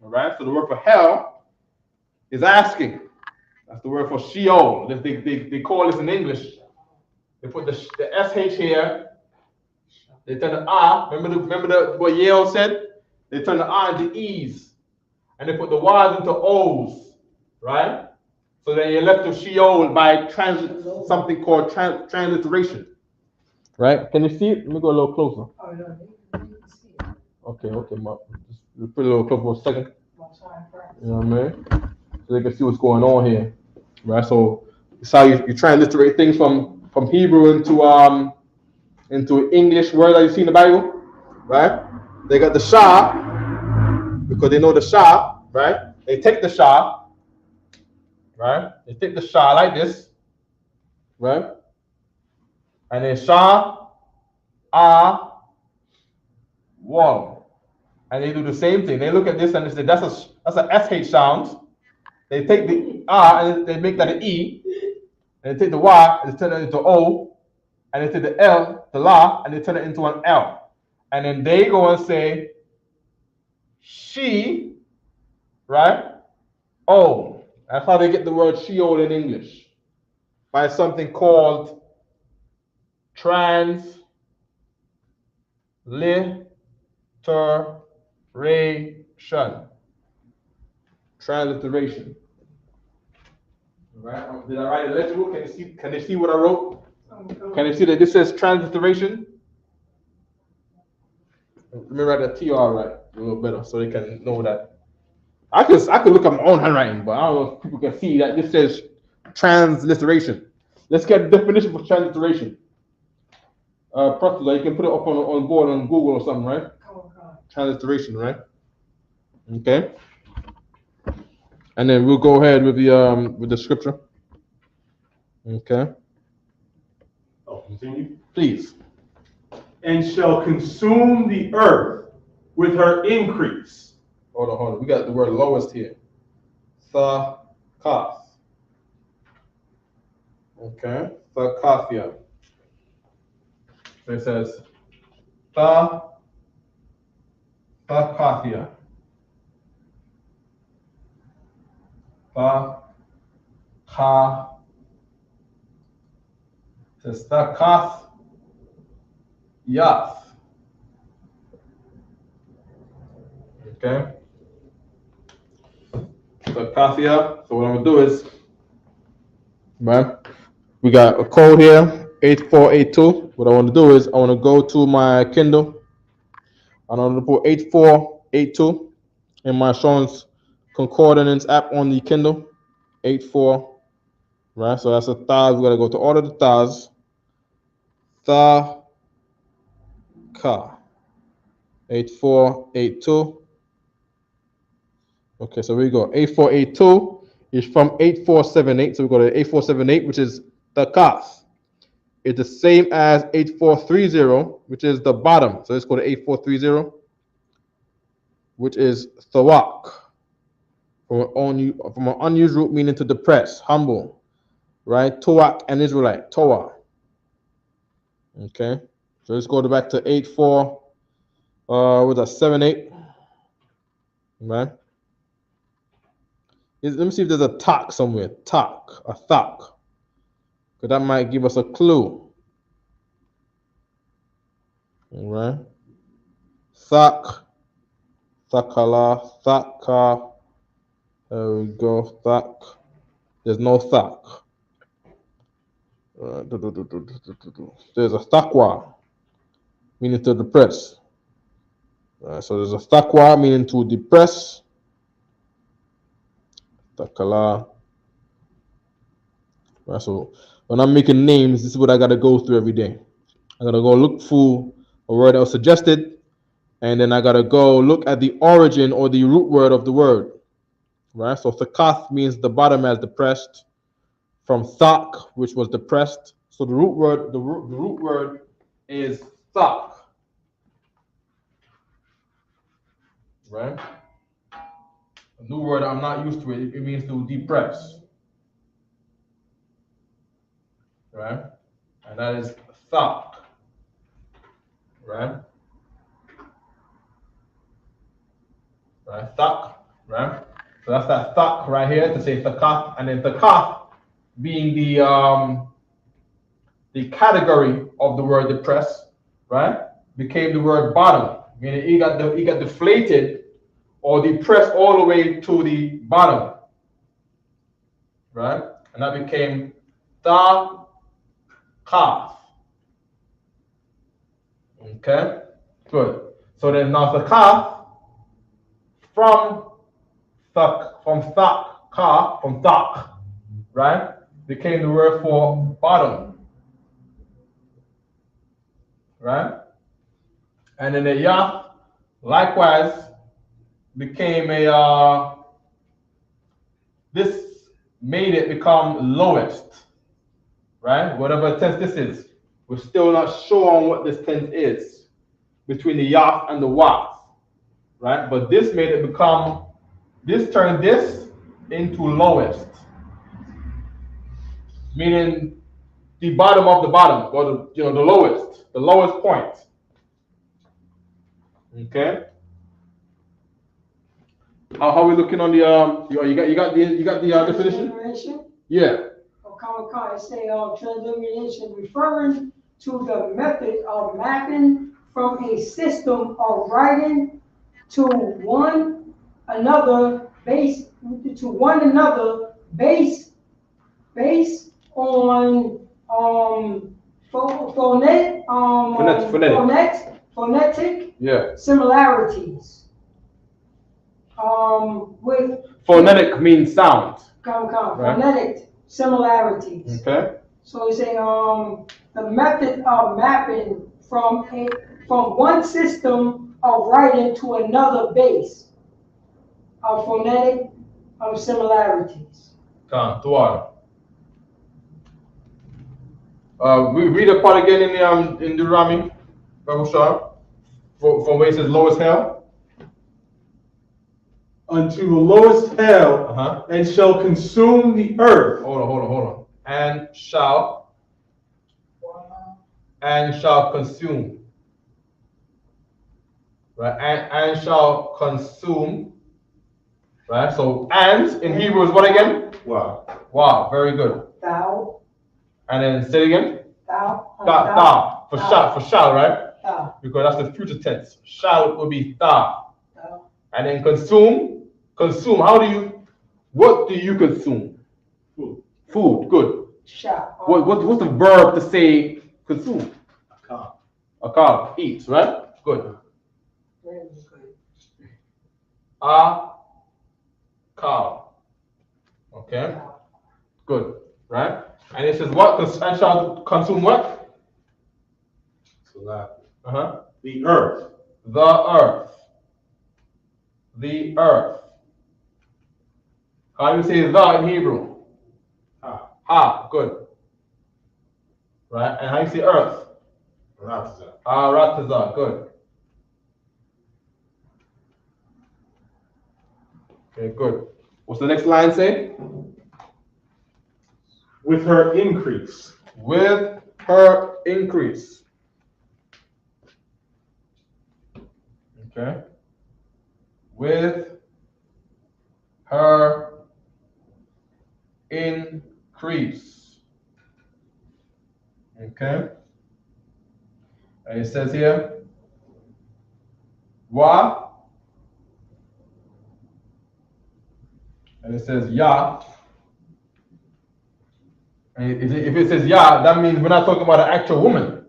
All right. So the word for hell is asking. That's the word for Sheol. They call this in English. They put the SH here. They turn the R. Remember what Yale said? They turn the R into E's. And they put the Y's into O's. Right? So then you're left with Sheol by something called transliteration. Right? Can you see it? Let me go a little closer. Oh, no, you can see it. Okay, Mark. Just put a little closer for a second. You know what I mean? So they can see what's going on here. Right? So it's how you transliterate things from Hebrew into English word that you see in the Bible. Right? They got the Shah, because they know the Shah, right? They take the Shah, right? They take the Shah like this, right? And then Shah, wall. And they do the same thing. They look at this and they say, that's a SH sound. They take the R and they make that an E. And they take the Y and they turn it into O. And they take the L, the La, and they turn it into an L. And then they go and say, she, right? Oh, that's how they get the word Sheol in English. By something called transliteration. Transliteration. Right? Did I write it legible? Can you see what I wrote? Can you see that this says transliteration? Let me write the TR right a little better so they can know that. I could look at my own handwriting, but I don't know if people can see that this says transliteration. Let's get the definition for transliteration. Proctor, you can put it up on board on Google or something, right? Transliteration, right? Okay. And then we'll go ahead with the scripture. Okay. Oh, continue. Please. And shall consume the earth with her increase. Hold on. We got the word lowest here. Thakath. Okay. Thakathia. So it says Thakathia. Says Thakath Yath. Okay. Thakathia. So what I'm gonna do is, right? We got a code here, 8482. What I want to do is I want to go to my Kindle. I want to put 8482 in my Strong's Concordance app on the Kindle. 84, right? So that's a thaz. We gotta go to all of the thaz. Tha ka. 8482. Okay, so we go. 8482 is from 8478. So we go to 8478, which is the kath. It's the same as 8430, which is the bottom. So let's go to 8430, which is thawak. From an unused root meaning to depress, humble, right? Towak and Israelite, Toa. Okay, so let's go back to 84, with a 78, right? Let me see if there's a tak somewhere, a thak, because that might give us a clue. All right, thak, thakala, thaka. There we go, thak. There's no thak. There's a thakwa, meaning to depress. So there's a thakwa, meaning to depress. Takala. So when I'm making names, this is what I gotta go through every day. I gotta go look for a word that was suggested, and then I gotta go look at the origin or the root word of the word. Right? So thakath means the bottom as depressed, from thak, which was depressed. So the root word is thak. Right? A new word I'm not used to it. It means to depress. Right? And that is thak. Right? Right? Thak. Right? So that's that thak right here to say thakath, and then thakath being the category of the word depress, right? Became the word bottom, meaning it got deflated or depressed all the way to the bottom, right? And that became thakath. Okay, good. So then now thakath from thak, right? Became the word for bottom, right? And then the yath likewise became this made it become lowest, right? Whatever tense this is, we're still not sure on what this tense is between the yath and the wath, right? But this made it become, this turned this into lowest, meaning the bottom of the bottom, or the lowest point. Okay. How are we looking on the you got the definition? Yeah. It say transliteration referring to the method of mapping from a system of writing to one another based on phonetic Yeah. similarities. With Phonetic means sound. Right. Phonetic similarities. Okay. So it's the method of mapping from one system of writing to another base of phonetic similarities. We read a part again in Deuteronomy, from where it says lowest hell. Unto the lowest hell, and shall consume the earth. Hold on. And shall consume. Right? And shall consume. Right? So and in Hebrew is what again? Wow, very good. Thou. And then say it again. Thou. For shall, right? Thou. Because that's the future tense. Shall will be thou. And then consume. What do you consume? Food, good. What's the verb to say consume? Akal, eat, right? Good. Akal. Okay. Good, right? And it says what? And shall consume what? So that. The earth. The earth. How do you say the in Hebrew? Ha, good. Right? And how do you say earth? Rataza, good. Okay, good. What's the next line say? With her increase. With her increase. Okay. With her increase. Okay. And it says here, wa. And it says ya. And if it says ya, that means we're not talking about an actual woman.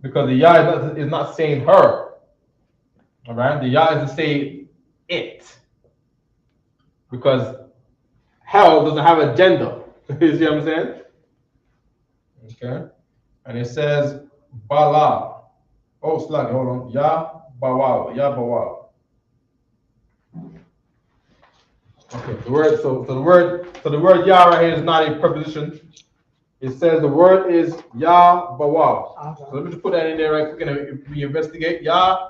Because the ya is not saying her. All right? The ya is to say it. Because hell doesn't have a gender. You see what I'm saying? Okay. And it says bala. Oh, slag, hold on. Ya bawal. Okay, the word ya right here is not a preposition. It says the word is ya bawal. So let me just put that in there right quick and we investigate. Ya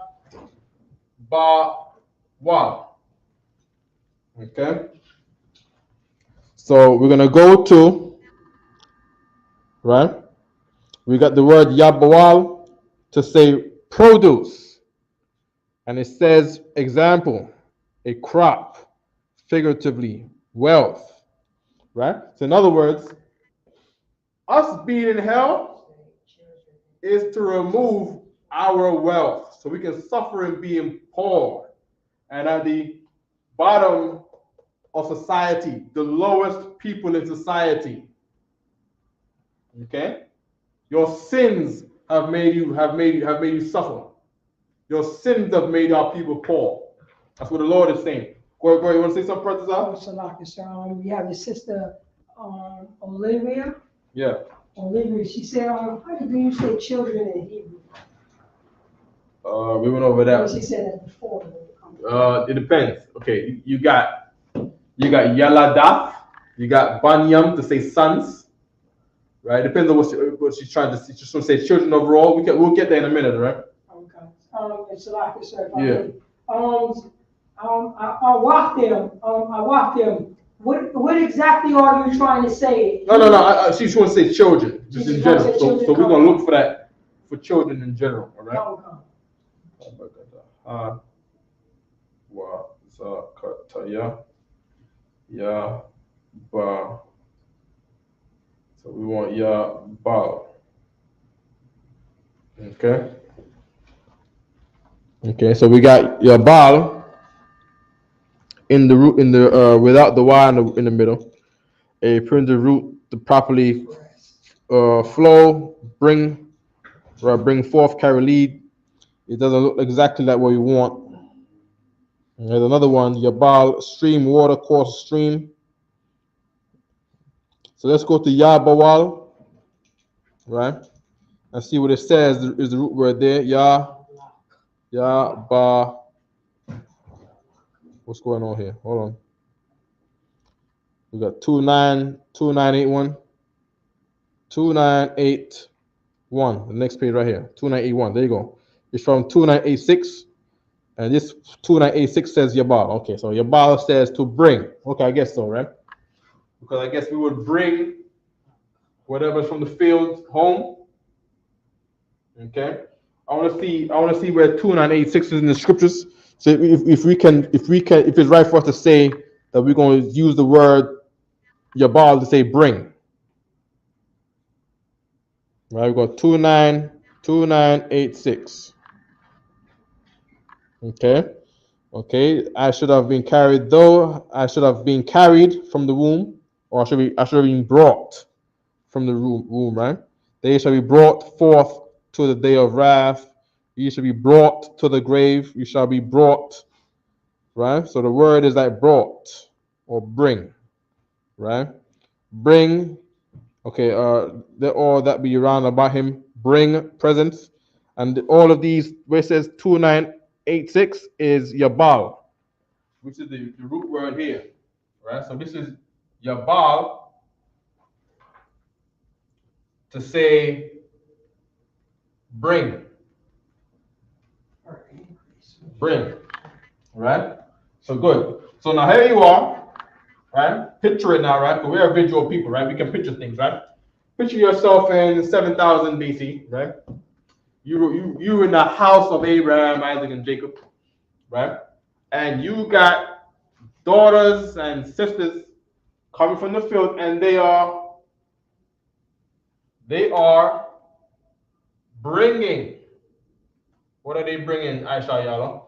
bawal. Okay. So we're gonna go to, right? We got the word yabawal to say produce. And it says example, a crop, figuratively, wealth. Right? So in other words, us being in hell is to remove our wealth. So we can suffer in being poor. And at the bottom of society, the lowest people in society. Okay? Your sins have made you suffer. Your sins have made our people poor. That's what the Lord is saying. Go ahead, you want to say something, Brother Zal? We have your sister Olivia. Yeah. Olivia, she said, how do you say children in Hebrew? We went over that. She said that before. It depends. Okay, you got Yaladath, you got Banyam to say sons, right? Depends on what she's trying to say. She's trying to say children overall. We'll get there in a minute, right? Okay. It's like I said. Yeah. I walked them. What exactly are you trying to say? No. She wants to say children, just in general. So we're gonna look for that for children in general, all right? Okay. Ya ba. So we want ya ba. Okay, so we got ya ba in the root without the y in the middle. A print the root to properly flow, bring forth, carry lead, It doesn't look exactly like what we want. And there's another one, Yabal, stream, water course stream. So let's go to Yabawal, right? And see what it says is the root word there. Ba. What's going on here? Hold on. We got 2981. 2981. The next page right here. 2981. There you go. It's from 2986. And this 2986 says Yabal. Okay, so Yabal says to bring. Okay, I guess so, right? Because I guess we would bring whatever's from the field home. Okay. I want to see where 2986 is in the scriptures. So if it's right for us to say that we're going to use the word Yabal to say bring. Right, we've got 2986. Okay. I should have been carried from the womb, or I should have been brought from the womb, right? They shall be brought forth to the day of wrath. You shall be brought to the grave. You shall be brought, right? So the word is like brought or bring, right? Bring, okay, all that be around about him, bring presents. And all of these, where it says 2986 is Yabal, which is the root word here, right? So this is Yabal to say bring, right? So good. So now here you are, right? Picture it now, right? Because we are visual people, right? We can picture things, right? Picture yourself in 7000 BC, right? You in the house of Abraham, Isaac, and Jacob, right? And you got daughters and sisters coming from the field, and they are bringing. What are they bringing, Aisha Yala?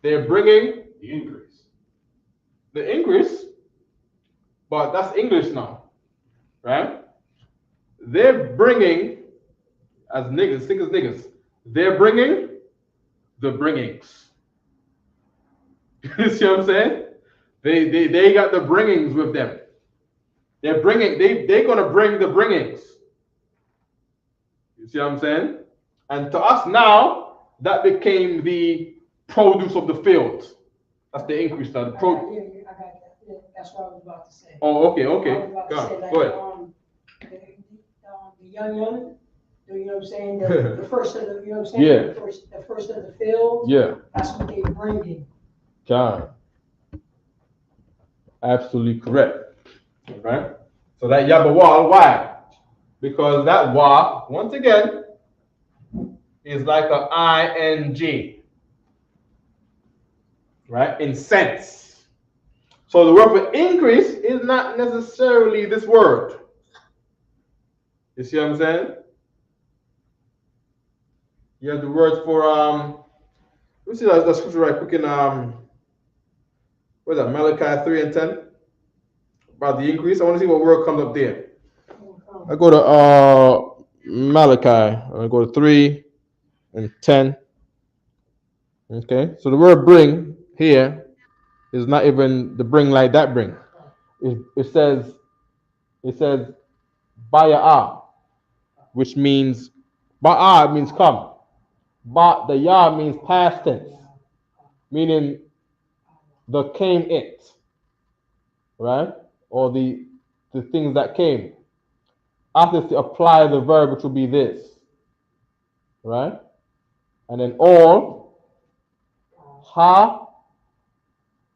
They're bringing The increase. the increase, but that's English now, right? They're bringing, as niggas, think as niggas, they're bringing the bringings. You see what I'm saying? They got the bringings with them. They're gonna bring the bringings. You see what I'm saying? And to us now, that became the produce of the field. That's the increase. I got that. Yeah, that's what I was about to say. Oh, okay. I was about to say, Go ahead. The young, you know what I'm saying? The first of the, you know what I'm saying? Yeah. The first of the field. Yeah. That's what they bringing. God. Absolutely correct. Right? So that Yabawal, why? Because that wa, once again, is like an ing. Right? In sense. So the word for increase is not necessarily this word. You see what I'm saying? You have the word for let me see that scripture right quick in what is that, Malachi 3 and 10? About the increase. I want to see what word comes up there. I go to Malachi. I go to 3 and 10. Okay, so the word bring here is not even the bring like that bring. It says Baya'ah, which means Ba'a means come. But the Ya means past tense, meaning the came it, right? Or the things that came. After to apply the verb, which will be this, right? And then all, ha,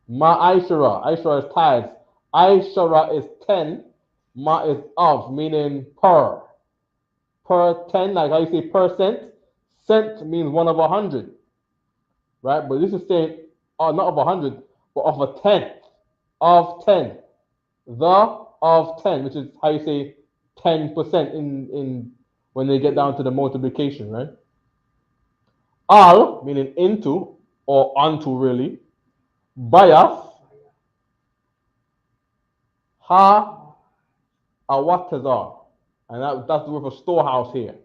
ma aishara. Aishara is tithes. Aishara is 10. Ma is of, meaning per. Per 10, like how you say percent. Cent means 1 of 100, right? But this is saying, not of 100, but of a tenth. Of 10. The of 10, which is how you say 10% in when they get down to the multiplication, right? Al, meaning into or unto, really. Bayas. Ha, awatazar. And that's the word for storehouse here,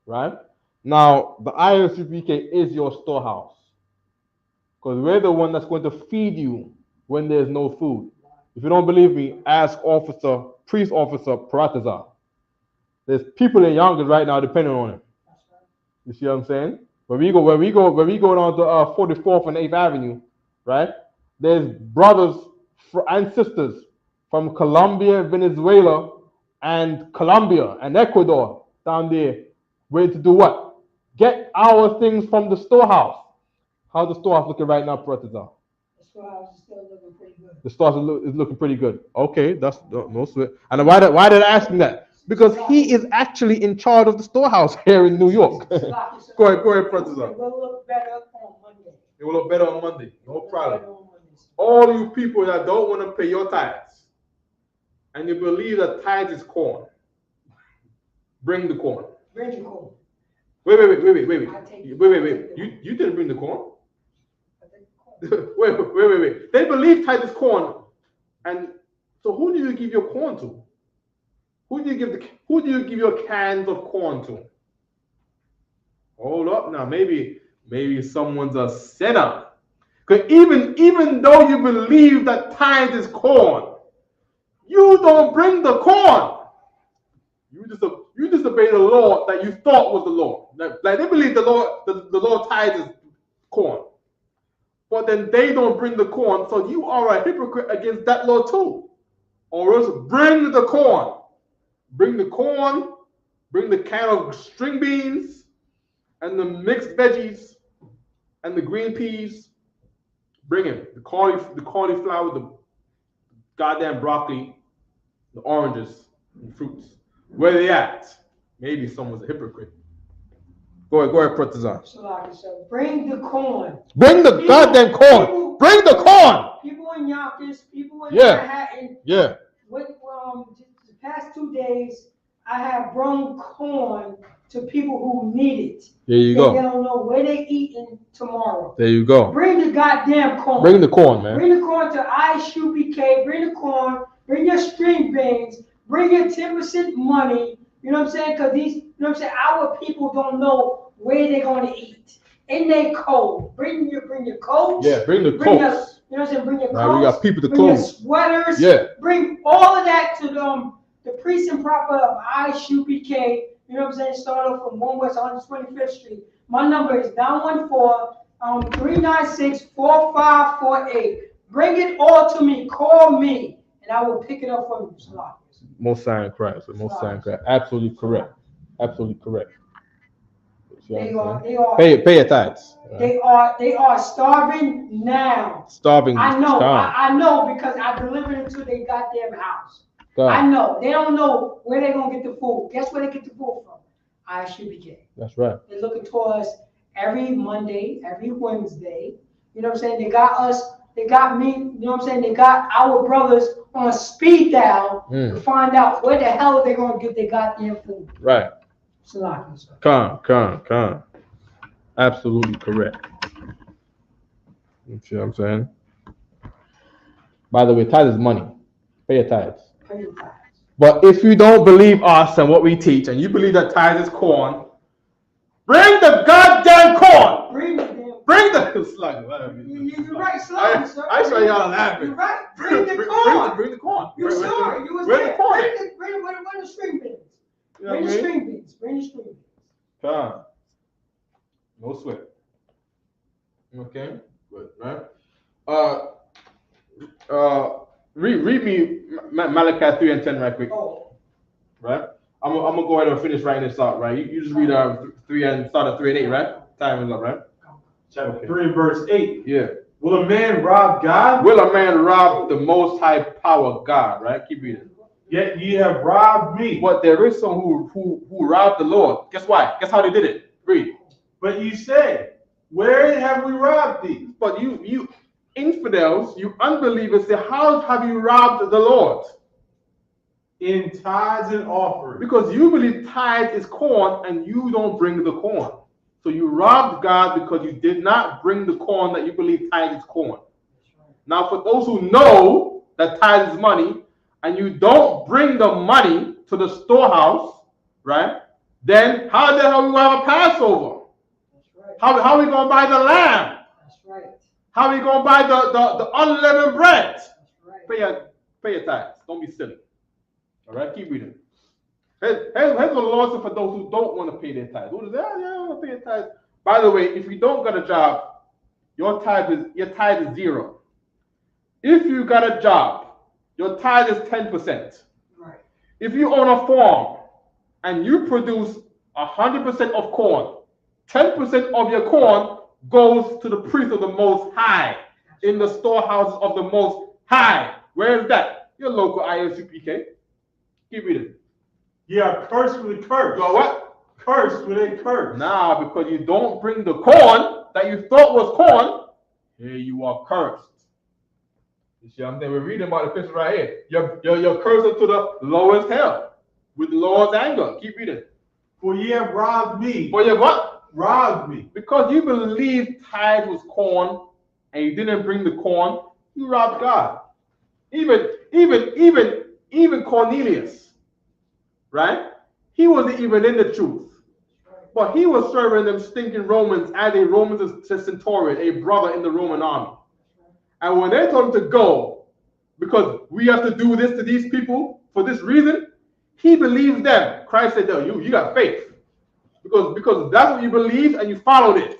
right? Now, the ISUPK is your storehouse. Because we're the one that's going to feed you when there's no food. If you don't believe me, ask Priest Officer Paratazar. There's people in Yonkers right now depending on him. You see what I'm saying? When we go down to 44th and 8th Avenue, right? There's brothers and sisters from Colombia, Venezuela, and Colombia and Ecuador down there, ready to do what? Get our things from the storehouse. How's the storehouse looking right now, Paratazar? The storehouse is still looking pretty good. The storehouse is looking pretty good. Okay, that's no sweat. And why did I ask him that? Because he is actually in charge of the storehouse here in New York. Go ahead, Paratazar. It will look better on Monday. It will look better on Monday. No problem. All you people that don't want to pay your tithes and you believe that tithes is corn, bring the corn. Bring the corn. Wait. You didn't bring the corn. Wait. They believe tithe is corn, and so who do you give your corn to? Who do you give your cans of corn to? Hold up now, maybe someone's a sinner. Because even though you believe that tithe is corn, you don't bring the corn. You disobey the law that you thought was the law. Like they believe the law tithe is corn. But then they don't bring the corn, so you are a hypocrite against that law too. Or else bring the corn. Bring the corn, bring the can of string beans, and the mixed veggies, and the green peas. Bring it. The cauliflower, the goddamn broccoli, the oranges, and fruits. Where they at? Maybe someone's a hypocrite. Go ahead, Paratazar. So bring the corn. Bring the goddamn corn. Bring the corn. People in Yonkers, people in Manhattan. Yeah. The past 2 days, I have brought corn to people who need it. There you go. They don't know where they eating tomorrow. There you go. Bring the goddamn corn. Bring the corn, man. Bring the corn to ISUPK. Bring the corn. Bring your string beans. Bring your 10% money. You know what I'm saying? Because our people don't know where they're going to eat. And they cold. Bring your coats. Yeah, bring the coats. You know what I'm saying? Bring your coats. We got people to bring clothes. Your sweaters. Yeah. Bring all of that to the priest and prophet of ISUPK. You know what I'm saying? Start off from 1 West 125th Street. My number is 914-396-4548. Bring it all to me. Call me, and I will pick it up for you. Most sign Christ. Absolutely correct. They are. Pay your tithes. They are starving now. Starving. I know because I delivered them to their goddamn house. I know. They don't know where they're gonna get the food. Guess where they get the food from? ISUPK. That's right. They're looking to us every Monday, every Wednesday. You know what I'm saying? They got us. They got me. You know what I'm saying? They got our brothers on speed dial to find out where the hell they're gonna get their goddamn food. Right. Come. Absolutely correct. You see what I'm saying? By the way, tithe is money. Pay your tithes. But if you don't believe us and what we teach, and you believe that tithe is corn, bring the goddamn corn. Bring the slug. You're right, slug, sir. I saw y'all laughing. You're right. Bring the corn. Bring the corn. You saw it. You was bring there. The corn. Bring the string beans. You know Bring the string beans. Bring the string beans. Come. No sweat. Okay. Good. Right. Read me Malachi 3:10 right quick. Oh. Right. I'm gonna go ahead and finish writing this out. Right. You just read 3 and start at 3 and 8. Right. Time is up. Right. Chapter 3 and verse 8. Yeah. Will a man rob God? Will a man rob the Most High power God? Right. Keep reading. Yet ye have robbed me. But there is some who robbed the Lord. Guess why? Guess how they did it? Read. But ye say, where have we robbed thee? But you infidels, you unbelievers, say, how have you robbed the Lord? In tithes and offerings. Because you believe tithe is corn and you don't bring the corn. So you robbed God because you did not bring the corn that you believe tithe is corn. Now for those who know that tithe is money, and you don't bring the money to the storehouse, right? then how the hell we gonna have a Passover? That's right. How we gonna buy the lamb? That's right. How we gonna buy the unleavened bread? That's right. Pay your tithes. Don't be silly. All right, keep reading. Here's what the Lord said for those who don't want to pay their tithes. Who say, I don't want to pay their tithes. By the way, if you don't got a job, your tithe is 0. If you got a job, your tithe is 10%. Right. If you own a farm and you produce 100% of corn, 10% of your corn goes to the priest of the Most High in the storehouses of the Most High. Where is that? Your local ISUPK. Keep reading. Yeah, cursed with a curse. You are what? Cursed with a curse. Nah, because you don't bring the corn that you thought was corn, here you are cursed. You see what I'm saying? We're reading about the picture right here. You're cursed to the lowest hell with the Lord's anger. Keep reading. For ye have robbed me. For you have what? Robbed me. Because you believed tithe was corn and you didn't bring the corn, you robbed God. Even Cornelius, right? He wasn't even in the truth. But he was serving them stinking Romans as a Roman centurion, a brother in the Roman army. And when they told him to go, because we have to do this to these people for this reason, he believed them. Christ said, no, you got faith. Because that's what you believe and you followed it.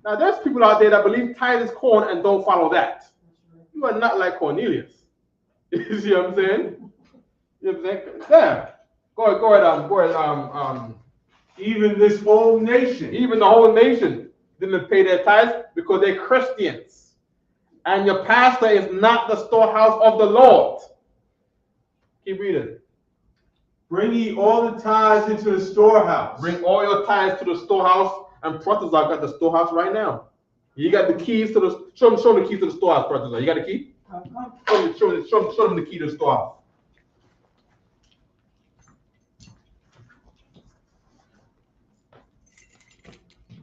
Now there's people out there that believe tithe is corn and don't follow that. You are not like Cornelius. You see what I'm saying? You know what I'm saying? Yeah. Go ahead. Even this whole nation. Even the whole nation didn't pay their tithes because they're Christians. And your pastor is not the storehouse of the Lord. Keep reading. Bring ye all the tithes into the storehouse. Bring all your tithes to the storehouse. And Protestant got the storehouse right now. You got the keys to the, show them the keys to the storehouse, Protestant. You got the key? Show them the key to the storehouse.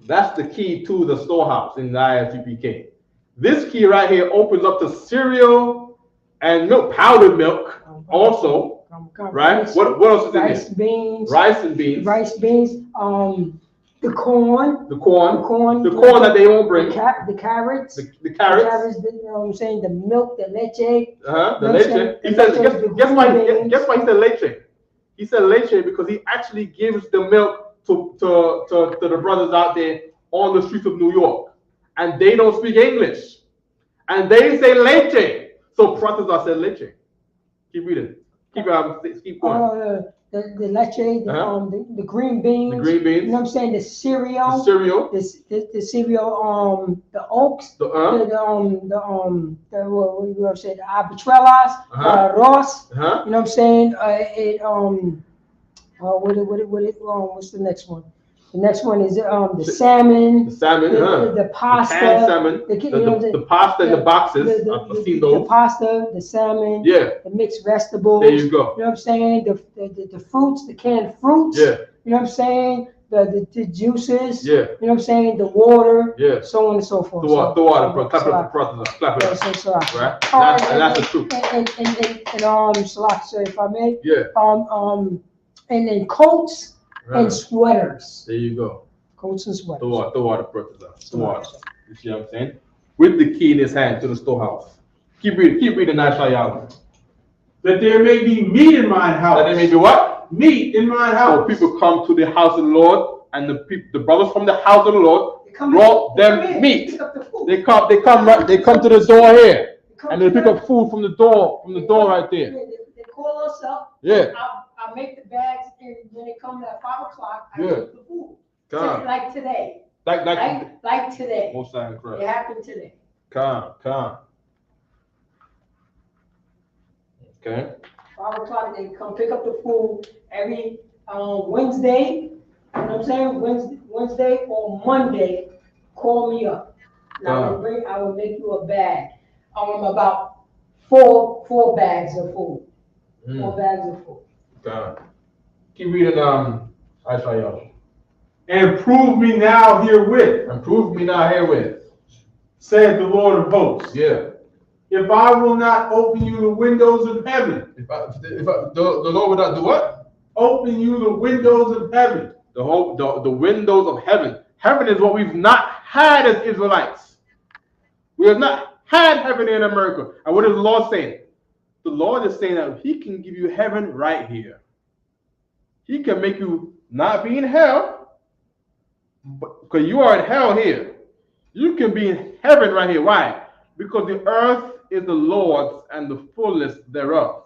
That's the key to the storehouse in the ISUPK. This key right here opens up to cereal and milk, powdered milk also, right? What else is in rice, there? beans. Rice and beans. Rice, beans. The corn. The corn that they won't bring. The carrots. The carrots. You know what I'm saying? The milk, the leche. The leche. He says, guess why he said leche? He said leche because he actually gives the milk to the brothers out there on the streets of New York. And they don't speak English. And they say leche. So Protestants said leche. Keep reading. Keep going. The leche, the green beans. The green beans. You know what I'm saying? The cereal. The cereal. The cereal, the oats. What you gonna say? The habichuelas, arroz. You know what I'm saying? What's the next one? The next one is the salmon. The salmon, the pasta. The canned salmon. The pasta in the boxes. I've seen those. The pasta, the salmon. Yeah. The mixed vegetables. There you go. You know what I'm saying? The fruits, the canned fruits. Yeah. You know what I'm saying? The juices. Yeah. You know what I'm saying? The water. Yeah. So on and so forth. The water. Clap it for Clap it up. Right. And that's the truth. And Salak, if I may. Yeah. And then coats. And sweaters. There you go. Coats and sweaters. The water, Protestant. The water. You see what I'm saying? With the key in his hand to the storehouse. Keep reading Yahweh. That there may be meat in mine house. That there may be what? Meat in mine house. So people come to the house of the Lord, and the brothers from the house of the Lord brought them meat. They come to the door here, and they pick up food from the door right there. They call us up. Yeah. I make the bags, and when they come at 5 o'clock, I Yeah. make the food. Like today. Like today. Most time, correct. It happened today. Come. Okay. 5 o'clock, they come pick up the food every Wednesday. You know what I'm saying? Wednesday or Monday, call me up. And I will make you a bag. About four bags of food. 4 bags of food. God. Keep reading Isaiah. And prove me now herewith. Saith the Lord of hosts. Yeah. If I will not open you the windows of heaven. If the Lord would not do what? Open you the windows of heaven. the windows of heaven. Heaven is what we've not had as Israelites. We have not had heaven in America. And what is the Lord saying? The Lord is saying that He can give you heaven right here. He can make you not be in hell, because you are in hell here. You can be in heaven right here. Why? Because the earth is the Lord's and the fullness thereof.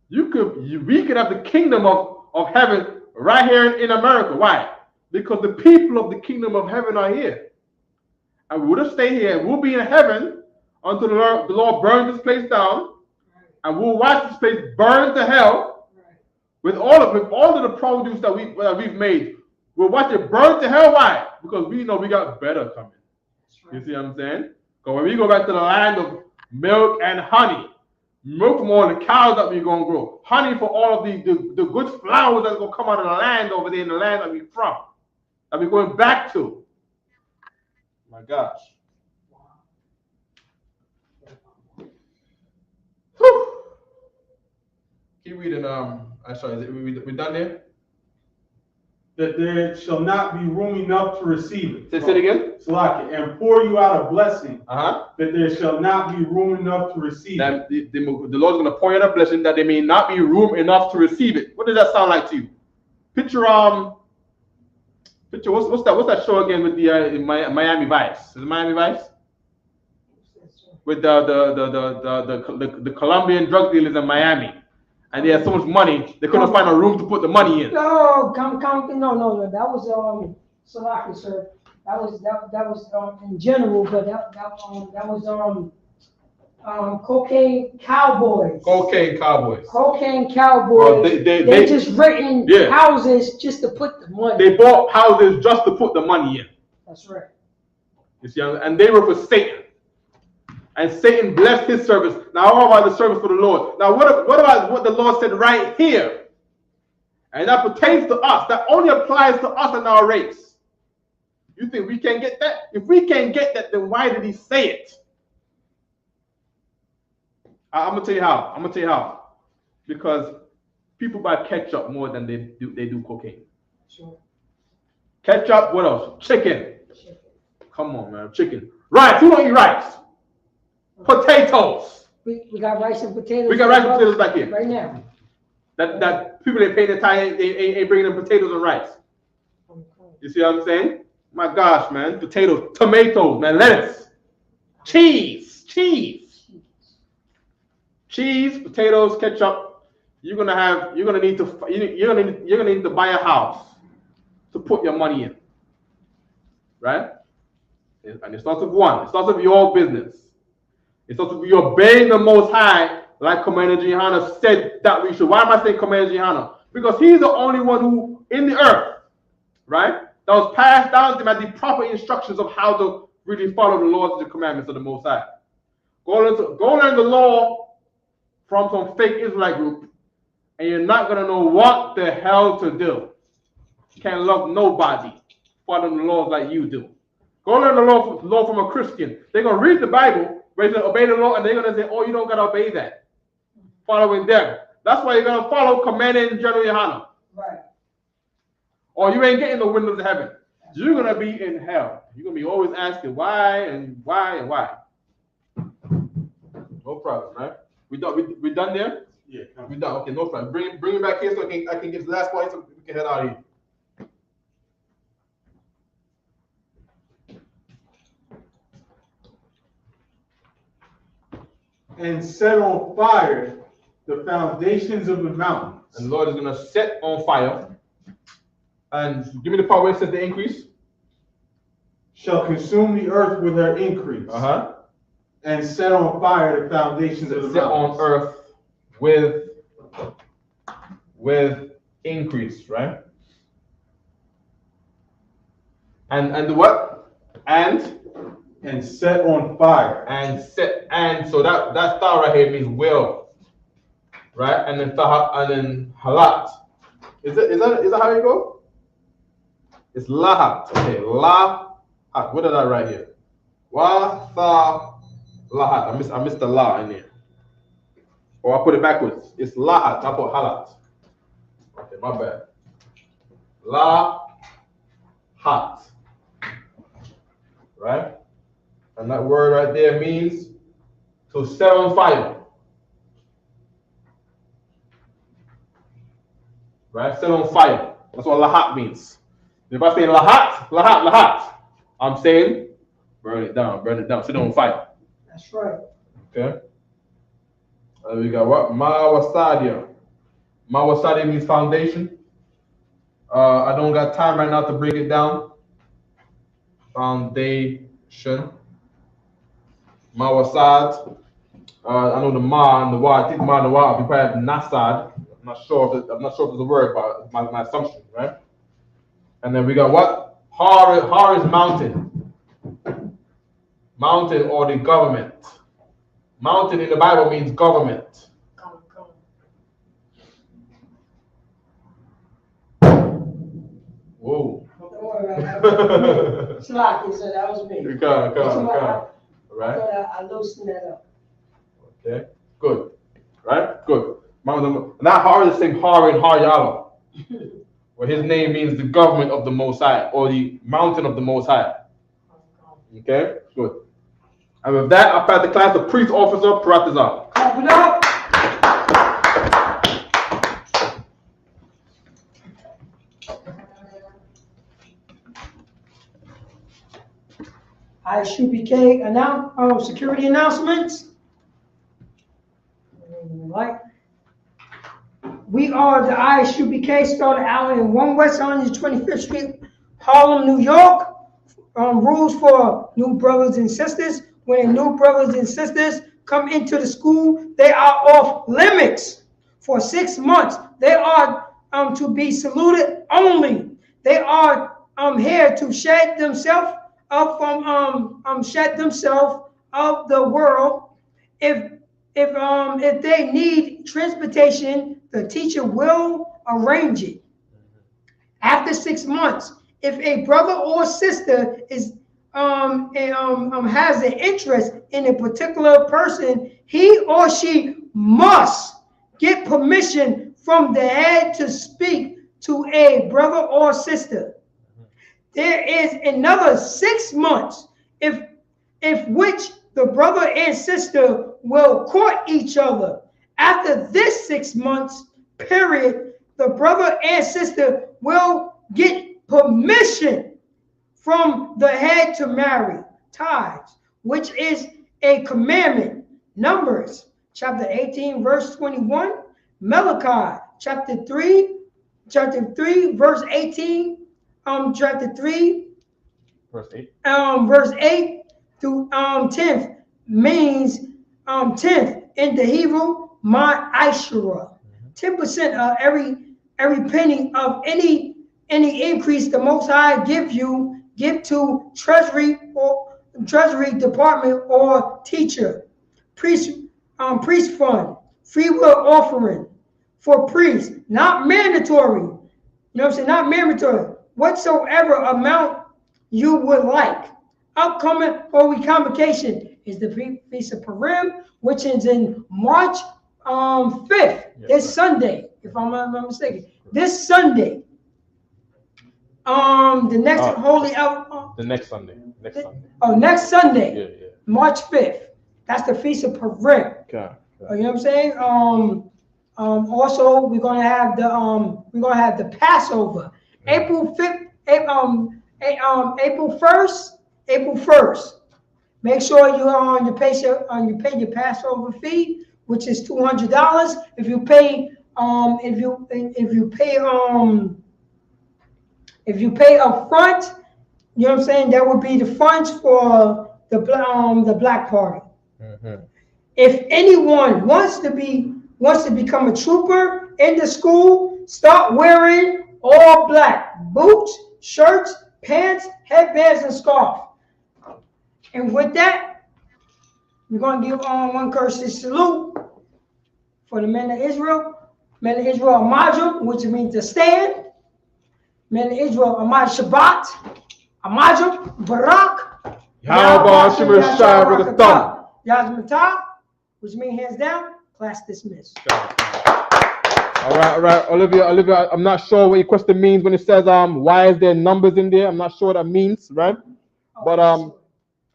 We could have the kingdom of heaven right here in America. Why? Because the people of the kingdom of heaven are here. And we would have stayed here. We'll be in heaven until the Lord burns this place down. And we'll watch this place burn to hell with all of the produce that we've made. We'll watch it burn to hell. Why? Because we know we got better coming. You see what I'm saying? Because when we go back to the land of milk and honey, milk from all the cows that we're going to grow, honey for all of the good flowers that's going to come out of the land over there in the land that we're from, that we're going back to. My gosh. Whew. Keep reading. I'm sorry, we done there? That there shall not be room enough to receive it. Say it again. Salaki, and pour you out a blessing. That there shall not be room enough to receive it. The Lord's going to pour you out a blessing that there may not be room enough to receive it. What does that sound like to you? Picture what's that show again with the Miami Vice? Is it Miami Vice? With the Colombian drug dealers in Miami. And they had so much money, they couldn't find a room to put the money in. No. That was Salaki, sir. That was in general, but that was Cocaine Cowboys. Cocaine Cowboys. Cocaine Cowboys. They just renting houses just to put the money. They bought houses just to put the money in. That's right. You see, and they were for Satan. And Satan blessed his service. Now, how about the service for the Lord? Now, what about what the Lord said right here? And that pertains to us. That only applies to us and our race. You think we can get that? If we can't get that, then why did He say it? I'm gonna tell you how. Because people buy ketchup more than they do cocaine. Sure. Ketchup. What else? Chicken. Come on, man. Chicken. Rice. Who don't eat rice? Potatoes. We got rice and potatoes. We got rice and potatoes back here. Right now. That people that pay the tithe ain't bringing them potatoes and rice. You see what I'm saying? My gosh, man. Potatoes, tomatoes, man, lettuce, cheese, potatoes, ketchup. You're gonna need to buy a house to put your money in. Right? And it starts with one. It starts with your business. It starts with you obeying the Most High, like Commander Jehanna said that we should. Why am I saying Commander Jehanna? Because he's the only one who, in the earth, right, that was passed down to him at the proper instructions of how to really follow the laws and the commandments of the Most High. Go learn the law from some fake Israelite group, and you're not going to know what the hell to do. You can't love nobody following the laws like you do. Go learn the law from a Christian. They're going to read the Bible, but they obey the law, and they're going to say, oh, you don't got to obey that. Following them. That's why you're going to follow Commander in General Yohana. Right. Or you ain't getting the windows of heaven. You're going to be in hell. You're going to be always asking why and why and why. No problem, right? We done there? Yeah. We done. Okay, no problem. Bring it back here so I can get the last point so we can head out of here. And set on fire the foundations of the mountains. And the Lord is going to set on fire. And give me the part where it says the increase. Shall consume the earth with her increase. And set on fire the foundations of the mountains. Set on earth with increase, right? And what? And set on fire. And so that star right here means will, right? And then halat. Is that how you go? It's lahat. Okay, lahat. What is that right here? Wa tha lahat. I missed the la in there. Or I put it backwards. It's lahat. I put halat. Okay, my bad. Lahat. Right? And that word right there means to set on fire. Right? Set on fire. That's what lahat means. If I say lahat, I'm saying burn it down, set it on fire. That's right. Okay. We got what? Mawasadia. Mawasadia means foundation. I don't got time right now to break it down. Foundation. Mawasad. I know the ma and the wa. I think ma and the wa. We probably have nasad. I'm not sure if it's a word, but my assumption, right? And then we got what? Har is mountain. Mountain or the government. Mountain in the Bible means government. Whoa. Slocky, so that was me. Come. Right? I loosened that up. Okay. Good. Right? Good. Not Har is the same Har in Har Yala. Where his name means the government of the Most High or the mountain of the Most High. Okay? Good. And with that, I pass the class to priest officer Pratazar. Clap it up. Isupk security announcements. Right. We are the Isupk started out in 1 West 125th Street, Harlem, New York. Rules for new brothers and sisters. When new brothers and sisters come into the school, they are off limits for 6 months. They are to be saluted only. They are here to shed themselves up from shed themselves of the world. If they need transportation, the teacher will arrange it. After 6 months, if a brother or sister is has an interest in a particular person, he or she must get permission from the head to speak to a brother or sister. There is another 6 months if which the brother and sister will court each other. After this 6 months period, the brother and sister will get permission from the head to marry. Tithes, which is a commandment. Numbers chapter 18 verse 21. Malachi chapter 3 verse 18. Chapter 3 verse 8. Verse 8 through 10th means 10th in the Hebrew, my Asherah. 10% of every penny of any increase the Most High give to treasury department or teacher, priest fund, free will offering for priests, not mandatory. You know what I'm saying? Not mandatory. Whatsoever amount you would like. Upcoming Holy Convocation is the Feast of Purim, which is in March 5th, this Sunday, if I'm not mistaken. This Sunday. The next the next Sunday. Next Sunday. Yeah. March 5th. That's the Feast of Purim. Okay. You know what I'm saying? Also we're gonna have the Passover. April 5th, April 1st. Make sure you pay your Passover fee, which is $200. If you pay up front, you know what I'm saying, that would be the funds for the black party. Mm-hmm. If anyone wants to become a trooper in the school, start wearing all black boots, shirts, pants, headbands, and scarf. And with that, we're going to give one courtesy salute for the men of Israel. Men of Israel, Amajim, which means to stand. Men of Israel, Amad Shabbat, Amajim, Barak, Yazmatah, which means hands down, class dismissed. All right, Olivia. I'm not sure what your question means when it says why is there numbers in there? I'm not sure what that means, right? But huh?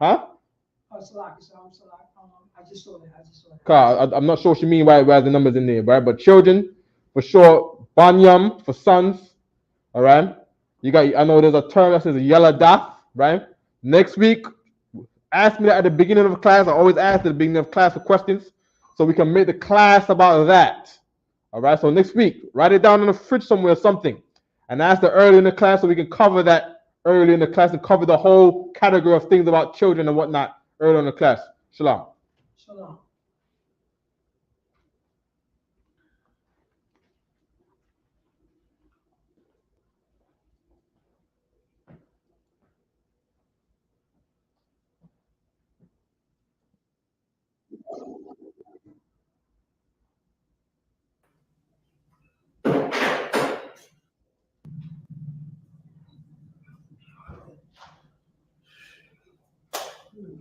Oh, Salaki, I just saw that. I'm not sure what you mean why the numbers in there, right? But children, for sure, Banyam for sons, all right? I know there's a term that says yellow daf, right? Next week, ask me that at the beginning of class. I always ask at the beginning of class for questions so we can make the class about that. All right, so next week, write it down in the fridge somewhere or something and ask it early in the class so we can cover that early in the class and cover the whole category of things about children and whatnot early in the class. Shalom. Shalom.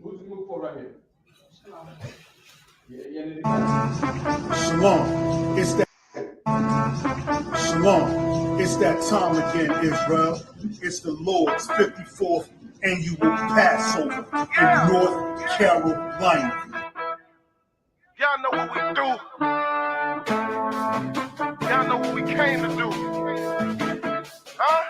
Who's move for right here? Shalom. Shalom. It's that time again, Israel. It's the Lord's 54th annual Passover in North Carolina. Y'all know what we do. Y'all know what we came to do. Huh?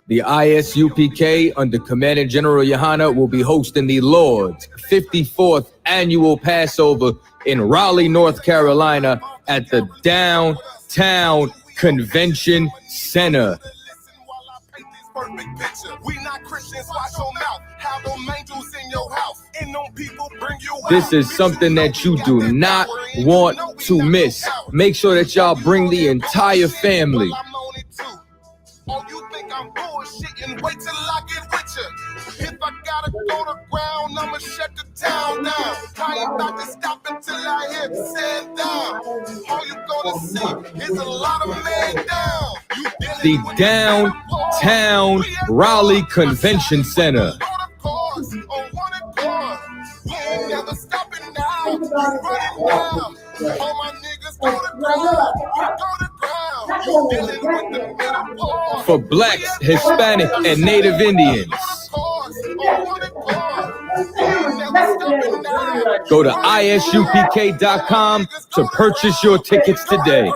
The ISUPK, under Commander General Yohana, will be hosting the Lord's 54th annual Passover in Raleigh, North Carolina, at the Downtown Convention Center. This is something that you do not want to miss. Make sure that y'all bring the entire family. Oh, you think I'm bullshitting? Wait till I get with you. If I gotta go to ground, I'ma shut the town down. I ain't about to stop until I hit sand down. All you gonna see is a lot of men down. The Downtown Raleigh Convention Center. We ain't never stopping now. We running now. All my niggas go to ground. You go to ground. You dealing with the middle. For Blacks, Hispanic, and Native Indians. Go to isupk.com to purchase your tickets today.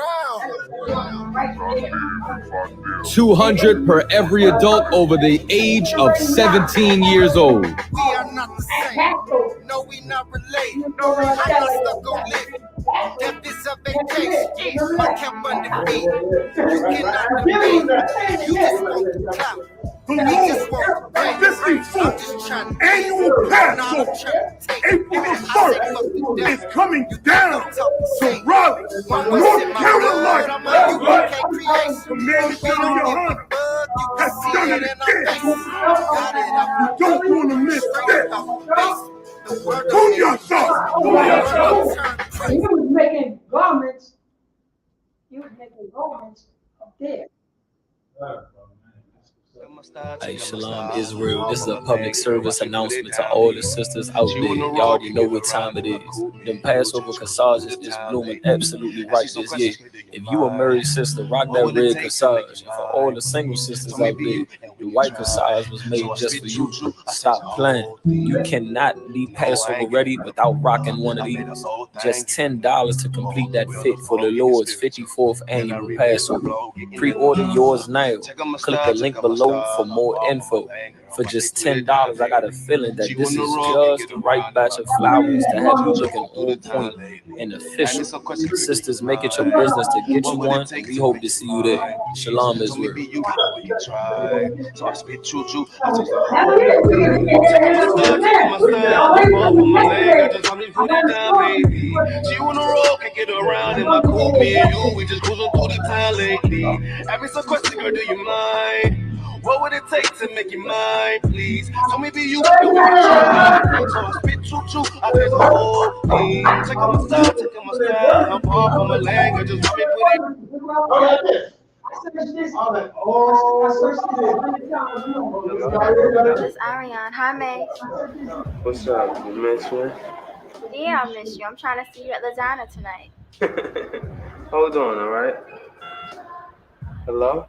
$200 per every adult over the age of 17 years old. We are not the same. No, we not related. I just stuck on living. Death is a vacation. I kept undefeated. You cannot debate. You just want the clout. The Lord's 54th annual Passover, April 1st, is coming down to Raleigh, North Carolina. Commander General Yohana has done it again. You don't want to miss this. Who your thoughts? He was making garments. Up there. Hey, Shalom Israel. This is a public service announcement to all the sisters out there. You already know what time it is. Them Passover corsages is blooming absolutely right this year. If you a married sister, rock that red corsage. And for all the single sisters out there, the white corsage was made just for you. Stop playing. You cannot be Passover ready without rocking one of these. Just $10 to complete that fit for the Lord's 54th annual Passover. Pre-order yours now. Click the link below for more info. For just $10, I got a feeling that this is just the right batch of flowers to have you looking on point and official. Sisters, make it your business to get you one, and we hope to see you there. Shalom Israel. So I spit choo-choo. I take the whole she wanna roll, can't get around in my coupe. Me and you, we just cruising through the town lately. Ask me some question, girl, do you mind? What would it take to make you mine, please? So maybe you can do it. So I spit choo-choo, I take the whole thing. Check out my style, I'm far from a language, just want me put it. This is Ariane. Hi, May. What's up? You miss me? Yeah, I miss you. I'm trying to see you at Lasagna tonight. Hold on, all right? Hello?